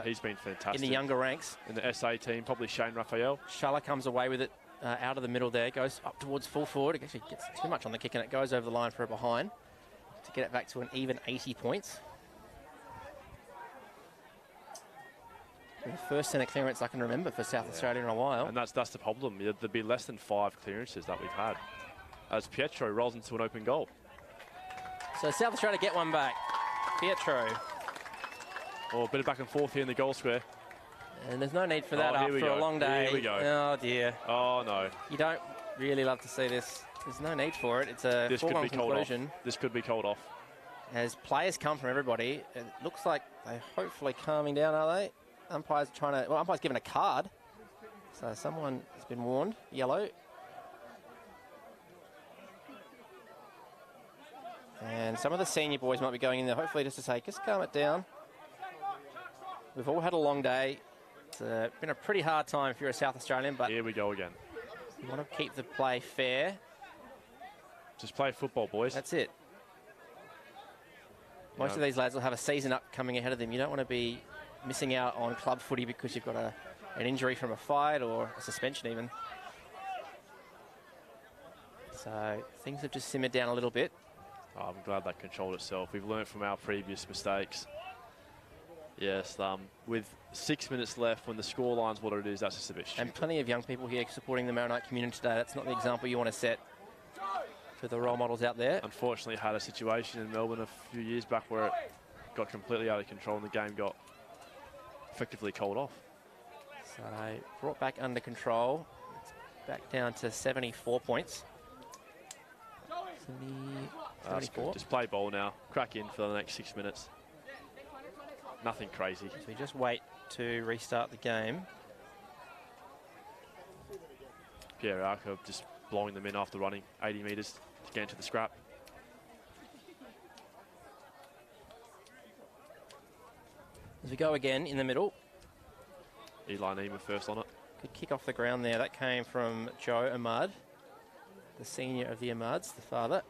he's been fantastic. in the younger ranks. In the SA team, probably Shane Raphael. Shala comes away with it out of the middle there, goes up towards full forward. It actually gets too much on the kick, and it goes over the line for a behind to get it back to an even 80 points. The first centre clearance I can remember for South Australia in a while. And that's the problem. There'd be less than 5 clearances that we've had as Pietro rolls into an open goal. So South Australia get one back. Pietro. Or a bit of back and forth here in the goal square. And there's no need for that here we after a go. long day. Here we go. Oh, dear. Oh, no. You don't really love to see this. There's no need for it. It's a foregone conclusion. This could be called off. As players come from everybody, it looks like they're hopefully calming down, are they? Umpire's trying to... Well, umpire's given a card. So someone has been warned. Yellow. And some of the senior boys might be going in there, hopefully just to say, just calm it down. We've all had a long day. It's been a pretty hard time if you're a South Australian, but... Here we go again. You want to keep the play fair. Just play football, boys. That's it. Most of these lads will have a season up coming ahead of them. You don't want to be missing out on club footy because you've got an injury from a fight or a suspension even. So things have just simmered down a little bit. Oh, I'm glad that controlled itself. We've learned from our previous mistakes. Yes, with 6 minutes left, when the scoreline's what it is, that's just a bit stupid. And plenty of young people here supporting the Maronite community today. That's not the example you want to set for the role models out there. Unfortunately, had a situation in Melbourne a few years back where it got completely out of control and the game got effectively called off. So brought back under control. It's back down to 74 points. 74. Just play ball now. Crack in for the next 6 minutes. Nothing crazy. So we just wait to restart the game. Pierre Arco just blowing them in after running 80 metres to get into the scrap. As we go again in the middle. Eli Neiman first on it. Good kick off the ground there. That came from Joe Ahmad, the senior of the Ahmads, the father.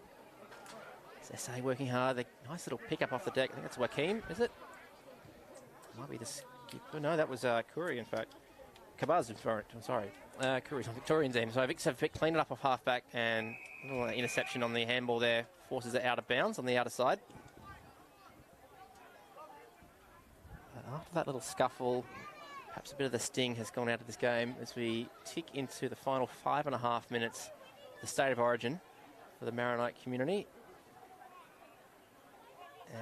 It's SA working hard. The nice little pick up off the deck. I think that's Joaquim, is it? Might be the skipper. No, that was Curry, in fact. Kabaz, I'm sorry. Curry's on Victorian team. So Vicks have cleaned it up off half-back, and a little interception on the handball there forces it out of bounds on the outer side. After that little scuffle, perhaps a bit of the sting has gone out of this game as we tick into the final 5.5 minutes of the State of Origin for the Maronite community.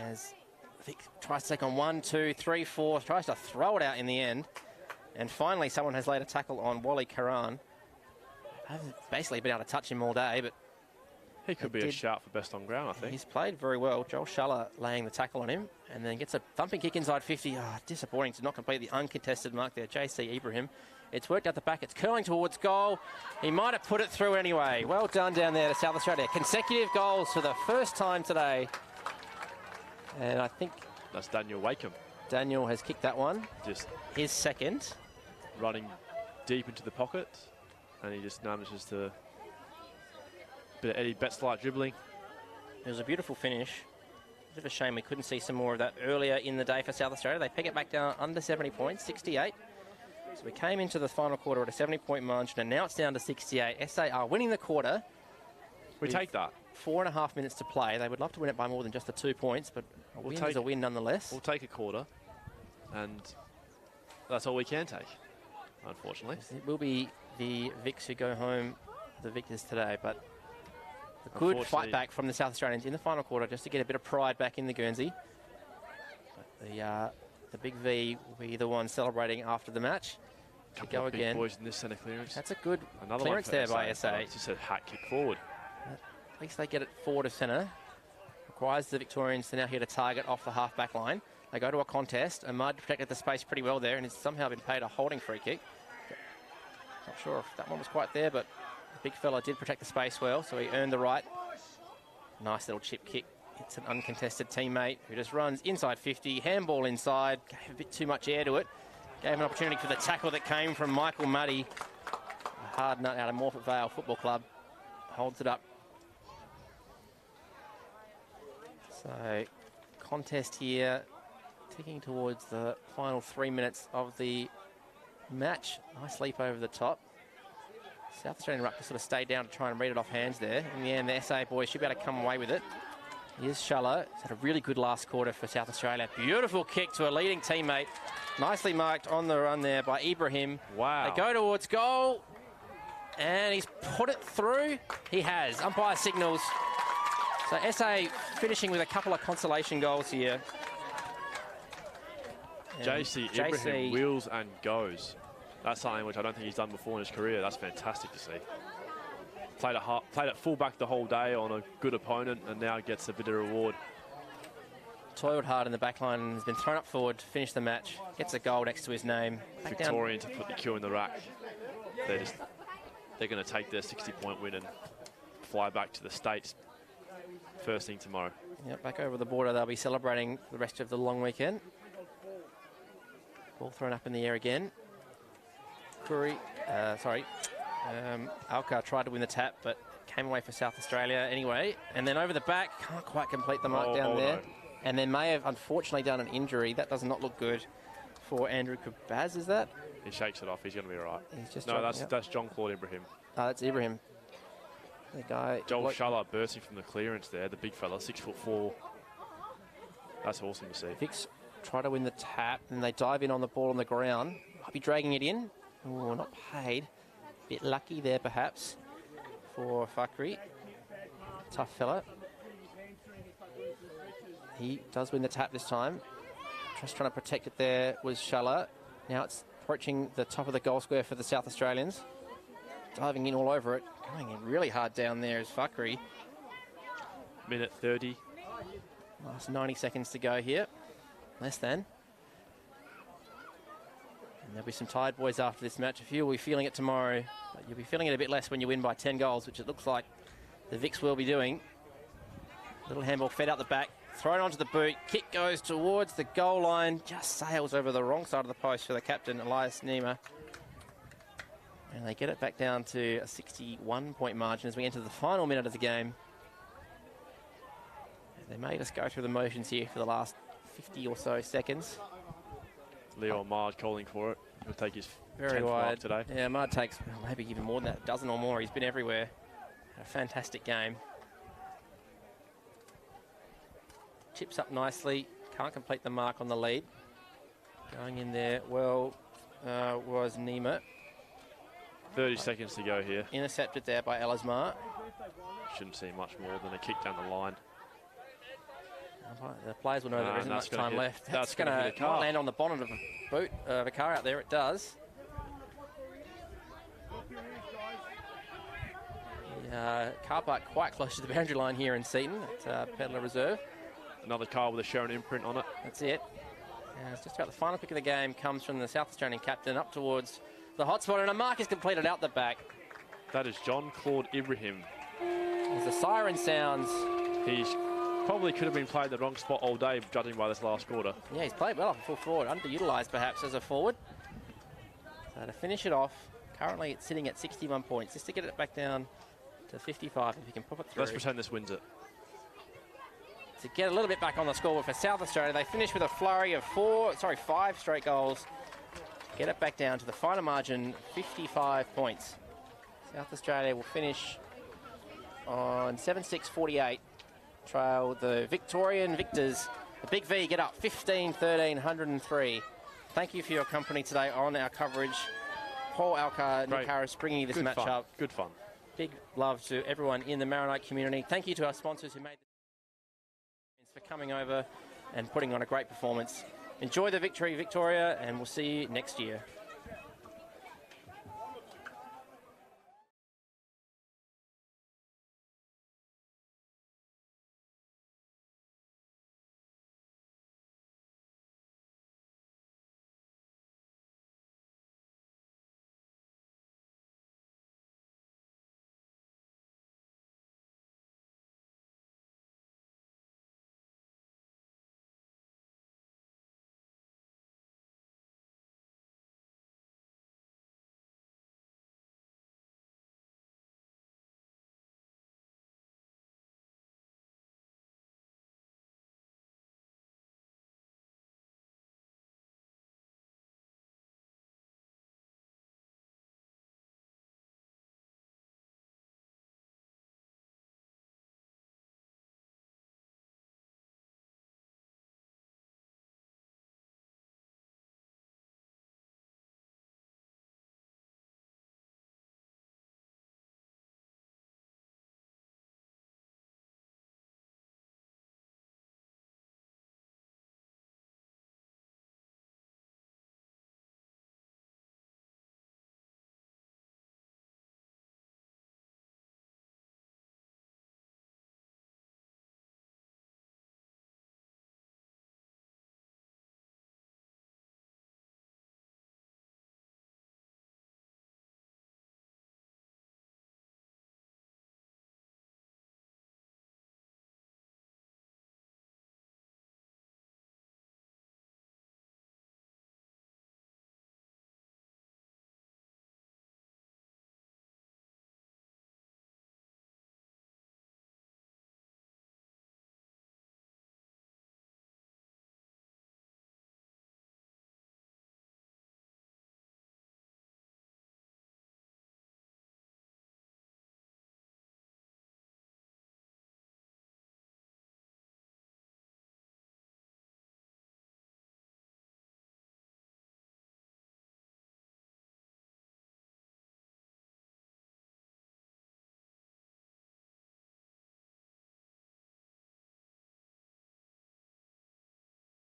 As Vic tries to take on 1, 2, 3, 4, tries to throw it out in the end. And finally, someone has laid a tackle on Wally Karan. Hasn't basically been able to touch him all day, but he could be a shout for best on ground, I think. He's played very well. Joel Schuller laying the tackle on him and then gets a thumping kick inside 50. Disappointing to not complete the uncontested mark there. JC Ibrahim. It's worked out the back. It's curling towards goal. He might have put it through anyway. Well done down there to South Australia. Consecutive goals for the first time today. And I think that's Daniel Wakeham. Daniel has kicked that one. Just his second. Running deep into the pocket. And he just manages to... Bit of Eddie Betts-like dribbling. It was a beautiful finish. Bit of a shame we couldn't see some more of that earlier in the day for South Australia. They pick it back down under 70 points, 68. So we came into the final quarter at a 70-point margin, and now it's down to 68. SA are winning the quarter. We take that. 4.5 minutes to play. They would love to win it by more than just the 2 points, but a win is a win nonetheless. We'll take a quarter, and that's all we can take, unfortunately. It will be the Vicks who go home, the victors today, but a good fight back from the South Australians in the final quarter just to get a bit of pride back in the Guernsey. But the big V will be the one celebrating after the match. Couple go of big again. Boys in this centre clearance. That's a good Another clearance there by SA. It's just a hat kick forward. At least they get it forward of centre. Requires the Victorians to now hit a target off the half-back line. They go to a contest. Ahmad protected the space pretty well there and has somehow been paid a holding free kick. Not sure if that one was quite there, but the big fella did protect the space well, so he earned the right. Nice little chip kick. It's an uncontested teammate who just runs inside 50. Handball inside. Gave a bit too much air to it. Gave an opportunity for the tackle that came from Michael Muddy. A hard nut out of Morford Vale Football Club. Holds it up. So, contest here. Ticking towards the final 3 minutes of the match. Nice leap over the top. South Australian ruck sort of stayed down to try and read it off hands there. In the end, the SA boys should be able to come away with it. Here's Shuller. He's had a really good last quarter for South Australia. Beautiful kick to a leading teammate. Nicely marked on the run there by Ibrahim. Wow. They go towards goal. And he's put it through. He has. Umpire signals So SA finishing with a couple of consolation goals here. JC Ibrahim wheels and goes. That's something which I don't think he's done before in his career. That's fantastic to see. Played at fullback the whole day on a good opponent, and now gets a bit of reward. Toiled hard in the back line and has been thrown up forward to finish the match. Gets a goal next to his name. Victorian to put the Q in the rack. They're going to take their 60-point win and fly back to the States first thing tomorrow. Yep, back over the border. They'll be celebrating the rest of the long weekend. Ball thrown up in the air again. Alcar tried to win the tap, but came away for South Australia anyway. And then over the back, can't quite complete the mark down there. No. And then may have unfortunately done an injury. That does not look good for Andrew Kabaz, is that? He shakes it off. He's going to be all right. He's just that's John Claude Ibrahim. That's Ibrahim. The guy. Joel Shuller bursting from the clearance there. The big fella, 6'4". That's awesome to see. Vicks try to win the tap, and they dive in on the ball on the ground. Might be dragging it in. Oh, not paid. Bit lucky there, perhaps, for Fakri. Tough fella. He does win the tap this time. Just trying to protect it there was Shuller. Now it's approaching the top of the goal square for the South Australians. Diving in all over it. Going in really hard down there is Fakri. Minute 30. Last 90 seconds to go here. Less than. And there'll be some tired boys after this match. A few will be feeling it tomorrow, but you'll be feeling it a bit less when you win by 10 goals, which it looks like the Vicks will be doing. Little handball fed out the back, thrown onto the boot. Kick goes towards the goal line, just sails over the wrong side of the post for the captain, Elias Nima. And they get it back down to a 61-point margin as we enter the final minute of the game. And they made us go through the motions here for the last 50 or so seconds. Leo Mard calling for it. He'll take his very 10th wide mark today. Yeah, Mard takes maybe even more than that, a dozen or more. He's been everywhere. A fantastic game. Chips up nicely. Can't complete the mark on the lead. Going in there well was Nima. 30 seconds to go here. Intercepted there by Elismar. Shouldn't see much more than a kick down the line. The players will know there isn't much time left. That's going to land on the bonnet of a boot of a car out there. It does. The car park quite close to the boundary line here in Seaton at Pedler Reserve. Another car with a Sharon imprint on it. That's it. It's just about the final pick of the game. Comes from the South Australian captain up towards the hotspot, and a mark is completed out the back. That is John Claude Ibrahim. As the siren sounds. He's probably could have been played the wrong spot all day, judging by this last quarter. Yeah, he's played well off full forward, underutilised perhaps as a forward. So to finish it off, currently it's sitting at 61 points. Just to get it back down to 55, if you can pop it through. Let's pretend this wins it. To get a little bit back on the scoreboard for South Australia, they finish with a flurry of 5 straight goals. Get it back down to the final margin, 55 points. South Australia will finish on 7-6-48. Trail the Victorian victors. The Big V get up 15-13, 103. Thank you for your company today on our coverage. Paul Alcar, Nick Harris bringing you this match up. Good fun. Big love to everyone in the Maronite community. Thank you to our sponsors who made the for coming over and putting on a great performance. Enjoy the victory, Victoria, and we'll see you next year.